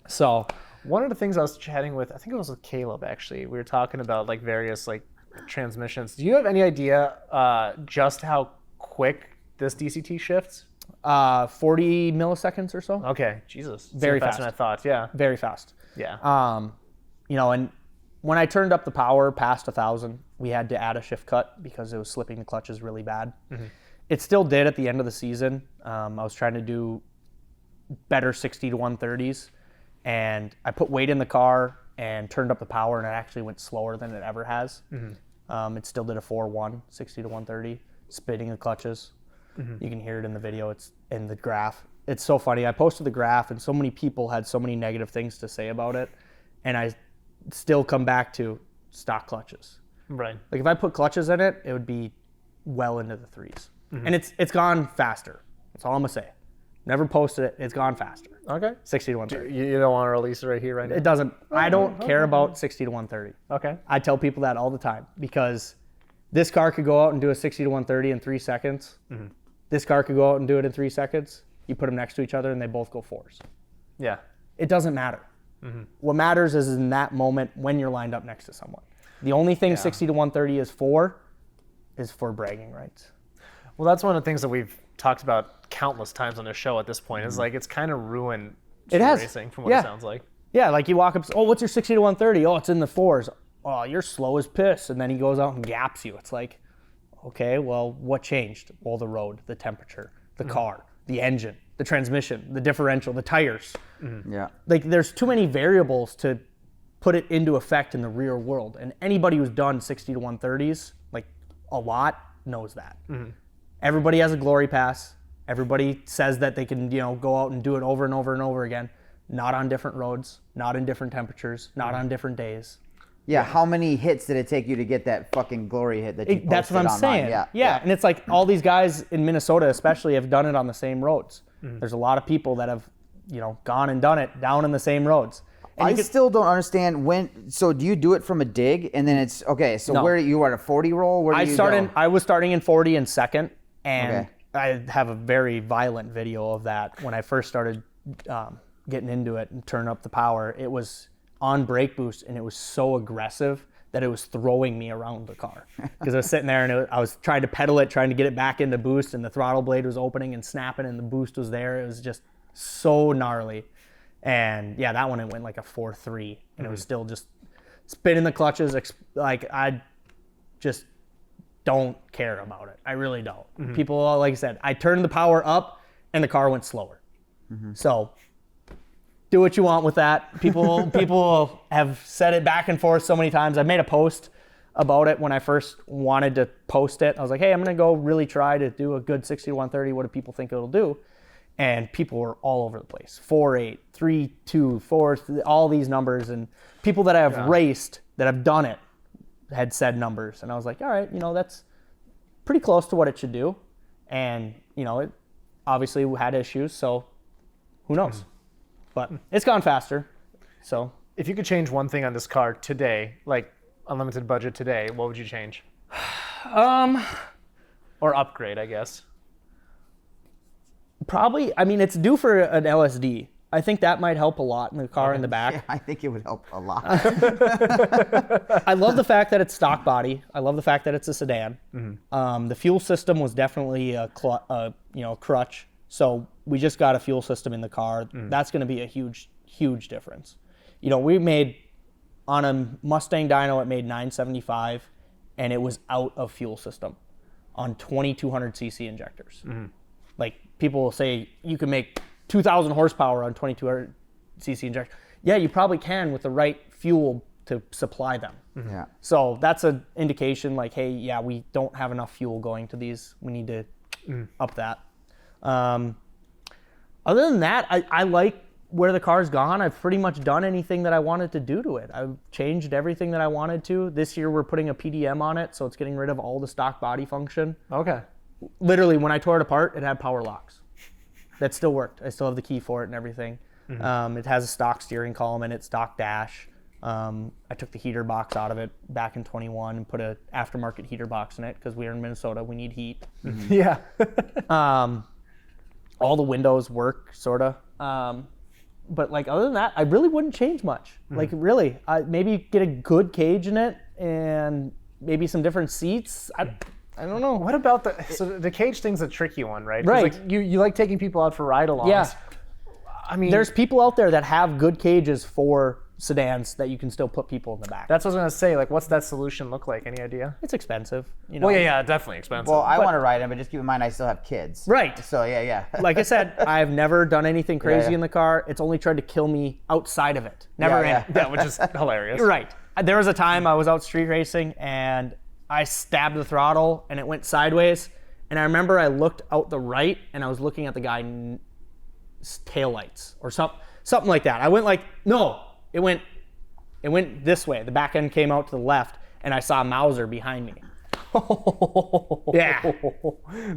So One of the things I was chatting with, I think it was with Caleb actually. We were talking about like various like transmissions. Do you have any idea just how quick this DCT shifts? 40 milliseconds or so. Okay, Jesus, Very faster than I thought. Yeah, Very fast. yeah. And when I turned up the power past 1,000, we had to add a shift cut because it was slipping the clutches really bad. It still did at the end of the season. I was trying to do better 60 to 130s, and I put weight in the car and turned up the power, and it actually went slower than it ever has. It still did a 4.1, 60 to 130, spinning the clutches. You can hear it in the video. It's in the graph. It's so funny. I posted the graph, and so many people had so many negative things to say about it, and I still come back to stock clutches. Right. Like if I put clutches in it, it would be well into the threes. And it's gone faster. That's all I'm gonna say. Never posted it. It's gone faster. Okay. 60 to 130. You don't want to release it right here, right now? It doesn't. I don't care about 60 to 130. Okay. I tell people that all the time because this car could go out and do a 60 to 130 in 3 seconds. This car could go out and do it in 3 seconds. You put them next to each other and they both go fours. Yeah. It doesn't matter. What matters is in that moment when you're lined up next to someone. The only thing 60 to 130 is for bragging rights. Well, that's one of the things that we've talked about countless times on this show at this point. Is like it's kind of ruined It has. racing from what Yeah. it sounds like. Yeah, like you walk up, oh, what's your 60 to 130? Oh, it's in the fours. Oh, you're slow as piss. And then he goes out and gaps you. It's like, okay, well, what changed? Well, the road, the temperature, the car, the engine, the transmission, the differential, the tires. Yeah. Like there's too many variables to put it into effect in the real world. And anybody who's done 60 to 130s, like a lot, knows that. Everybody has a glory pass. Everybody says that they can, go out and do it over and over and over again. Not on different roads, not in different temperatures, not on different days. Yeah, how many hits did it take you to get that fucking glory hit that you posted That's what I'm online? saying. Yeah, and it's like all these guys in Minnesota especially have done it on the same roads. There's a lot of people that have, gone and done it down in the same roads. And I you could- still don't understand when. So do you do it from a dig and then it's okay? So No. where you are at a 40 roll? Where do you go? I was starting in 40 in second, and Okay. I have a very violent video of that when I first started getting into it and turn up the power. It was on brake boost, and it was so aggressive that it was throwing me around the car because I was sitting there and I was trying to pedal it, trying to get it back into boost, and the throttle blade was opening and snapping, and the boost was there. It was just so gnarly. And yeah, that one it went like a 4.3, and it was still just spinning the clutches. Like I just don't care about it. I really don't. People, like I said, I turned the power up and the car went slower. So do what you want with that. People have said it back and forth so many times. I made a post about it when I first wanted to post it. I was like, hey, I'm going to go really try to do a good 60 to 130. What do people think it'll do? And people were all over the place. 4.8, 3.2, 4, all these numbers. And people that I have raced, that have done it, had said numbers. And I was like, all right, that's pretty close to what it should do. And, it obviously had issues, so who knows? But it's gone faster, so. If you could change one thing on this car today, like unlimited budget today, what would you change? Or upgrade, I guess. Probably, it's due for an LSD. I think that might help a lot in the car in the back. Yeah, I think it would help a lot. I love the fact that it's stock body. I love the fact that it's a sedan. The fuel system was definitely a crutch. So we just got a fuel system in the car. That's going to be a huge, huge difference. We made on a Mustang dyno, it made 975, and it was out of fuel system on 2200 cc injectors. Like people will say you can make 2,000 horsepower on 2200 cc injection. Yeah, you probably can with the right fuel to supply them. Yeah. So that's an indication like, hey, yeah, we don't have enough fuel going to these. We need to up that. Other than that, I like where the car's gone. I've pretty much done anything that I wanted to do to it. I've changed everything that I wanted to. This year we're putting a PDM on it, so it's getting rid of all the stock body function. Okay. Literally, when I tore it apart, it had power locks. That still worked. I still have the key for it and everything. It has a stock steering column and its stock dash. I took the heater box out of it back in 21 and put a aftermarket heater box in it because we're in Minnesota. We need heat. Yeah. All the windows work, sort of. But like other than that, I really wouldn't change much. Like really, maybe get a good cage in it and maybe some different seats. I don't know. What about the cage thing's a tricky one, right? 'Cause, Right. Like you like taking people out for ride-alongs. Yeah. I mean, There's people out there that have good cages for sedans that you can still put people in the back. that's what I was gonna say. Like, what's that solution look like? Any idea? It's expensive, you know. Well, yeah, definitely expensive. Well, I want to ride him, but just keep in mind I still have kids. Right. So yeah. Like I said, I've never done anything crazy yeah. in the car. It's only tried to kill me outside of it. Never Yeah, in yeah. it. which is hilarious. Right. There was a time I was out street racing and I stabbed the throttle and it went sideways. And I remember I looked out the right and I was looking at the guy's taillights or something like that. I went like, no, it went this way. The back end came out to the left and I saw Mauser behind me. Yeah.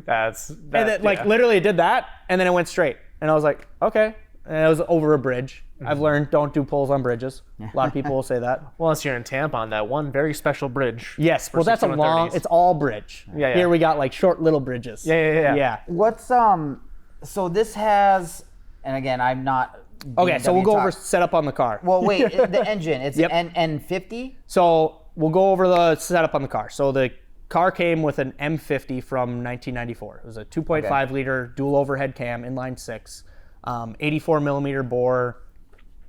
That's And it, like literally it did that and then it went straight. And I was like, okay. And it was over a bridge. I've learned don't do pulls on bridges. A lot of people will say that. Well, unless you're in Tampa on that one very special bridge. Yes, well that's a 6130s. long, it's all bridge. Yeah. Here we got like short little bridges. Yeah. What's so this has, and again I'm not. Okay, so we'll go over talk- setup on the car. Well, wait, the engine. It's Yep. N50. So we'll go over the setup on the car. So the car came with an M50 from 1994. It was a 2.5 liter dual overhead cam, inline six, 84 millimeter bore,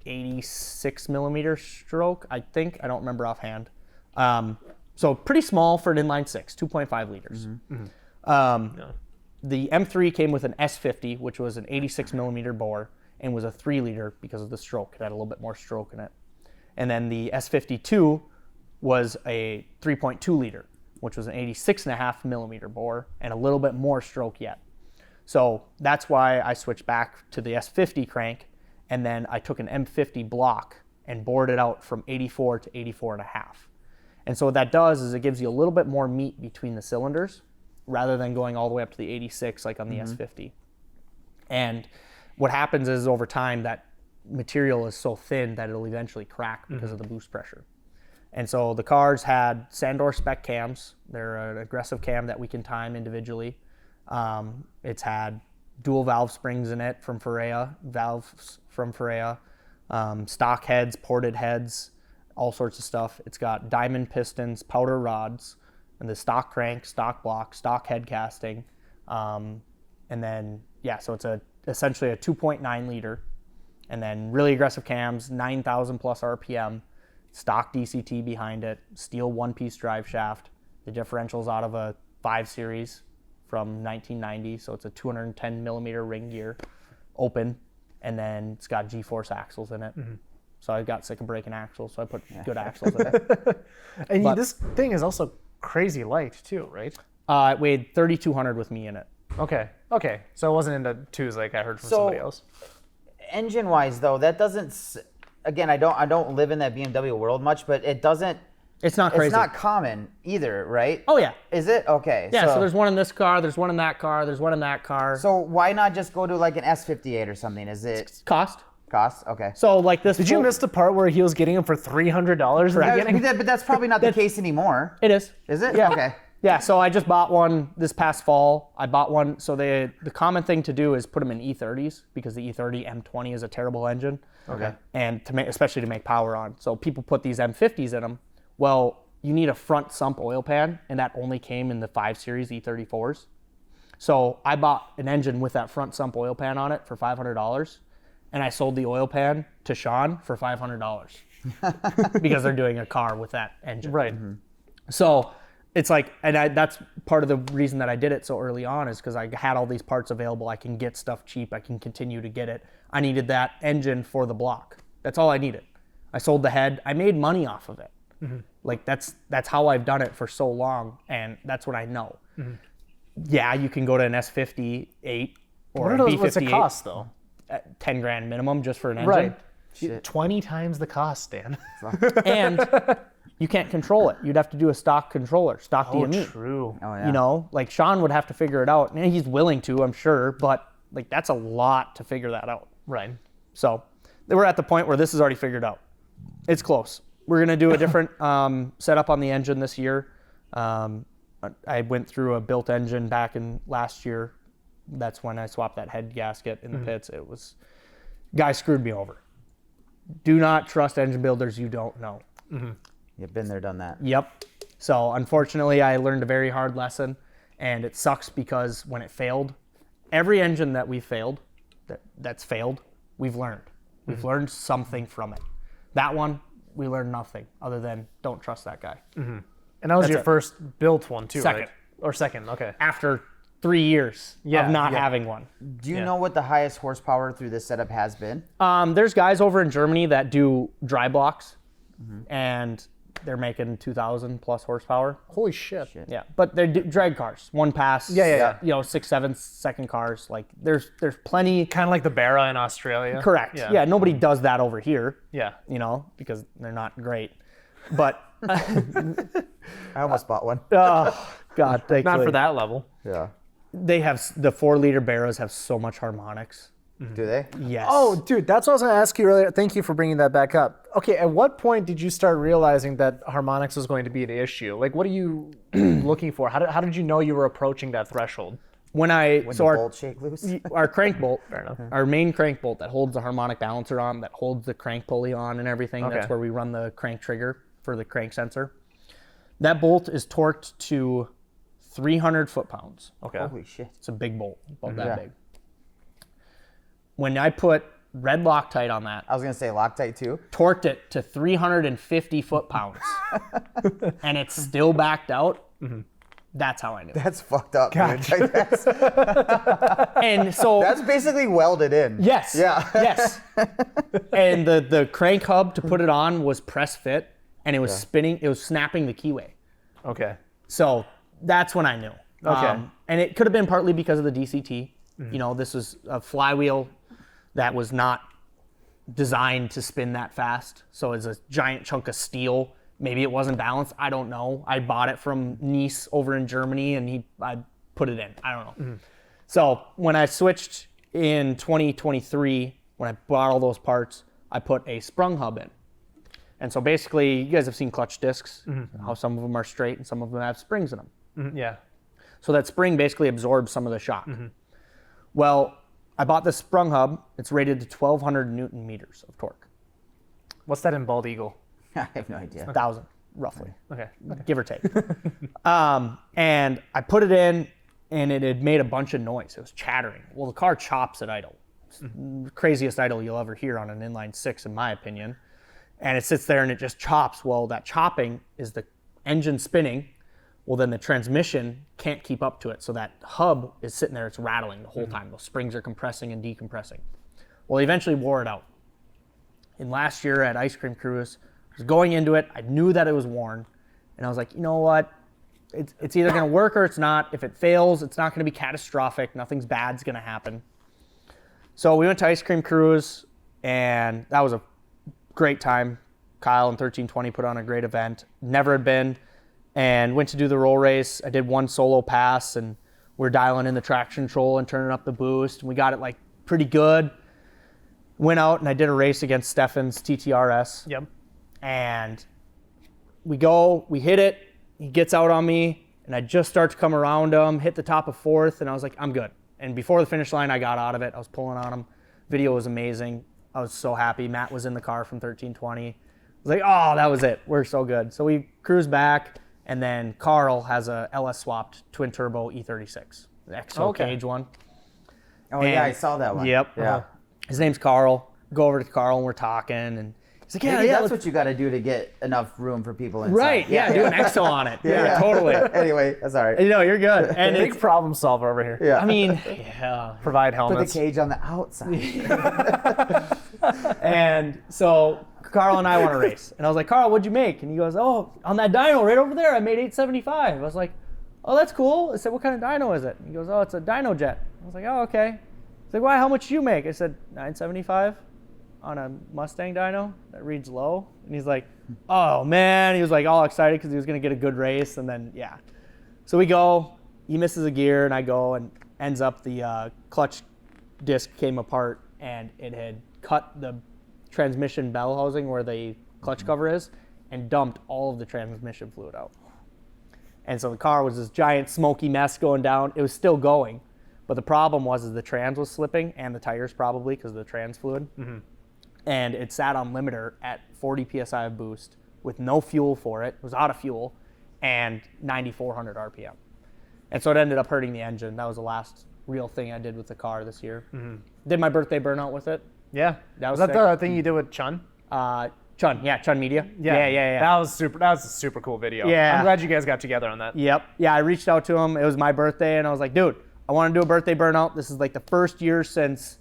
86 millimeter stroke, I think. I don't remember offhand. So pretty small for an inline six, 2.5 liters. The M3 came with an S50, which was an 86 millimeter bore and was a 3 liter because of the stroke. It had a little bit more stroke in it. And then the S52 was a 3.2 liter, which was an 86.5 millimeter bore and a little bit more stroke yet. So that's why I switched back to the S50 crank, and then I took an M50 block and bored it out from 84 to 84.5. And so what that does is it gives you a little bit more meat between the cylinders rather than going all the way up to the 86 like on the S50. And what happens is over time that material is so thin that it'll eventually crack because of the boost pressure. And so the cars had Sandor spec cams. They're an aggressive cam that we can time individually. It's had dual valve springs in it from Ferrea, valves from Ferrea, stock heads, ported heads, all sorts of stuff. It's got diamond pistons, powder rods, and the stock crank, stock block, stock head casting. And then, so it's essentially a 2.9 liter. And then really aggressive cams, 9,000 plus RPM, stock DCT behind it, steel one-piece drive shaft. The differential's out of a 5 Series from 1990, so it's a 210 millimeter ring gear, open, and then it's got G-force axles in it. So I got sick of breaking axles, so I put good axles in it. And But- this thing is also crazy light too, right? It weighed 3,200 with me in it. Okay. So it wasn't into twos like I heard from So- somebody else. Engine wise though, that doesn't. Again, I don't live in that BMW world much, but it doesn't. It's not crazy. It's not common either, right? Oh yeah. Is it? Okay. Yeah, so there's one in this car, there's one in that car, there's one in that car. So why not just go to like an S58 or something? Is it Cost. cost? Okay. So like this. Did you miss the part where he was getting them for $300 in the beginning? But that's probably not the case anymore. It is. Is it? Yeah. Okay. Yeah, so I just bought one this past fall. I bought one, so the common thing to do is put them in E30s because the E30 M20 is a terrible engine. Okay. And especially to make power on. So people put these M50s in them. Well, you need a front sump oil pan, and that only came in the 5 Series E34s. So I bought an engine with that front sump oil pan on it for $500, and I sold the oil pan to Sean for $500 because they're doing a car with that engine. Right. So it's like, and that's part of the reason that I did it so early on is because I had all these parts available. I can get stuff cheap. I can continue to get it. I needed that engine for the block. That's all I needed. I sold the head. I made money off of it. Like that's how I've done it for so long, and that's what I know. Yeah, you can go to an S50 8 or a B58. What's it cost though? $10,000 minimum just for an engine. Right. Shit. 20 times the cost, Dan. And you can't control it. You'd have to do a stock controller, stock DME. True. Oh yeah. You know, like Sean would have to figure it out. And he's willing to, I'm sure, but like that's a lot to figure that out. Right. So we're at the point where this is already figured out. It's close. We're going to do a different setup on the engine this year. I went through a built engine back in last year. That's when I swapped that head gasket in the pits. It was, guy screwed me over. Do not trust engine builders you don't know. You've been there, done that. Yep. So unfortunately, I learned a very hard lesson, and it sucks because when it failed, every engine that we failed, that's failed, we've learned. We've learned something from it. That one, we learned nothing other than don't trust that guy. And that was That's your it. first built one too, Second. right? Or second, okay. After 3 years of not having one. Do you know what the highest horsepower through this setup has been? There's guys over in Germany that do dry blocks, and they're making 2,000 plus horsepower. Holy shit. Yeah, but they're drag cars, one pass. Yeah. You know, 6, 7 second cars. Like there's plenty. Kind of like the Barra in Australia. Correct. Yeah. Nobody does that over here. Yeah. You know, because they're not great. But I almost bought one. oh God, thankfully. Not for that level. Yeah. They have the 4-liter Barras have so much harmonics. Do they? Yes. Oh, dude, that's what I was going to ask you earlier. Thank you for bringing that back up. Okay, at what point did you start realizing that harmonics was going to be an issue? Like, what are you looking for? How did you know you were approaching that threshold? When The bolt shake loose? our crank bolt, our main crank bolt that holds the harmonic balancer on, that holds the crank pulley on and everything. Okay. That's where we run the crank trigger for the crank sensor. That bolt is torqued to 300 foot-pounds. Okay. Holy shit. It's a big bolt, about that Yeah. big. When I put red Loctite on that, I was going to say Loctite too. torqued it to 350 foot-pounds, and it's still backed out, that's how I knew. That's fucked up, dude. Like, that's And so, basically welded in. yes, Yeah. yes. And the crank hub to put it on was press fit, and it was spinning, it was snapping the keyway. Okay. So that's when I knew. Okay. And it could have been partly because of the DCT. You know, this was a flywheel that was not designed to spin that fast. So it's a giant chunk of steel. Maybe it wasn't balanced. I don't know. I bought it from Nice over in Germany, and I put it in. I don't know. So when I switched in 2023, when I bought all those parts, I put a sprung hub in. And so basically, you guys have seen clutch discs, how some of them are straight and some of them have springs in them. Yeah. So that spring basically absorbs some of the shock. Well, I bought this sprung hub. It's rated to 1,200 Newton meters of torque. What's that in Bald Eagle? I have no idea. 1,000, roughly, Okay. give or take. And I put it in, and it had made a bunch of noise. It was chattering. Well, the car chops at idle. It's the craziest idle you'll ever hear on an inline 6, in my opinion. And it sits there and it just chops. Well, that chopping is the engine spinning. Well, then the transmission can't keep up to it. So that hub is sitting there, it's rattling the whole time. Those springs are compressing and decompressing. Well, he eventually wore it out. And last year at Ice Cream Cruise, I was going into it. I knew that it was worn. And I was like, you know what? It's either going to work or it's not. If it fails, it's not going to be catastrophic. Nothing's bad's going to happen. So we went to Ice Cream Cruise, and that was a great time. Kyle and 1320 put on a great event. Never had been. And went to do the roll race. I did one solo pass, and we're dialing in the traction control and turning up the boost. And we got it like pretty good. Went out and I did a race against Stefan's TTRS. Yep. And we hit it. He gets out on me, and I just start to come around him, hit the top of fourth, and I was like, I'm good. And before the finish line, I got out of it. I was pulling on him. Video was amazing. I was so happy. Matt was in the car from 1320. I was like, oh, that was it. We're so good. So we cruised back. And then Carl has a LS swapped twin turbo E36, the XO cage one. Oh, yeah, I saw that one. Yep. Yeah. His name's Carl. Go over to Carl and we're talking, and He's like, yeah, Maybe yeah. that's what you got to do to get enough room for people inside. Right, yeah, do an EXO on it. Yeah, totally. Anyway, that's all right. You're good. And Big problem solver over here. Yeah. I mean, yeah. Provide Put helmets. the cage on the outside. And so Carl and I want to race. And I was like, Carl, what'd you make? And he goes, oh, on that dyno right over there, I made 875. I was like, oh, that's cool. I said, what kind of dyno is it? And he goes, oh, it's a dyno jet. I was like, oh, okay. He's like, why, how much did you make? I said, 975 on a Mustang dyno that reads low. And he's like, oh, man. He was like all excited because he was going to get a good race. And then, yeah. So we go. He misses a gear, and I go, and ends up the clutch disc came apart, and it had cut the transmission bell housing where the clutch cover is and dumped all of the transmission fluid out. And so the car was this giant smoky mess going down. It was still going, but the problem was the trans was slipping and the tires probably because of the trans fluid. Mm-hmm. And it sat on limiter at 40 psi of boost with no fuel for it. It was out of fuel and 9,400 RPM. And so it ended up hurting the engine. That was the last real thing I did with the car this year. Mm-hmm. Did my birthday burnout with it. Yeah. That was that sick. the thing you did with Chun? Chun Media. Yeah. That was super. That was a super cool video. Yeah. I'm glad you guys got together on that. Yep. Yeah, I reached out to him. It was my birthday, and I was like, dude, I want to do a birthday burnout. This is like the first year since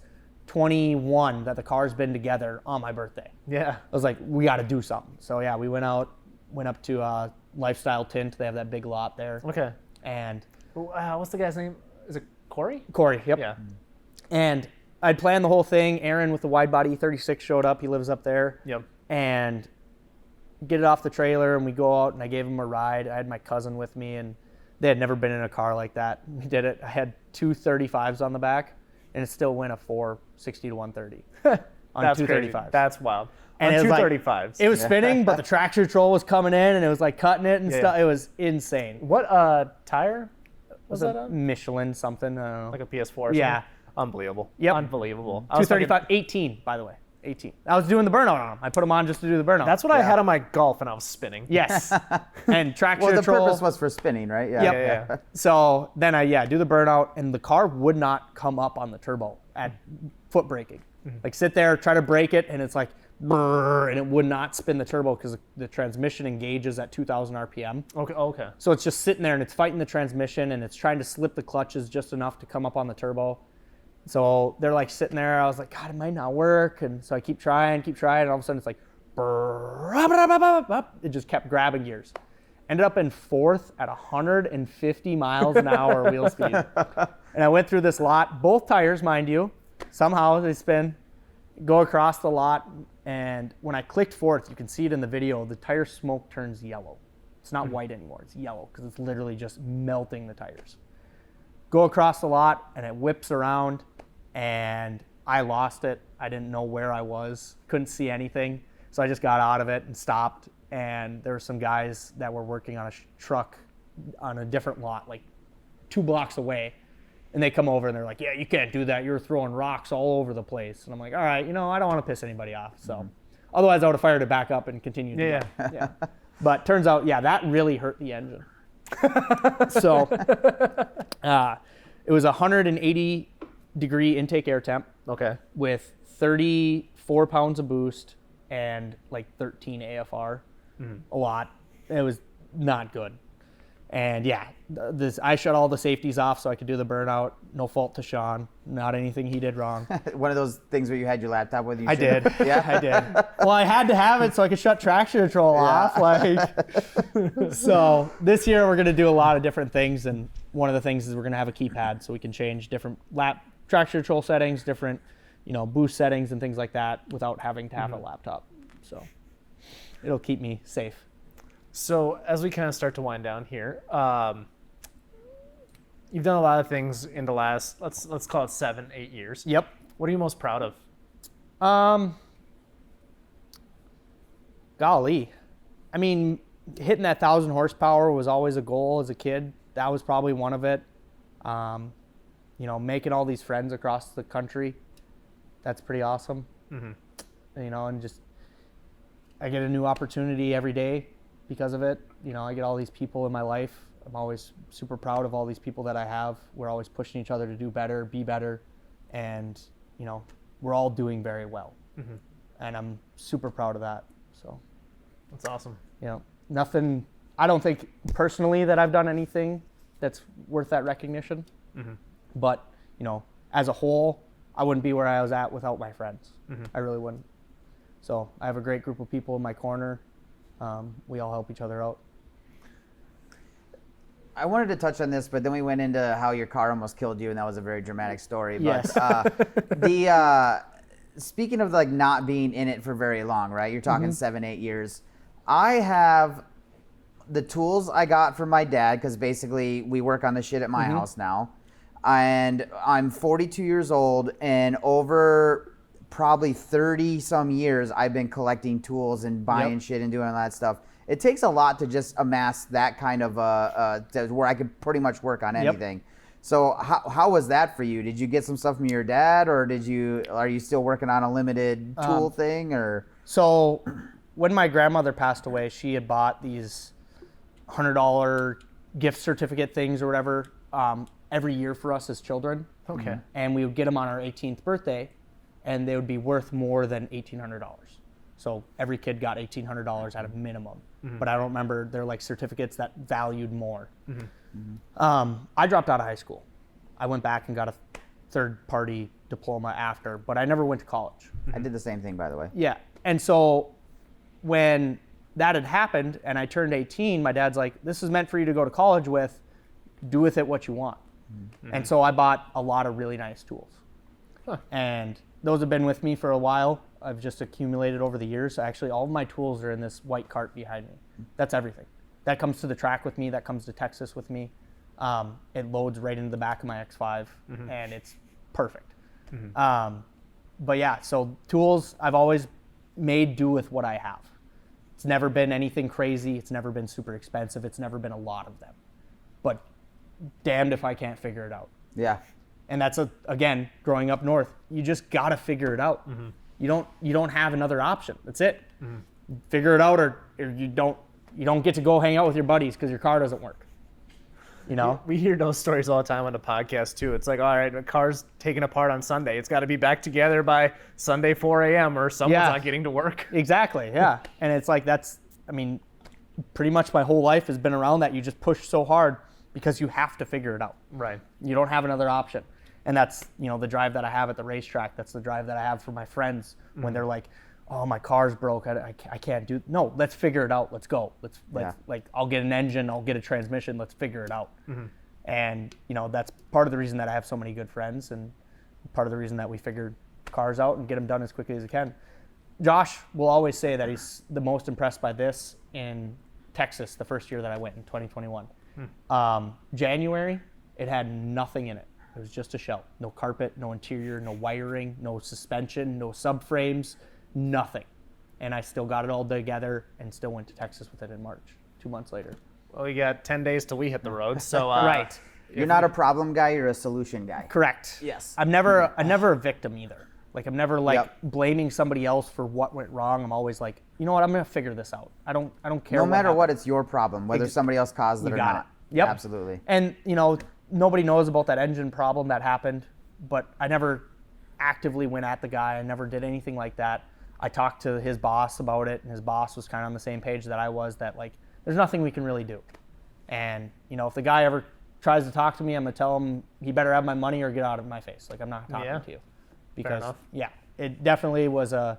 21 that the car's been together on my birthday. Yeah. I was like, we got to do something. So yeah, we went up to Lifestyle Tint. They have that big lot there. Okay. And what's the guy's name? Is it Corey? Corey. Yep. Yeah. And I'd planned the whole thing. Aaron with the wide body E36 showed up. He lives up there. Yep. And get it off the trailer, and we go out, and I gave him a ride. I had my cousin with me, and they had never been in a car like that. We did it. I had two 35s on the back, and it still went a 460 to 130 on That's 235s. crazy. That's wild. And on it was 235s. It was spinning, but the traction control was coming in, and it was like cutting it and Yeah. stuff. It was insane. What tire was that on? Michelin something. I don't know. Like a PS4 or Yeah. something? Unbelievable. Yep. Unbelievable. I was thinking- 235, 18, by the way. 18. I was doing the burnout on them. I put them on just to do the burnout. That's what I had on my Golf, and I was spinning. Yes. And traction Well, the control. purpose was for spinning, right? Yeah. Yep. Yeah. So then I do the burnout, and the car would not come up on the turbo at foot braking. Like sit there, try to brake it, and it's like brrr, and it would not spin the turbo because the transmission engages at 2,000 RPM. Okay. So it's just sitting there, and it's fighting the transmission, and it's trying to slip the clutches just enough to come up on the turbo. So they're like sitting there. I was like, God, it might not work. And so I keep trying, and all of a sudden it's like, brrr, it just kept grabbing gears. Ended up in fourth at 150 miles an hour wheel speed. And I went through this lot, both tires, mind you. Somehow they spin, go across the lot. And when I clicked fourth, you can see it in the video, the tire smoke turns yellow. It's not white anymore, it's yellow because it's literally just melting the tires. Go across the lot, and it whips around, and I lost it. I didn't know where I was, couldn't see anything. So I just got out of it and stopped, and there were some guys that were working on a truck on a different lot, like 2 blocks away. And they come over, and they're like, yeah, you can't do that. You're throwing rocks all over the place. And I'm like, all right, I don't want to piss anybody off. So otherwise, I would have fired it back up and continued. Yeah. But turns out, that really hurt the engine. So it was 180 degree intake air temp. Okay. With 34 pounds of boost and like 13 AFR. A lot. It was not good. And I shut all the safeties off so I could do the burnout. No fault to Sean. Not anything he did wrong. One of those things where you had your laptop with you. I did. Yeah, I did. Well, I had to have it so I could shut traction control off. So this year we're going to do a lot of different things, and one of the things is we're going to have a keypad so we can change different traction control settings, different, boost settings and things like that without having to have a laptop. So it'll keep me safe. So as we kind of start to wind down here, you've done a lot of things in the last, let's call it 7-8 years. Yep. What are you most proud of? Golly. I mean, hitting that 1,000 horsepower was always a goal as a kid. That was probably one of it. Making all these friends across the country. That's pretty awesome. And just, I get a new opportunity every day because of it. I get all these people in my life. I'm always super proud of all these people that I have. We're always pushing each other to do better, be better, and we're all doing very well. and I'm super proud of that. So, That's awesome. you know, nothing. I don't think personally that I've done anything that's worth that recognition. But you know, as a whole, I wouldn't be where I was at without my friends. I really wouldn't. So I have a great group of people in my corner. We all help each other out. I wanted to touch on this, but then we went into how your car almost killed you, and that was a very dramatic story. Yes. But speaking of like not being in it for very long, right? You're talking 7-8 years. I have the tools I got from my dad, because basically we work on the shit at my house now, and I'm 42 years old, and over probably 30 some years I've been collecting tools and buying shit and doing all that stuff. It takes a lot to just amass that kind of where I could pretty much work on anything. So how was that for you? Did you get some stuff from your dad, or are you still working on a limited tool thing, or? So when my grandmother passed away, she had bought these $100 gift certificate things or whatever every year for us as children. Okay. And we would get them on our 18th birthday, and they would be worth more than $1,800. So every kid got $1,800 at a minimum. But I don't remember, they're like certificates that valued more. I dropped out of high school. I went back and got a third-party diploma after, but I never went to college. I did the same thing, by the way. Yeah. And so when that had happened and I turned 18, my dad's like, this is meant for you to go to college with. Do with it what you want. And so I bought a lot of really nice tools. And those have been with me for a while. I've just accumulated over the years. Actually, all of my tools are in this white cart behind me. That's everything. That comes to the track with me. That comes to Texas with me. It loads right into the back of my X5, and it's perfect. But yeah, so tools, I've always made do with what I have. It's never been anything crazy. It's never been super expensive. It's never been a lot of them. But damned if I can't figure it out. Yeah. And that's again, growing up north, you just gotta figure it out. You don't have another option. That's it. Figure it out, or you don't get to go hang out with your buddies because your car doesn't work. You know? We hear those stories all the time on the podcast too. It's like, all right, the car's taken apart on Sunday. It's got to be back together by Sunday 4 a.m. or someone's not getting to work. Exactly, yeah. And it's like pretty much my whole life has been around that. You just push so hard because you have to figure it out. Right. You don't have another option. And that's, the drive that I have at the racetrack. That's the drive that I have for my friends when they're like, oh, my car's broke. I can't do. No, let's figure it out. Let's go. Let's like, I'll get an engine. I'll get a transmission. Let's figure it out. And, that's part of the reason that I have so many good friends, and part of the reason that we figured cars out and get them done as quickly as we can. Josh will always say that he's the most impressed by this in Texas, the first year that I went in 2021. January, it had nothing in it. It was just a shell. No carpet, no interior, no wiring, no suspension, no subframes, nothing. And I still got it all together and still went to Texas with it in March, 2 months later. Well, we got 10 days till we hit the road. So Right. You're not a problem guy, you're a solution guy. Correct. Yes. I'm never a victim either. Like, I'm never blaming somebody else for what went wrong. I'm always like, you know what, I'm gonna figure this out. I don't care. No matter what, it's your problem, whether somebody else caused it or got not. it. Yep. Absolutely. And nobody knows about that engine problem that happened, but I never actively went at the guy. I never did anything like that. I talked to his boss about it, and his boss was kind of on the same page that I was, that like, there's nothing we can really do. And, if the guy ever tries to talk to me, I'm going to tell him he better have my money or get out of my face. Like, I'm not talking to you. Because, it definitely was a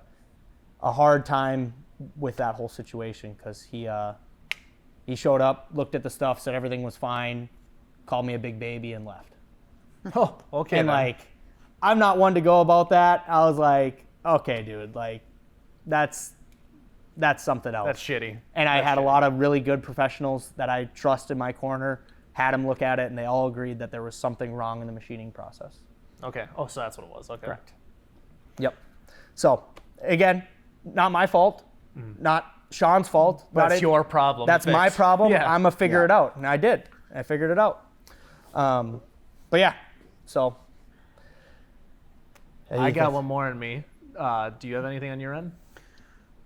hard time with that whole situation, because he showed up, looked at the stuff, said everything was fine, called me a big baby, and left. Oh, okay. And then. I'm not one to go about that. I was like, okay, dude, like, that's something else. That's shitty. And I had a lot of really good professionals that I trust in my corner, had them look at it, and they all agreed that there was something wrong in the machining process. Okay. Oh, so that's what it was. Okay. Correct. Yep. So, again, not my fault, not Sean's fault. That's your problem. That's my problem. Yeah. I'm going to figure it out. And I did. I figured it out. But yeah, so. I got one more in me. Do you have anything on your end?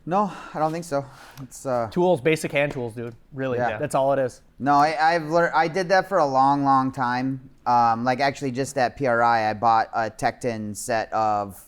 No, I don't think so. It's Tools, basic hand tools, dude. Really, that's all it is. No, I've learned. I did that for a long, long time. Like actually, just at PRI, I bought a Tecton set of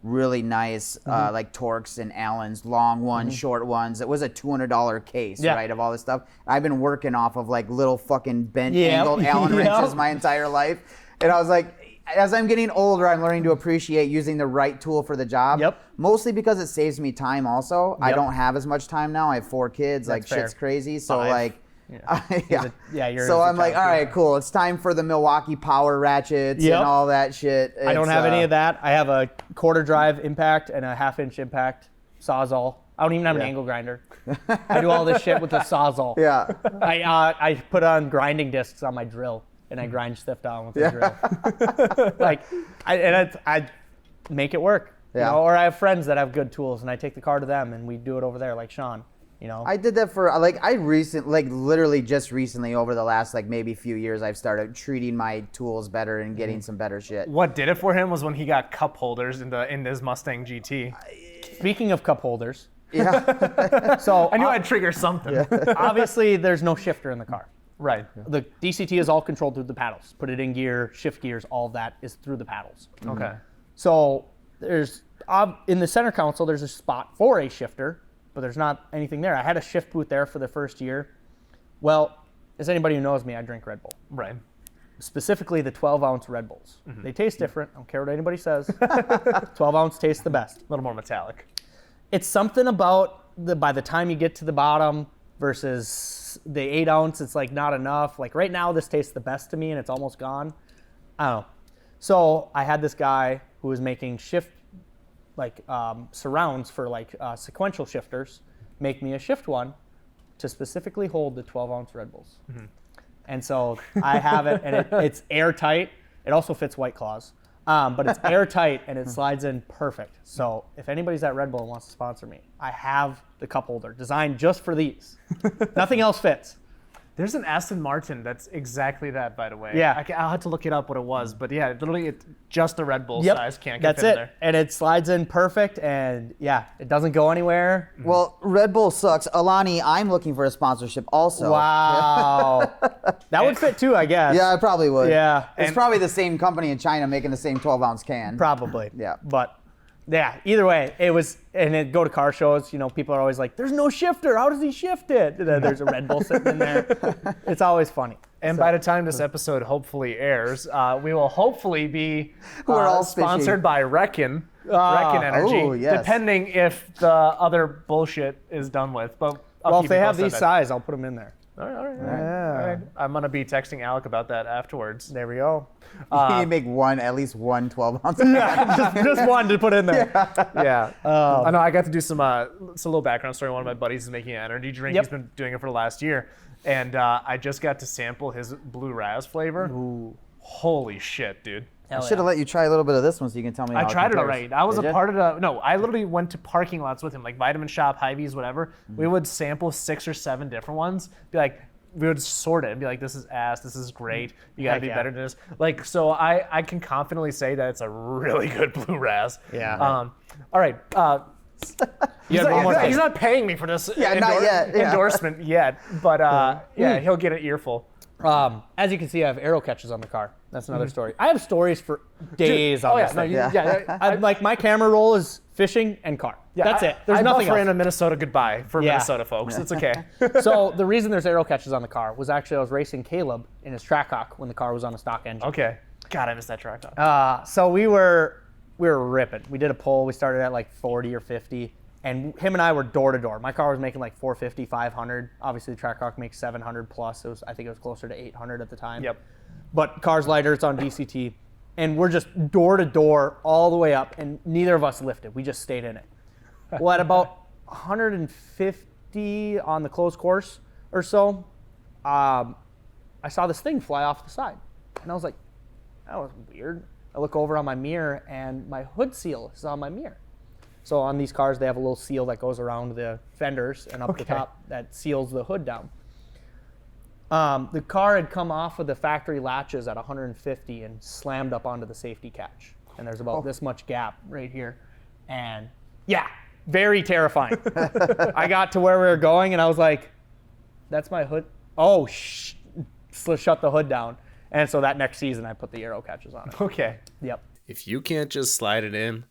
really nice like Torx and Allens, long ones, short ones. It was a $200 case, right, of all this stuff. I've been working off of like little fucking bent angled Allen wrenches my entire life. And I was like, as I'm getting older, I'm learning to appreciate using the right tool for the job. Mostly because it saves me time also. I don't have as much time now. I have 4 kids. That's like shit's crazy. So like, so I'm like, all right, cool. It's time for the Milwaukee power ratchets and all that shit. I don't have any of that. I have a quarter drive impact and a 1/2-inch impact Sawzall. I don't even have an angle grinder. I do all this shit with the Sawzall. I put on grinding discs on my drill and I grind stuff down with the drill. Like, I make it work. You know? Or I have friends that have good tools and I take the car to them and we do it over there, like Sean. You know, I did that for literally just recently over the last like maybe few years I've started treating my tools better and getting some better shit. What did it for him was when he got cup holders in his Mustang GT. Speaking of cup holders, so I knew I'd trigger something. Obviously, there's no shifter in the car. Right. The DCT is all controlled through the paddles. Put it in gear, shift gears, all of that is through the paddles. Okay. So there's in the center console there's a spot for a shifter. But there's not anything there. I had a shift boot there for the first year. Well, as anybody who knows me, I drink Red Bull. Right. Specifically the 12-ounce Red Bulls. They taste different. I don't care what anybody says. 12-ounce tastes the best. A little more metallic. It's something about by the time you get to the bottom versus the 8-ounce, it's like not enough. Like right now, this tastes the best to me and it's almost gone. I don't know. So I had this guy who was making surrounds for like sequential shifters, make me a shift one to specifically hold the 12-ounce Red Bulls. And so I have it, and it's airtight. It also fits White Claws, but it's airtight and it slides in perfect. So if anybody's at Red Bull and wants to sponsor me, I have the cup holder designed just for these. Nothing else fits. There's an Aston Martin that's exactly that, by the way. Yeah. I'll have to look it up what it was, but yeah, literally just the Red Bull size can't get That's fit it. in there. And it slides in perfect, and yeah, it doesn't go anywhere. Well, Red Bull sucks. Alani, I'm looking for a sponsorship also. Wow. That would fit too, I guess. Yeah, I probably would. Yeah. It's probably the same company in China making the same 12-ounce can. Probably. Yeah. But yeah, either way, it was, and it go to car shows, you know, people are always like, there's no shifter, how does he shift it? And then there's a Red Bull sitting in there. It's always funny. And by the time this episode hopefully airs, we will hopefully be We're all sponsored by Erikson Energy, oh, yes. depending if the other bullshit is done with. But Well, if they have these size, I'll put them in there. All right. I'm going to be texting Alec about that afterwards. There we go. You need to make at least one 12-ounce. just one to put in there. Yeah. I know I got to do some, it's a little background story. One of my buddies is making an energy drink. Yep. He's been doing it for the last year. And I just got to sample his blue raz flavor. Ooh. Holy shit, dude. I should have let you try a little bit of this one so you can tell me how I tried it compares. already. I was Did a ya? part of the, no, I literally went to parking lots with him, like Vitamin Shop, Hy-Vees, whatever. We would sample 6 or 7 different ones, be like, we would sort it and be like, this is ass, this is great, you gotta Heck be yeah. better than this. Like, so I can confidently say that it's a really good blue raz. Yeah. All right. You had one more thing. He's not paying me for this not yet, yeah. endorsement yet, but yeah, he'll get an earful. As you can see, I have arrow catches on the car. That's another story. I have stories for days on this thing. Like my camera roll is fishing and car. That's it. There's I nothing buffer in else. a Minnesota goodbye for Minnesota folks. It's okay. So the reason there's arrow catches on the car was actually I was racing Caleb in his Trackhawk when the car was on a stock engine. Okay. God, I missed that track talk. So we were ripping. We did a poll. We started at like 40 or 50. And him and I were door to door. My car was making like 450, 500. Obviously, the Trackhawk makes 700 plus. I think it was closer to 800 at the time. Yep. But car's lighter. It's on DCT, and we're just door to door all the way up, and neither of us lifted. We just stayed in it. Well, at about 150 on the closed course or so, I saw this thing fly off the side, and I was like, "That was weird." I look over on my mirror, and my hood seal is on my mirror. So on these cars, they have a little seal that goes around the fenders and up the top that seals the hood down. The car had come off of the factory latches at 150 and slammed up onto the safety catch. And there's about this much gap right here. And yeah, very terrifying. I got to where we were going and I was like, that's my hood. Oh, shut the hood down. And so that next season, I put the arrow catches on it. Okay. Yep. If you can't just slide it in,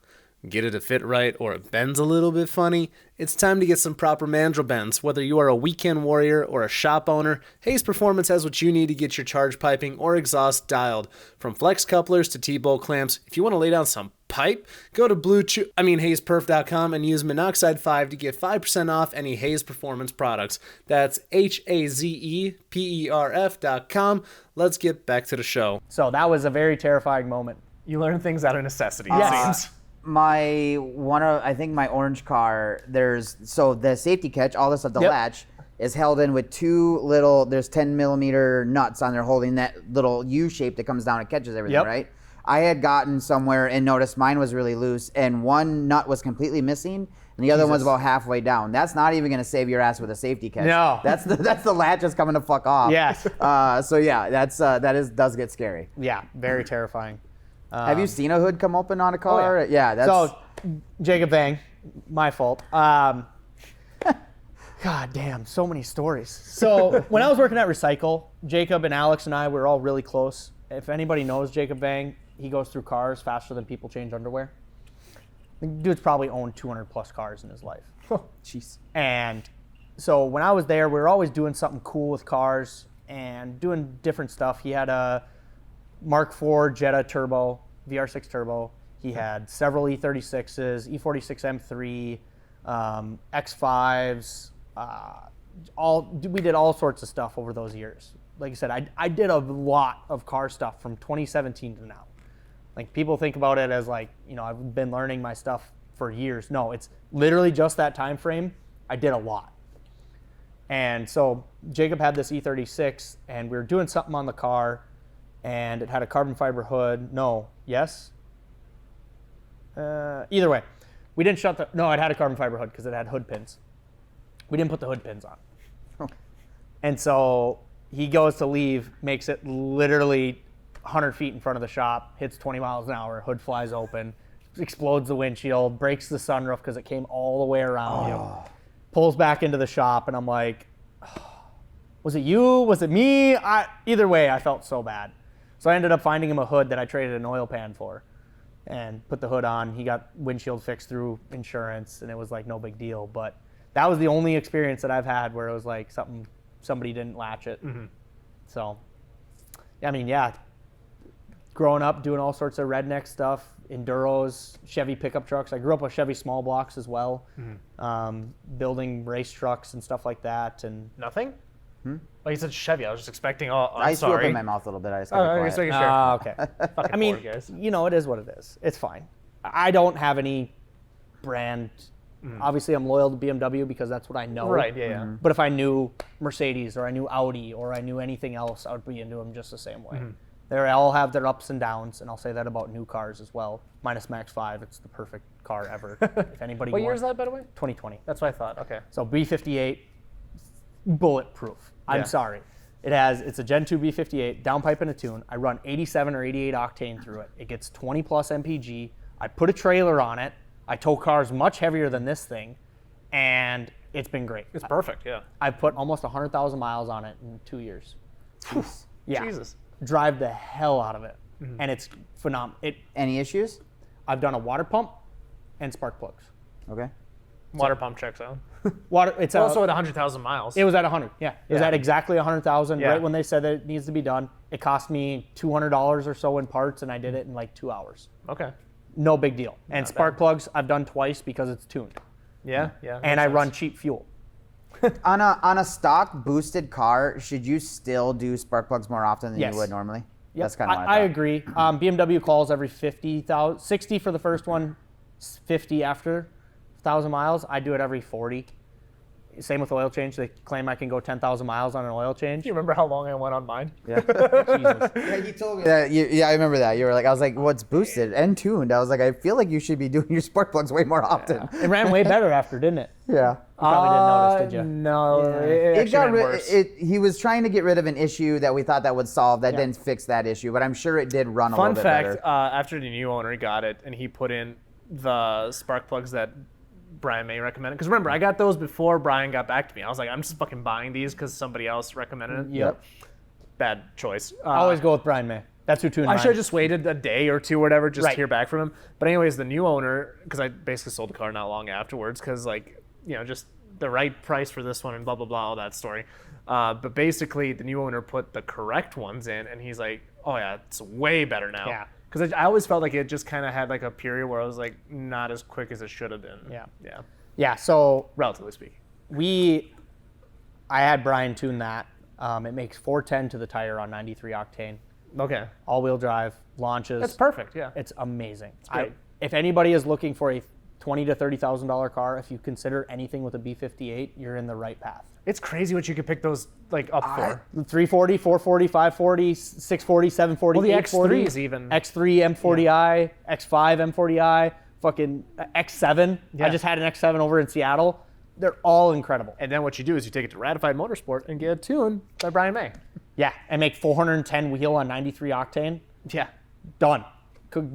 get it to fit right, or it bends a little bit funny, it's time to get some proper mandrel bends. Whether you are a weekend warrior or a shop owner, Hayes Performance has what you need to get your charge piping or exhaust dialed. From flex couplers to T-bolt clamps, if you want to lay down some pipe, go to HayesPerf.com and use Minnoxide 5 to get 5% off any Hayes Performance products. That's HAZEPERF.com. Let's get back to the show. So that was a very terrifying moment. You learn things out of necessity, it Yes. seems. I think my orange car, so the safety catch, all this stuff, the Yep. latch is held in with two little, there's 10 millimeter nuts on there holding that little U shape that comes down and catches everything, Yep. right? I had gotten somewhere and noticed mine was really loose, and one nut was completely missing, and the other one's about halfway down. That's not even going to save your ass with a safety catch. No. That's the latch that's coming to fuck off. Yes. So yeah, does get scary. Yeah, very terrifying. Have you seen a hood come open on a car? Yeah, that's. So, Jacob Vang, my fault. God damn, so many stories. So when I was working at Recycle, Jacob and Alex and I were all really close. If anybody knows Jacob Vang, he goes through cars faster than people change underwear. The dude's probably owned 200 plus cars in his life. Jeez. And so when I was there, we were always doing something cool with cars and doing different stuff. He had a Mark IV Jetta turbo, VR6 turbo. He had several E36s, E46 M3, X5s. We did all sorts of stuff over those years. Like I said, I did a lot of car stuff from 2017 to now. Like, people think about it as like, I've been learning my stuff for years. No, it's literally just that time frame. I did a lot. And so Jacob had this E36, and we were doing something on the car, and it had a carbon fiber hood. No, yes? Either way, we didn't no, it had a carbon fiber hood because it had hood pins. We didn't put the hood pins on. And so he goes to leave, makes it literally 100 feet in front of the shop, hits 20 miles an hour, hood flies open, explodes the windshield, breaks the sunroof because it came all the way around. Pulls back into the shop, and I'm like, was it you? Was it me? Either way, I felt so bad. So I ended up finding him a hood that I traded an oil pan for and put the hood on. He got windshield fixed through insurance, and it was like no big deal. But that was the only experience that I've had where it was like somebody didn't latch it. Mm-hmm. So, growing up, doing all sorts of redneck stuff, enduros, Chevy pickup trucks. I grew up with Chevy small blocks as well, building race trucks and stuff like that. And Nothing? Well, you said Chevy. I was just expecting. I'm I threw up sorry. in my mouth a little bit. I just Oh, got I was quiet. making sure. Okay. Fucking I mean, Ford guys. it is what it is. It's fine. I don't have any brand. Obviously, I'm loyal to BMW because that's what I know. Right, yeah. But if I knew Mercedes or I knew Audi or I knew anything else, I would be into them just the same way. They all have their ups and downs, and I'll say that about new cars as well. Minus Max 5, it's the perfect car ever. If anybody What year wants, is that, by the way? 2020. That's what I thought. Okay. So B58, bulletproof. I'm Yeah. sorry. It's a Gen 2 B58, downpipe and a tune. I run 87 or 88 octane through it. It gets 20 plus MPG. I put a trailer on it. I tow cars much heavier than this thing, and it's been great. It's perfect, yeah. I've put almost 100,000 miles on it in 2 years. Yeah. Jesus. Drive the hell out of it, and it's phenomenal. Any issues? I've done a water pump and spark plugs. Okay. Water pump checks out. Water. It's Also at 100,000 miles. It was at 100. Yeah, it was Yeah. at exactly 100,000 Yeah. right when they said that it needs to be done. It cost me $200 or so in parts, and I did it in like 2 hours. Okay. No big deal. And Not spark bad. plugs I've done twice because it's tuned, Yeah. and I run cheap fuel. On a stock boosted car, should you still do spark plugs more often than Yes. you would normally? Yep. That's kind of what I I thought. agree. BMW calls every 50,000, 60 for the first one, 50 after 1,000 miles. I do it every 40. Same with oil change. They claim I can go 10,000 miles on an oil change. Do you remember how long I went on mine? Jesus. Yeah, he told me that. Yeah, I remember that. You were like, I was like, what's boosted and tuned? I was like, I feel like you should be doing your spark plugs way more often. It ran way better after, didn't it? Yeah. You probably didn't notice, did you? No. Yeah. It actually ran worse. He was trying to get rid of an issue that we thought that would solve. That Yeah. didn't fix that issue, but I'm sure it did run a Fun little bit fact, better. after the new owner got it and he put in the spark plugs that Brian May recommended. Because remember, I got those before Brian got back to me. I was like, I'm just fucking buying these because somebody else recommended it. Yep. Bad choice. I always go with Brian May. That's who tuned I mine. should have just waited a day or two or whatever just Right. to hear back from him. But anyways, the new owner, because I basically sold the car not long afterwards because, just the right price for this one and blah, blah, blah, all that story. But basically, the new owner put the correct ones in, and he's like, oh, yeah, it's way better now. Yeah. Because I always felt like it just kind of had like a period where I was like, not as quick as it should have been. Yeah. Yeah. Yeah, so Relatively speaking. I had Brian tune that. It makes 410 to the tire on 93 octane. Okay. All-wheel drive, launches. That's perfect. Yeah. It's amazing. great. If anybody is looking for a $20,000 to $30,000 car, if you consider anything with a B58, you're in the right path. It's crazy what you could pick those like up for. 340, 440, 540, 640, 740, Well, the 840, X3 is even. X3 M40i, X5 M40i, fucking X7. Yeah. I just had an X7 over in Seattle. They're all incredible. And then what you do is you take it to Ratified Motorsport and get it tuned by Brian May. Yeah, and make 410 wheel on 93 octane. Yeah. Done.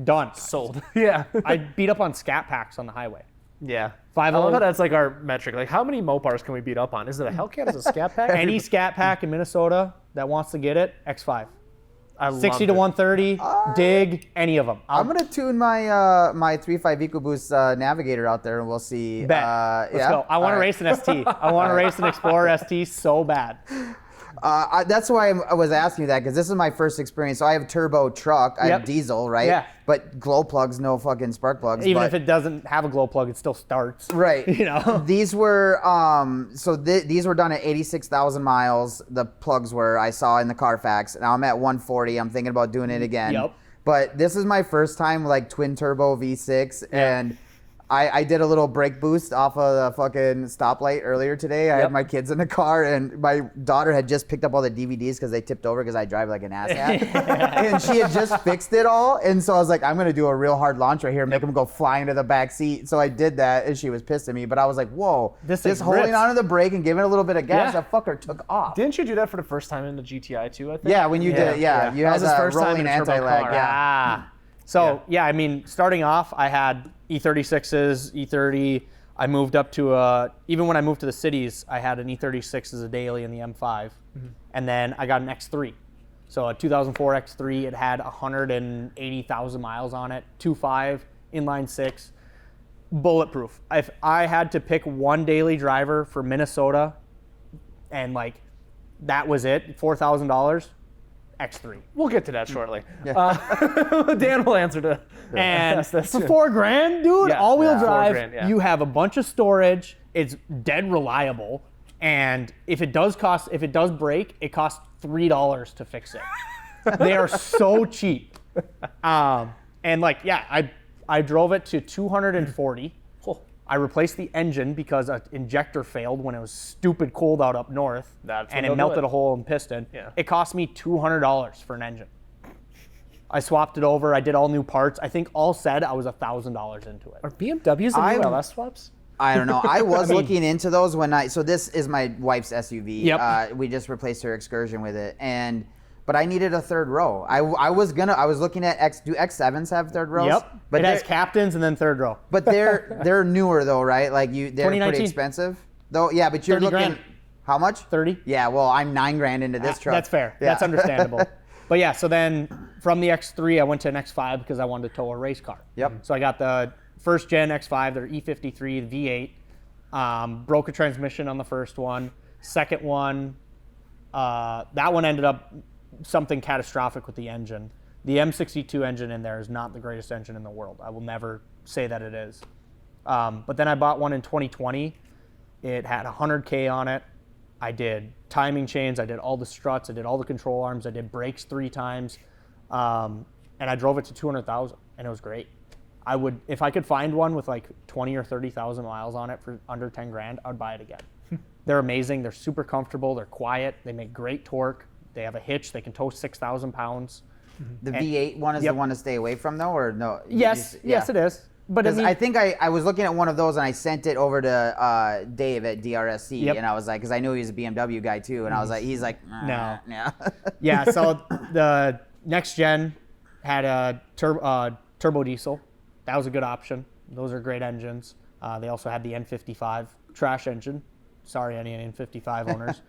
Done. Sold. Yeah. I beat up on scat packs on the highway. Yeah. 5.0. I love how that's like our metric. Like, how many Mopars can we beat up on? Is it a Hellcat? Is it a Scat Pack? Any scat pack in Minnesota that wants to get it, X5. I 60 to loved it. 130, dig, any of them. I'm gonna tune my my 3.5 EcoBoost Navigator out there, and we'll see. Bet. Let's Let's go. I want to race an ST. I want to race an Explorer ST so bad. That's why I was asking you that, because this is my first experience. So I have turbo truck, I have Yep. diesel, right? Yeah. But glow plugs, no fucking spark plugs. Even but, if it doesn't have a glow plug, it still starts. right. You know? These were these were done at 86,000 miles. The plugs were, I saw in the Carfax. Now I'm at 140. I'm thinking about doing it again. Yep. But this is my first time like twin turbo V6, and I did a little brake boost off of the fucking stoplight earlier today. I had my kids in the car, and my daughter had just picked up all the DVDs because they tipped over because I drive like an asshat. And she had just fixed it all. And so I was like, I'm going to do a real hard launch right here, make them go flying to the back seat. So I did that, and she was pissed at me. But I was like, whoa, This just thing holding rips. onto the brake and giving it a little bit of gas, Yeah. that fucker took off. Didn't you do that for the first time in the GTI too, I think? Yeah, when you did it, yeah. You That had was his the first time rolling in a turbo anti-lag. car. Yeah. Ah. So, yeah, I mean, starting off, I had E36s, E30. I moved up to even when I moved to the cities, I had an E36 as a daily in the M5. And then I got an X3. So a 2004 X3, it had 180,000 miles on it, 2.5, inline six, bulletproof. If I had to pick one daily driver for Minnesota and like that was it, $4,000, X3. We'll get to that shortly. Dan will answer to And ask this for too. $4,000, dude, Yeah, all-wheel yeah. drive, $4,000, yeah. you have a bunch of storage. It's dead reliable, and if it does break, it costs $3 to fix it. They are so cheap. And like, yeah, I drove it to 240. I replaced the engine because an injector failed when it was stupid cold out up north, That's when and it they'll do melted it. a hole in piston. Yeah. It cost me $200 for an engine. I swapped it over. I did all new parts. I think all said, I was $1,000 into it. Are BMWs the new LS swaps? I don't know. I was looking into those so this is my wife's SUV. Yep. We just replaced her Excursion with it, but I needed a third row. I was looking at do X7s have third rows? Yep. But it has they're- captains and then third row. But they're newer though, right? Like they're 2019. pretty expensive. Though, yeah, but you're 30 looking grand. how much? 30. Yeah, well, I'm $9,000 into this truck. That's fair. Yeah. That's understandable. But yeah, so then from the X3, I went to an X5 because I wanted to tow a race car. Yep. So I got the first gen X5, their E53 V8. Broke a transmission on the first one. Second one, that one ended up something catastrophic with the engine. The M62 engine in there is not the greatest engine in the world. I will never say that it is. But then I bought one in 2020. It had 100K on it. I did timing chains. I did all the struts. I did all the control arms. I did brakes 3 times. And I drove it to 200,000, and it was great. I would, if I could find one with like 20 or 30,000 miles on it for under 10 grand, I would buy it again. They're amazing. They're super comfortable. They're quiet. They make great torque. They have a hitch. They can tow 6,000 pounds. The V8 one is Yep. the one to stay away from, though, or no? Yes, yes, it is. But I Because mean, I think I was looking at one of those and I sent it over to Dave at DRSC, Yep. and I was like, because I knew he was a BMW guy too, and I was like, he's like, No. yeah. yeah, so the next gen had a turbo diesel. That was a good option. Those are great engines. They also had the N55 trash engine. Sorry, any N55 owners.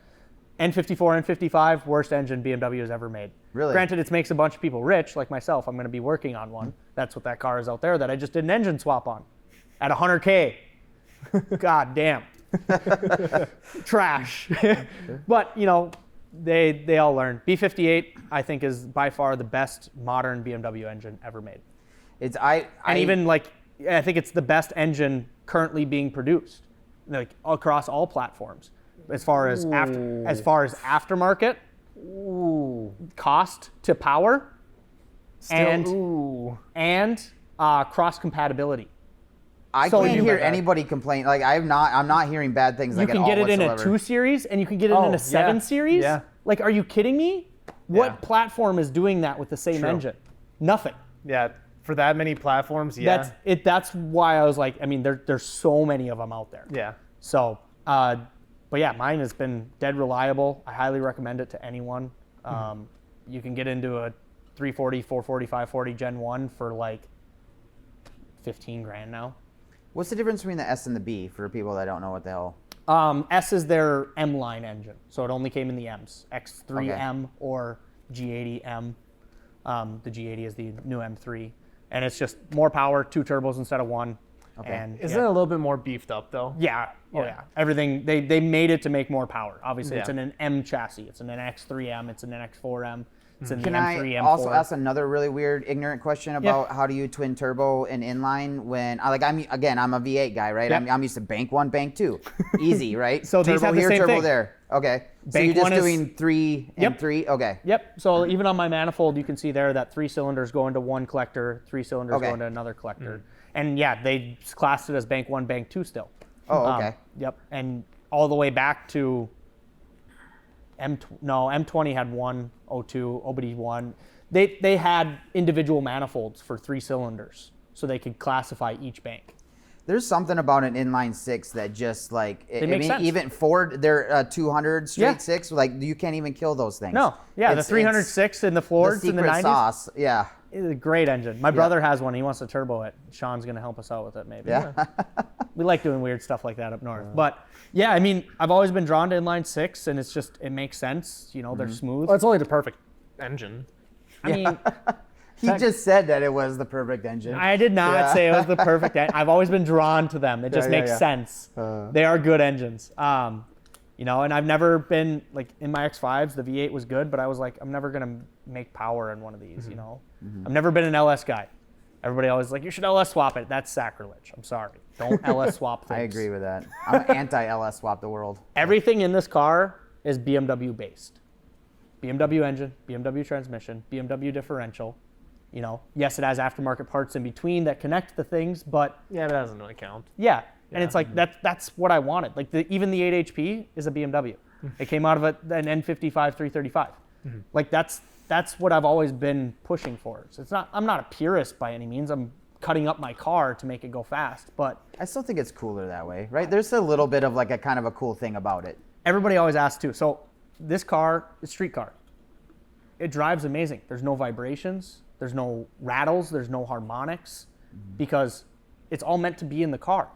N54, N55, worst engine BMW has ever made. Really? Granted, it makes a bunch of people rich, like myself. I'm going to be working on one. That's what that car is out there that I just did an engine swap on at 100K. God damn. Trash. But, you know, they all learn. B58, I think, is by far the best modern BMW engine ever made. Even like, I think it's the best engine currently being produced, like across all platforms. As far as aftermarket, cost to power, and cross compatibility. I can't hear anybody complain. Like I'm not hearing bad things. You can get it in a 2 Series and you can get it in a 7 Series. Yeah. Like, are you kidding me? What platform is doing that with the same engine? Nothing. Yeah, for that many platforms, yeah. That's why I was like, I mean, there's so many of them out there. Yeah. So, but yeah, mine has been dead reliable. I highly recommend it to anyone. You can get into a 340, 440, 540 Gen 1 for like 15 grand now. What's the difference between the S and the B for people that don't know what the hell? S is their M line engine, so it only came in the M's, X3M or G80M. The G80 is the new M3, and it's just more power, 2 turbos instead of 1. Okay. And Isn't it a little bit more beefed up though? Yeah. Oh yeah. Everything they made it to make more power. Obviously, it's in an M chassis. It's in an X3M. It's in an X4M. It's in Can the M3, I M4. also ask another really weird, ignorant question about how do you twin turbo and inline when I'm a V8 guy, right? Yep. I'm used to bank 1, bank 2, easy, right? So turbo these have the here, same turbo thing. there. Okay. So Bank you're just one is- doing 3 and 3. Okay. Yep. So even on my manifold, you can see there that 3 cylinders go into one collector, 3 cylinders Okay. go into another collector. And yeah, they classed it as bank 1, bank 2 still. Oh, okay. Yep. And all the way back to M20 had 1, O2, OBD1. They had individual manifolds for 3 cylinders, so they could classify each bank. There's something about an inline 6 that just like make sense. even Ford, their 200 straight Yeah. 6, like you can't even kill those things. No, yeah, It's- the 306 in the the Fords in the secret 90s. sauce. Yeah. It's a great engine. My brother has one. He wants to turbo it. Sean's going to help us out with it, maybe. Yeah. We like doing weird stuff like that up north. But yeah, I mean, I've always been drawn to inline 6, and it's just, it makes sense. You know, they're smooth. Well, it's only the perfect engine. I mean, He just said that it was the perfect engine. I did not say it was the perfect engine. I've always been drawn to them. It just makes sense. They are good engines. You know, and I've never been, like, in my X5s, the V8 was good, but I was like, I'm never going to make power in one of these, you know? I've never been an LS guy. Everybody always like, you should LS swap it. That's sacrilege. I'm sorry. Don't LS swap things. I agree with that. I'm anti-LS swap the world. Everything in this car is BMW based. BMW engine, BMW transmission, BMW differential. You know, yes, it has aftermarket parts in between that connect the things, but Yeah, that doesn't really count. yeah. And it's like, that's what I wanted. Like even the 8 HP is a BMW. It came out of an N55 335. Like that's what I've always been pushing for. So I'm not a purist by any means. I'm cutting up my car to make it go fast, but I still think it's cooler that way, right? There's a little bit of like a kind of a cool thing about it. everybody always asks too. So this car is street car. It drives amazing. There's no vibrations. There's no rattles. There's no harmonics because it's all meant to be in the car.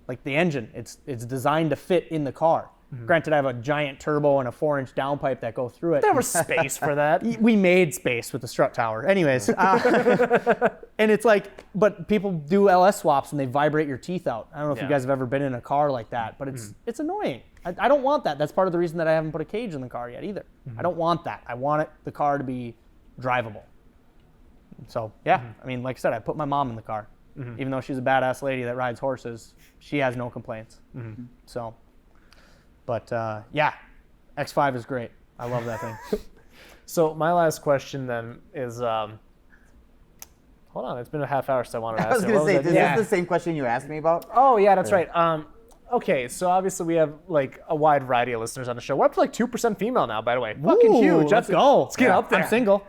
Like the engine, it's designed to fit in the car. Granted, I have a giant turbo and a 4-inch downpipe that go through it. There was space for that. We made space with the strut tower. Anyways, and it's like, but people do LS swaps and they vibrate your teeth out. I don't know if you guys have ever been in a car like that, but it's annoying. I don't want that. That's part of the reason that I haven't put a cage in the car yet either. I don't want that. I want the car to be drivable. So yeah, I mean, like I said, I put my mom in the car. Even though she's a badass lady that rides horses, she has no complaints. So, but yeah, X5 is great. I love that thing. So my last question then is, hold on, it's been a half hour, so I wanted to ask I was it. going What to say, that? is this the same question you asked me about? Oh yeah, that's right. Okay, so obviously we have like a wide variety of listeners on the show. We're up to like 2% female now, by the way. Fucking Ooh, huge. Let's go. Let's get up there. I'm single.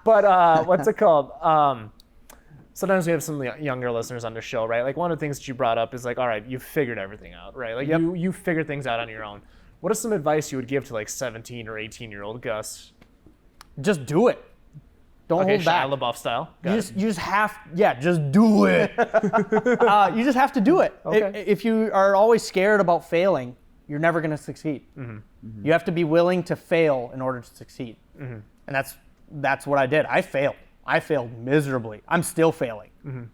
But what's it called? Sometimes we have some younger listeners on the show, right? Like one of the things that you brought up is like, all right, you figured everything out, right? Like you figured things out on your own. What is some advice you would give to like 17 or 18-year-old Gus? Just do it. Don't Okay, hold back. Shia LaBeouf style. You just have, just do it. You just have to do it. Okay. If you are always scared about failing, you're never going to succeed. You have to be willing to fail in order to succeed. And that's what I did. I failed miserably. I'm still failing.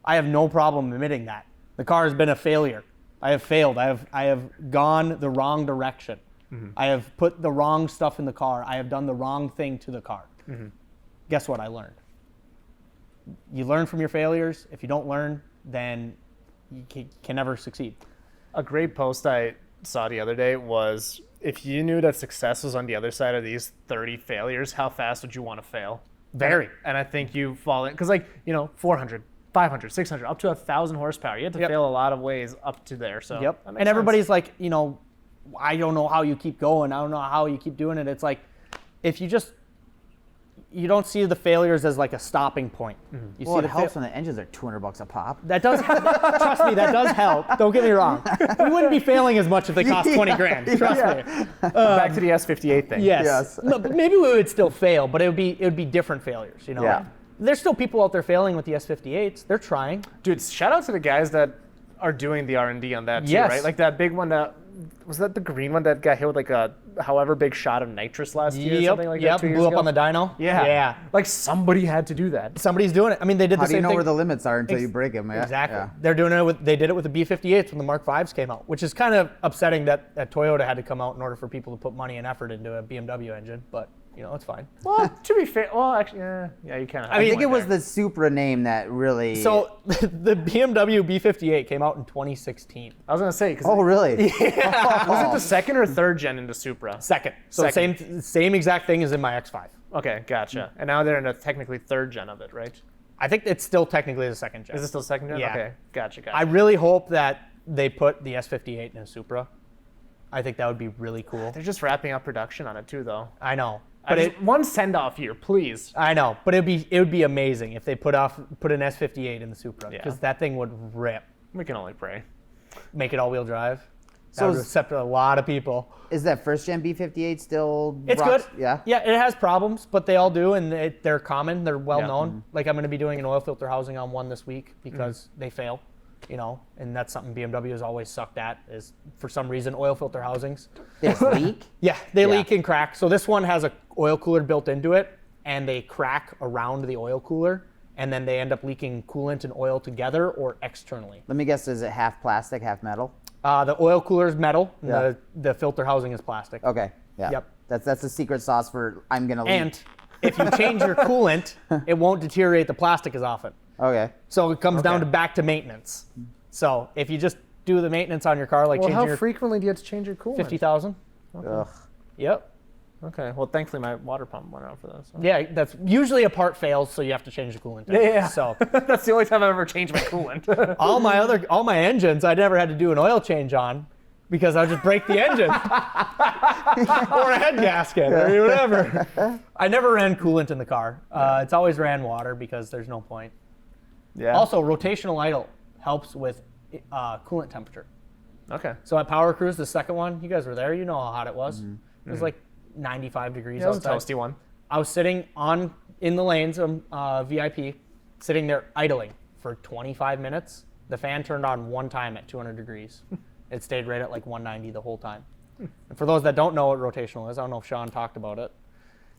I have no problem admitting that. The car has been a failure. I have failed. I have gone the wrong direction. I have put the wrong stuff in the car. I have done the wrong thing to the car. Guess what I learned? You learn from your failures. If you don't learn, then you can never succeed. A great post I saw the other day was, if you knew that success was on the other side of these 30 failures, how fast would you want to fail? Very. And I think you fall in, because 400, 500, 600, up to 1,000 horsepower. You have to fail a lot of ways up to there. So Yep. And everybody's like, I don't know how you keep going. I don't know how you keep doing it. It's like, if you don't see the failures as like a stopping point. You Well, see it the helps when the engines are $200 a pop. That does trust me, that does help. Don't get me wrong. We wouldn't be failing as much if they cost 20 grand. Trust me. back to the S58 thing. Yes. No, but maybe we would still fail, but it would be different failures, Yeah. There's still people out there failing with the S58s. They're trying. Dude, shout out to the guys that are doing the R&D on that too, Yes. right? Like that big one was that the green one that got hit with like a however big shot of nitrous last year or something like that 2 years blew up ago? on the dyno. Yeah. Like somebody had to do that. Somebody's doing it. I mean, they did How the do you same know thing. where the limits are until you break them? Yeah. Exactly. Yeah. They're doing it they did it with the B58s when the Mark Vs came out, which is kind of upsetting that Toyota had to come out in order for people to put money and effort into a BMW engine, but it's fine. Well, to be fair, actually, yeah, you kind of. I think it was the Supra name that really. So the BMW B58 came out in 2016. I was gonna say, because Oh, really? was it the second or third gen into Supra? Second. So same exact thing as in my X5. Okay, gotcha. And now they're in a technically third gen of it, right? I think it's still technically the second gen. Is it still second gen? Yeah. Okay, gotcha. I really hope that they put the S58 in a Supra. I think that would be really cool. They're just wrapping up production on it too, though. I know. But one send off here, please. I know, but it would be amazing if they put an S58 in the Supra, because that thing would rip. We can only pray. Make it all-wheel drive. That So would accept a lot of people. Is that first gen B58 still? It's rocks? good. Yeah. Yeah, it has problems, but they all do, and they're common. They're well known. Like, I'm going to be doing an oil filter housing on one this week because they fail, and that's something BMW has always sucked at, is for some reason oil filter housings. They just leak. Yeah, they leak and crack. So this one has a oil cooler built into it, and they crack around the oil cooler, and then they end up leaking coolant and oil together or externally. Let me guess. Is it half plastic, half metal? The oil cooler is metal, and Yeah. the filter housing is plastic. Okay. Yeah. Yep. That's the secret sauce for I'm gonna leak. And if you change your coolant, it won't deteriorate the plastic as often. Okay. So it comes down to back to maintenance. So if you just do the maintenance on your car, like Well, changing how your frequently do you have to change your coolant? 50,000. Ugh. Yep. Okay. Well, thankfully my water pump went out for this. Yeah, that's usually a part fails, so you have to change the coolant. Yeah. So That's the only time I've ever changed my coolant. all my engines, I never had to do an oil change on, because I would just break the engine or a head gasket or whatever. I never ran coolant in the car. It's always ran water because there's no point. Yeah. Also, rotational idle helps with coolant temperature. Okay. So at Power Cruise, the second one, you guys were there. You know how hot it was. It was like 95 degrees That was a outside. toasty one. I was sitting in the lanes, VIP, sitting there idling for 25 minutes. The fan turned on one time at 200 degrees. It stayed right at like 190 the whole time. And for those that don't know what rotational is, I don't know if Sean talked about it.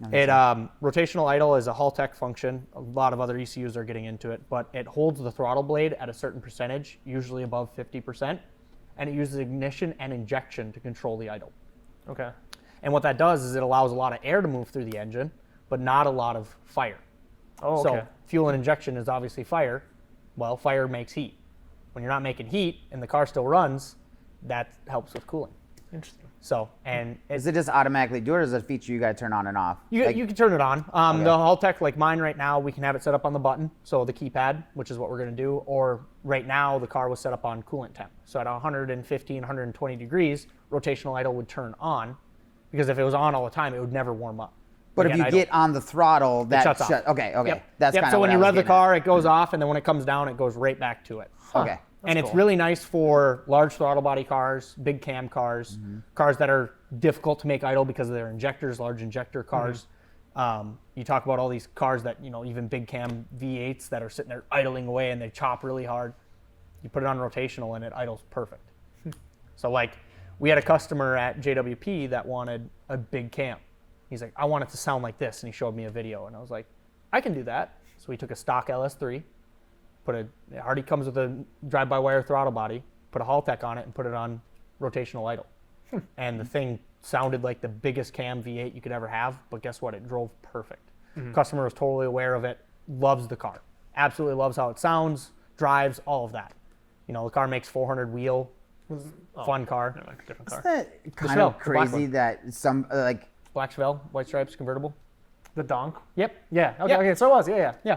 Rotational idle is a Hall Tech function. A lot of other ECUs are getting into it, but it holds the throttle blade at a certain percentage, usually above 50%, and it uses ignition and injection to control the idle. Okay. And what that does is it allows a lot of air to move through the engine, but not a lot of fire. Oh, okay. So fuel and injection is obviously fire. Well, fire makes heat. When you're not making heat and the car still runs, that helps with cooling. Interesting. So, and Is it just automatically do it, or is it a feature you got to turn on and off? you can turn it on. The Haltech, like mine right now, we can have it set up on the button, so the keypad, which is what we're going to do. Or right now, the car was set up on coolant temp. So at 115, 120 degrees, rotational idle would turn on, because if it was on all the time, it would never warm up. But if Again, you get on the throttle, that shuts off. Okay. Yep. That's yep. kind So of when what you I was rev the getting at. car, it goes off, and then when it comes down, it goes right back to it. Okay. And it's cool. really nice for large throttle body cars, big cam cars, cars that are difficult to make idle because of their injectors, large injector cars. You talk about all these cars that, even big cam V8s that are sitting there idling away and they chop really hard. You put it on rotational and it idles perfect. So like we had a customer at JWP that wanted a big cam. He's like, I want it to sound like this, and he showed me a video, and I was like, I can do that. So we took a stock LS3, it already comes with a drive-by-wire throttle body, put a Haltech on it, and put it on rotational idle. And the thing sounded like the biggest cam V8 you could ever have, but guess what? It drove perfect. Customer was totally aware of it, loves the car. Absolutely loves how it sounds, drives, all of that. You know, the car makes 400 wheel, fun car. No, like a different car. Isn't that kind Chevelle, of the black crazy one. that some like Black Chevelle, white stripes, convertible. The donk. Yep. Yeah. Okay. Yep. Okay. So it was. Yeah. Yeah.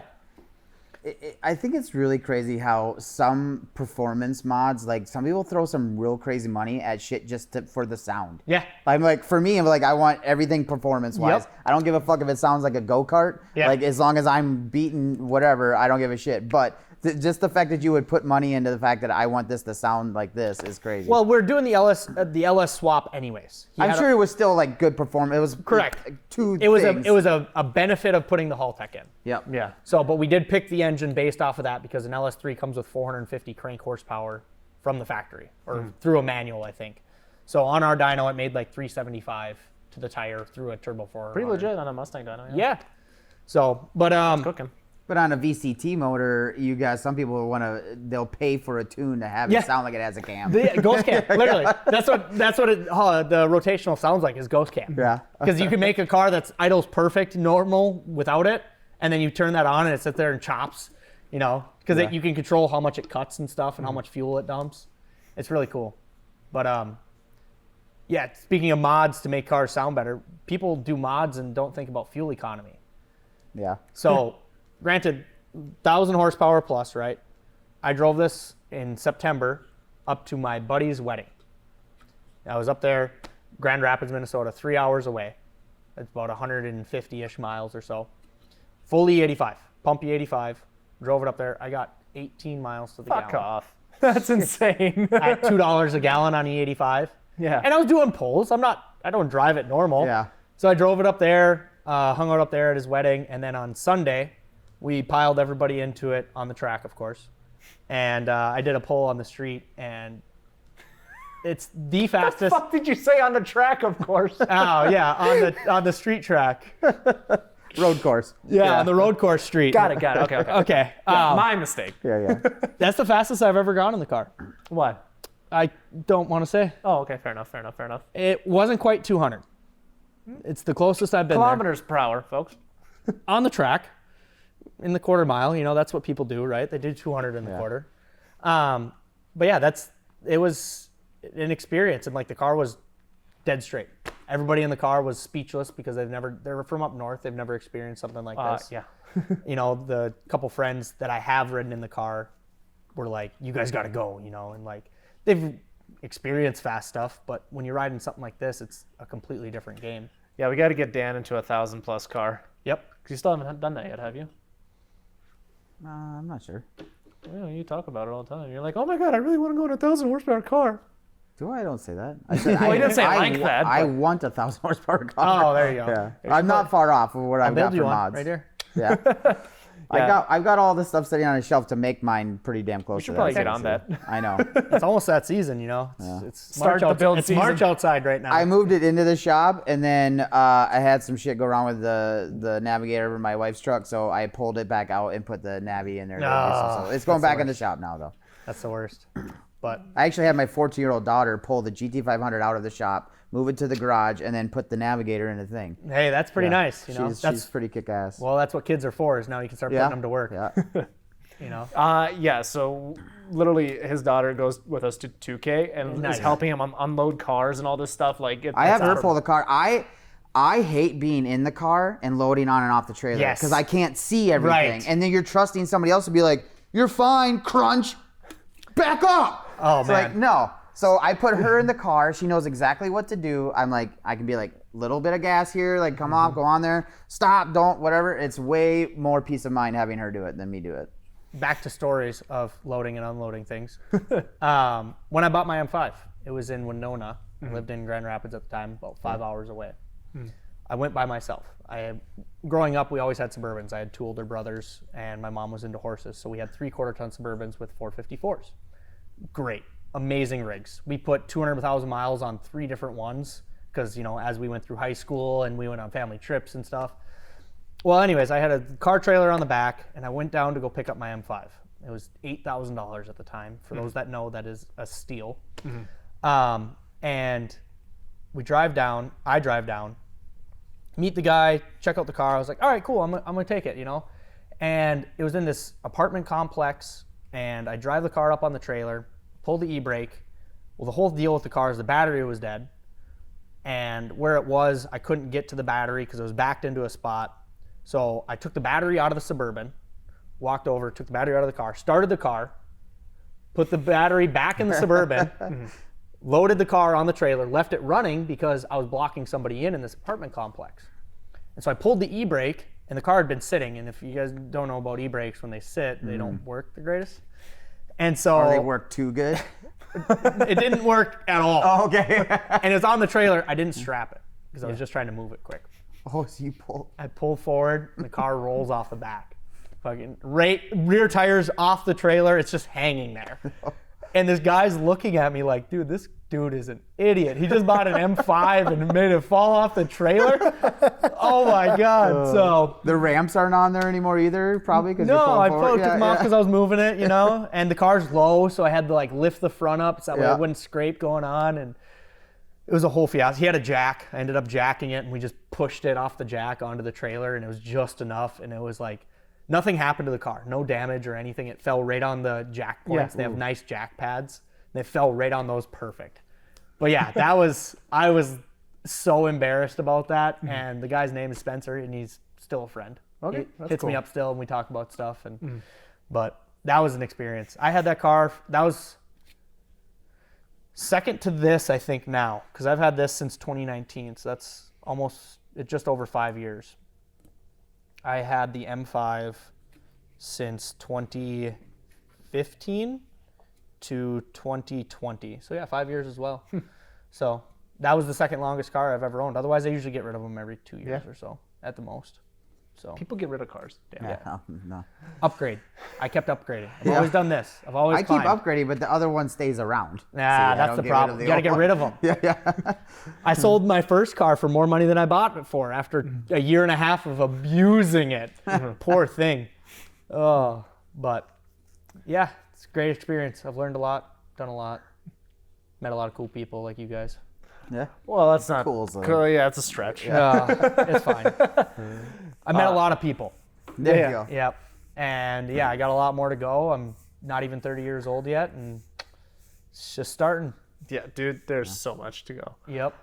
I think it's really crazy how some performance mods, like some people throw some real crazy money at shit just for the sound. Yeah. I'm like, for me, I'm like, I want everything performance wise. Yep. I don't give a fuck if it sounds like a go-kart. Yeah. Like, as long as I'm beating whatever, I don't give a shit. But just the fact that you would put money into the fact that I want this to sound like this is crazy. Well, we're doing the LS swap anyways. He I'm had sure it was still like good performance. It was Correct. Two it was things. it was a benefit of putting the Haltech in. Yep. Yeah. So, but we did pick the engine based off of that because an LS3 comes with 450 crank horsepower from the factory or through a manual, I think. So on our dyno, it made like 375 to the tire through a turbo 4. Pretty legit on a Mustang dyno. Yeah. So, but Cooking. But on a VCT motor, you guys, some people they'll pay for a tune to have it sound like it has a cam. the ghost cam, literally. That's what the rotational sounds like is ghost cam. Yeah. Because you can make a car that's idles perfect, normal without it, and then you turn that on and it sits there and chops, you know, because you can control how much it cuts and stuff and how much fuel it dumps. It's really cool. But yeah, speaking of mods to make cars sound better, people do mods and don't think about fuel economy. Yeah. So, granted, 1,000 horsepower plus, right? I drove this in September up to my buddy's wedding. I was up there, Grand Rapids, Minnesota, 3 hours away. It's about 150-ish miles or so. Full E85, pump E85, drove it up there. I got 18 miles to the Fuck gallon. off. That's insane. At $2 a gallon on E85. Yeah. And I was doing pulls. I don't drive it normal. Yeah. So I drove it up there, hung out up there at his wedding, and then on Sunday, we piled everybody into it on the track, of course. And I did a pull on the street, and it's the fastest. What the fuck did you say on the track, of course? Oh, yeah, on the street track. Road course. Yeah, on the road course street. Got it. Okay. Okay. My mistake. Yeah. That's the fastest I've ever gone in the car. What? I don't want to say. Oh, okay. Fair enough. It wasn't quite 200. It's the closest I've been Kilometers per hour, folks. there. On the track, in the quarter mile. You know, that's what people do, right? They do 200 in the quarter. But yeah, it was an experience, and like the car was dead straight. Everybody in the car was speechless because they were from up north. They've never experienced something like this. Yeah. You know, the couple friends that I have ridden in the car were like, you guys got to go, you know, and like they've experienced fast stuff, but when you're riding something like this, it's a completely different game. Yeah, we got to get Dan into a 1,000+ car. Yep. Because you still haven't done that yet, have you? I'm not sure. Well, you talk about it all the time. You're like, oh my God, I really want to go in a 1,000 horsepower car. Do I? Don't say that. I said, Well, you didn't say like that, I but- want a 1,000 horsepower car. Oh, there you go. Yeah. I'm not far off of what I've got Build you for one mods. right here. Yeah. Yeah. I've got all this stuff sitting on a shelf to make mine pretty damn close We should to probably that. get on that. I know. It's almost that season, you know. It's Start March the build it's season. March outside right now. I moved it into the shop, and then I had some shit go wrong with the navigator in my wife's truck, so I pulled it back out and put the Navi in there. So it's going back in the shop now, though. That's the worst. But I actually had my 14-year-old daughter pull the GT500 out of the shop, move it to the garage, and then put the navigator in the thing. hey, that's pretty nice. You know, She's pretty kick-ass. well, that's what kids are for. Is now you can start putting them to work. Yeah. You know. Yeah, so literally his daughter goes with us to 2K and Nice. is helping him unload cars and all this stuff. Like, I have her pull the car. I hate being in the car and loading on and off the trailer Yes. because I can't see everything. Right. And then you're trusting somebody else to be like, "You're fine, crunch, back up." Oh, It's man. like, no. So I put her in the car. She knows exactly what to do. I'm like, I can be like, little bit of gas here, like come off, go on there, stop, don't, whatever. It's way more peace of mind having her do it than me do it. Back to stories of loading and unloading things. When I bought my M5, it was in Winona. I lived in Grand Rapids at the time, about 5 hours away. I went by myself. Growing up, we always had Suburbans. I had two older brothers, and my mom was into horses, so we had 3/4 ton Suburbans with 454s. Great. amazing rigs. We put 200,000 miles on 3 different ones because, you know, as we went through high school and we went on family trips and stuff. Well, anyways, I had a car trailer on the back, and I went down to go pick up my M5. It was $8,000 at the time. For those that know, that is a steal. And we drive down. I drive down, meet the guy, check out the car. I was like, all right, cool. I'm gonna take it, you know. And it was in this apartment complex, and I drive the car up on the trailer, pull the e-brake. Well, the whole deal with the car is the battery was dead, and where it was, I couldn't get to the battery because it was backed into a spot. So I took the battery out of the Suburban, walked over, took the battery out of the car, started the car, put the battery back in the Suburban, loaded the car on the trailer, left it running because I was blocking somebody in this apartment complex. And so I pulled the e-brake, and the car had been sitting. And if you guys don't know about e-brakes, when they sit, they don't work the greatest. And so Or they work too good. it didn't work at all. Oh, okay. And it was on the trailer. I didn't strap it because I was just trying to move it quick. Oh, so you pull. I pull forward, and the car rolls off the back. Fucking rear tires off the trailer. It's just hanging there. And this guy's looking at me like, dude, this dude is an idiot. He just bought an M5 and made it fall off the trailer. Oh my God. So The ramps aren't on there anymore either, probably because no, I forward. took them off because I was moving it, you know, and the car's low, so I had to like lift the front up so that way Yeah. it wouldn't scrape going on, and it was a whole fiasco. He had a jack. I ended up jacking it, and we just pushed it off the jack onto the trailer, and it was just enough, and it was like nothing happened to the car, no damage or anything. It fell right on the jack points. Yeah. They have nice jack pads. They fell right on those perfect. But yeah, I was so embarrassed about that, and the guy's name is Spencer, and he's still a friend. Okay, He that's hits me cool. up still, and we talk about stuff. And but that was an experience. I had that car. That was second to this, I think, now, because I've had this since 2019, so that's just over 5 years. I had the M5 since 2015 to 2020. So yeah, 5 years as well. So that was the second longest car I've ever owned. Otherwise, I usually get rid of them every 2 years or so at the most. So People get rid of cars. Damn. Yeah, no. upgrade. I kept upgrading. I've always done this. I've always I keep climbed. upgrading, but the other one stays around. Nah, See, I that's don't the get rid problem. of the You gotta old get one. rid of them. Yeah. I sold my first car for more money than I bought it for after a year and a half of abusing it. Poor thing. Oh, but yeah, it's a great experience. I've learned a lot, done a lot, met a lot of cool people like you guys. Yeah. Well, that's not Cool, so- cool. Yeah, it's a stretch. It's fine. I met a lot of people. There Yeah. you go. Yep. And yeah, I got a lot more to go. I'm not even 30 years old yet, and it's just starting. Yeah, dude, there's so much to go. Yep.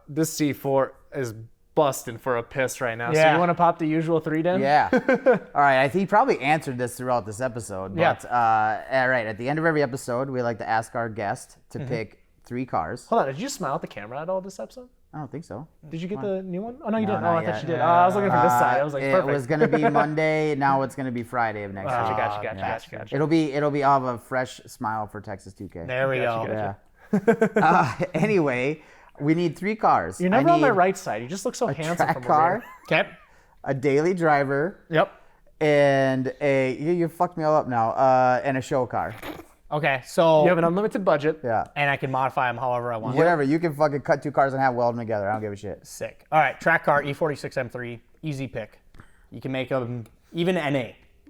This C4 is busting for a piss right now. So Yeah. you want to pop the usual 3 den? Yeah. All right. I think he probably answered this throughout this episode. Yeah. But, all right. At the end of every episode, we like to ask our guest to pick 3 cars. Hold on, did you smile at the camera at all this episode? I don't think so. Did you get the new one? Oh, no, you No, didn't. not Oh, I thought yet. you did. Oh, I was looking for this side. I was like, It perfect. was going to be Monday. Now it's going to be Friday of next week. Gotcha. It'll be I'll have a fresh smile for Texas 2K. There we go. Gotcha. Yeah. Anyway, we need 3 cars. You're never I on my need right side. You just look so handsome track from car, over Okay. a daily driver, Yep. and you fucked me all up now. And a show car. Okay. So here. You have an unlimited budget. Yeah. and I can modify them however I want. Whatever. You can fucking cut 2 cars in half, weld them together. I don't give a shit. Sick. All right, track car E46 M3, easy pick. You can make them even NA.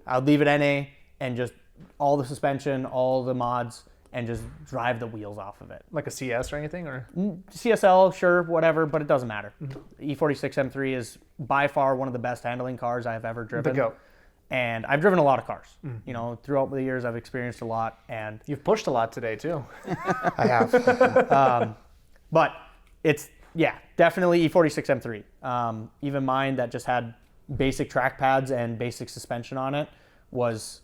I'll leave it NA and just all the suspension, all the mods, and just drive the wheels off of it. Like a CS or anything? Or CSL, sure, whatever, but it doesn't matter. E46 M3 is by far one of the best handling cars I've ever driven. goat. And I've driven a lot of cars. You know, throughout the years, I've experienced a lot, and You've pushed a lot today, too. I have. But it's, yeah, definitely E46 M3. Even mine that just had basic track pads and basic suspension on it was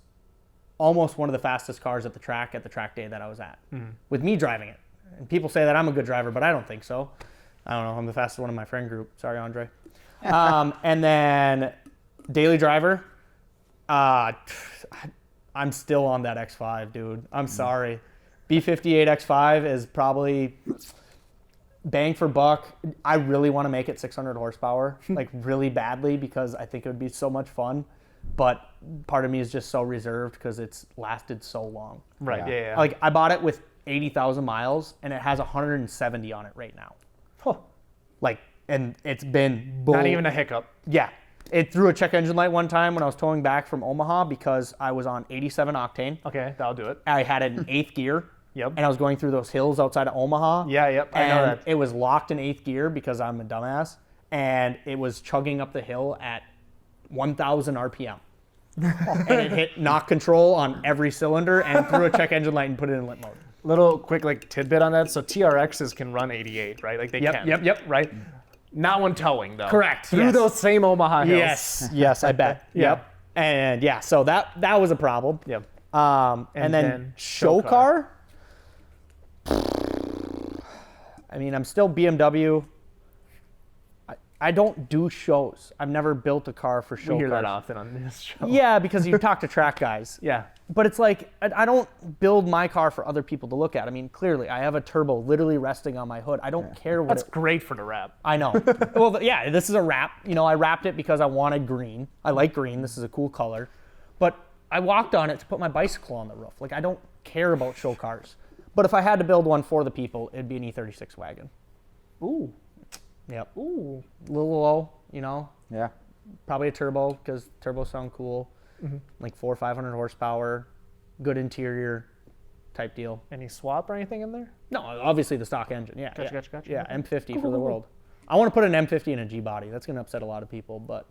almost one of the fastest cars at the track day that I was at, with me driving it. And people say that I'm a good driver, but I don't think so. I don't know. I'm the fastest one in my friend group. Sorry, Andre. And then daily driver. I'm still on that X5, dude. I'm sorry. B58 X5 is probably bang for buck. I really want to make it 600 horsepower, like really badly, because I think it would be so much fun. but part of me is just so reserved because it's lasted so long. Right. Yeah. Yeah. Like I bought it with 80,000 miles and it has 170 on it right now. Huh. Like, and it's been Not even a hiccup. Yeah. It threw a check engine light one time when I was towing back from Omaha because I was on 87 octane. Okay, that'll do it. I had it in 8th gear. Yep. And I was going through those hills outside of Omaha. Yeah, yep, I know and that. it was locked in 8th gear because I'm a dumbass. And it was chugging up the hill at 1,000 RPM. And it hit knock control on every cylinder and threw a check engine light and put it in lit mode. Little quick like tidbit on that. So TRXs can run 88, right? Like they Yep, can. yep. Right? Not when towing though. Correct, Through yes. those same Omaha hills. Yes, I bet. Yeah. Yep. And yeah, so that was a problem. Yep. And then show car. I mean, I'm still BMW. I don't do shows. I've never built a car for show We hear cars. that often on this show. Yeah, because you talk to track guys. Yeah. But it's like, I don't build my car for other people to look at. I mean, clearly, I have a turbo literally resting on my hood. I don't care what That's great for the wrap. I know. Well, yeah, this is a wrap. You know, I wrapped it because I wanted green. I like green. This is a cool color. But I walked on it to put my bicycle on the roof. Like, I don't care about show cars. But if I had to build one for the people, it'd be an E36 wagon. Ooh. Yep. Ooh. A little low, you know. Yeah. Probably a turbo because turbos sound cool. Like 400 or 500 horsepower, good interior type deal. Any swap or anything in there? No, obviously the stock engine. Yeah. Gotcha. Yeah, M50 for the world. I want to put an M50 in a G body. That's going to upset a lot of people, but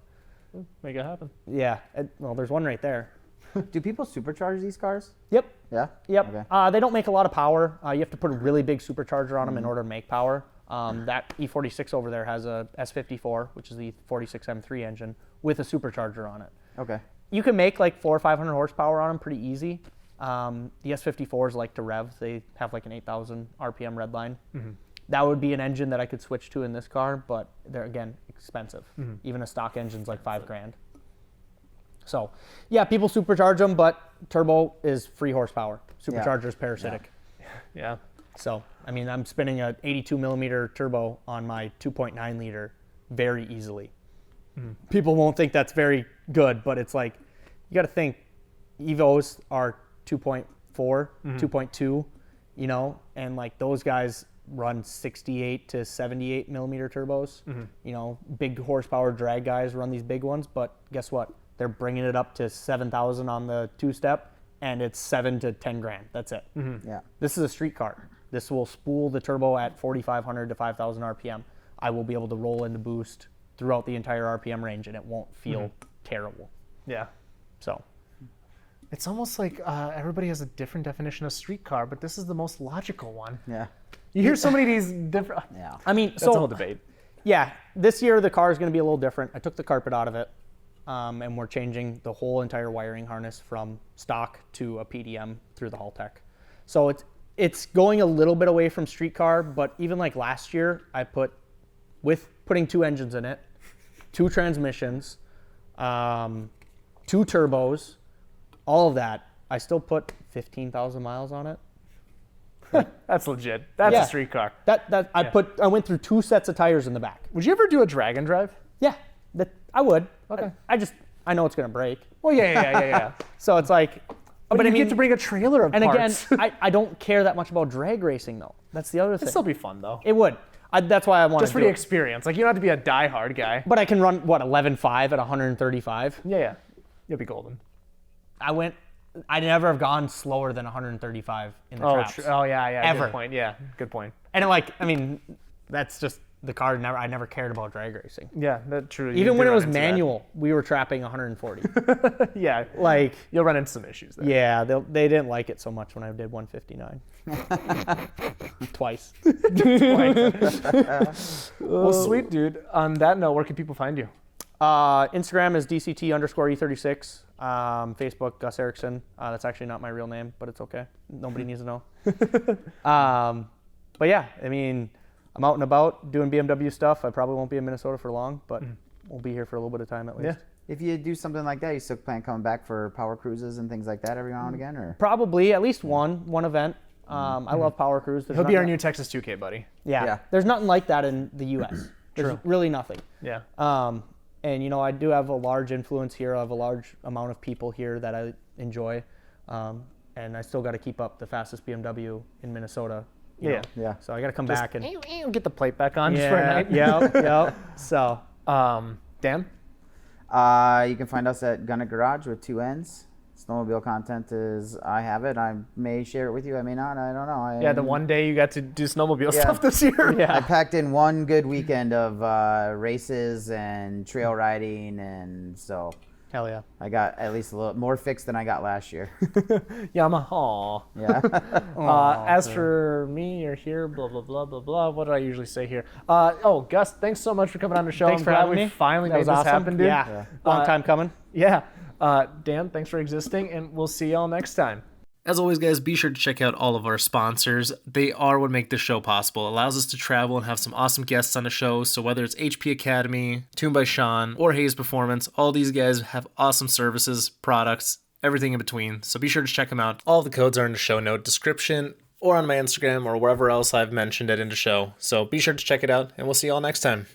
Make it happen. yeah. Well, there's one right there. Do people supercharge these cars? Yep. Yeah. Yep. Okay. They don't make a lot of power. You have to put a really big supercharger on them in order to make power. That E46 over there has a S54, which is the 46 M3 engine, with a supercharger on it. Okay. You can make like 400 or 500 horsepower on them pretty easy. The S54s like to rev. They have like an 8,000 RPM red line. That would be an engine that I could switch to in this car, but they're, again, expensive. Even a stock engine's like $5,000. So, yeah, people supercharge them, but turbo is free horsepower. Supercharger is parasitic. Yeah. So, I mean, I'm spinning a 82 millimeter turbo on my 2.9 liter very easily. People won't think that's very good, but it's like, you got to think, Evos are 2.4, 2.2, you know, and like those guys run 68 to 78 millimeter turbos. You know, big horsepower drag guys run these big ones, but guess what? They're bringing it up to 7,000 on the two-step, and it's 7 to 10 grand. That's it. Yeah. This is a street car. This will spool the turbo at 4,500 to 5,000 RPM. I will be able to roll into boost throughout the entire RPM range, and it won't feel terrible. Yeah. So, It's almost like everybody has a different definition of street car, but this is the most logical one. Yeah. You hear so many of these different. Yeah. I mean, That's a whole so debate. yeah, this year the car is going to be a little different. I took the carpet out of it, and we're changing the whole entire wiring harness from stock to a PDM through the Haltech. So it's going a little bit away from street car, but even like last year, I put, with putting 2 engines in it, 2 transmissions, 2 turbos, all of that, I still put 15,000 miles on it. That's legit. That's Yeah. a street car. I went through 2 sets of tires in the back. Would you ever do a drag and drive? Yeah, I would. Okay. I know it's gonna break. Well, yeah. So it's like, But I you mean, get to bring a trailer of and parts. again, I don't care that much about drag racing though. That's the other thing. It'd still be fun though. It would. That's why I want Just to for do the it. experience. Like you don't have to be a diehard guy. But I can run 11.5 at 135. Yeah. You'll be golden. I'd never have gone slower than 135 in the Oh, traps. yeah. Ever. Good point. Yeah, good point. And that's just the car. I never cared about drag racing. Yeah, that's true. You Even do when it run was into that. manual, we were trapping 140. Yeah, Like, you'll run into some issues there. yeah, they didn't like it so much when I did 159. Twice. Well, sweet, dude. On that note, where can people find you? Instagram is DCT_E36. Facebook, Gus Erickson. That's actually not my real name, but it's okay. Nobody needs to know. But yeah, I mean, I'm out and about doing BMW stuff. I probably won't be in Minnesota for long, but we'll be here for a little bit of time at least. Yeah. If you do something like that, you still plan coming back for power cruises and things like that every now and again, or? Probably at least one event. I love Power Cruise. There's He'll be our nothing- new Texas 2K buddy. Yeah. Yeah. There's nothing like that in the U.S. There's True. really nothing. Yeah. And, you know, I do have a large influence here. I have a large amount of people here that I enjoy. And I still got to keep up the fastest BMW in Minnesota. you know. Yeah. So I got to come back and get the plate back on just for a night. yeah. So, Dan? You can find us at Gunnet Garage with 2 N's. Snowmobile content is, I have it. I may share it with you. I may not. I don't know. The one day you got to do snowmobile Yeah. stuff this year. I packed in one good weekend of races and trail riding, and so hell yeah. I got at least a little more fixed than I got last year. Yamaha. Yeah. As for me, you're here, blah, blah, blah, blah, blah. What did I usually say here? Gus, thanks so much for coming on the show. Thanks I'm for glad having we me. finally That made was this awesome. happen, dude. Yeah. Long time coming. Yeah. Dan, thanks for existing, and we'll see y'all next time. As always, guys, be sure to check out all of our sponsors. They are what make this show possible. It allows us to travel and have some awesome guests on the show. So whether it's HP Academy, Tuned by Sean, or Hayes Performance, all these guys have awesome services, products, everything in between. So be sure to check them out. All the codes are in the show note description or on my Instagram or wherever else I've mentioned it in the show. So be sure to check it out, and we'll see you all next time.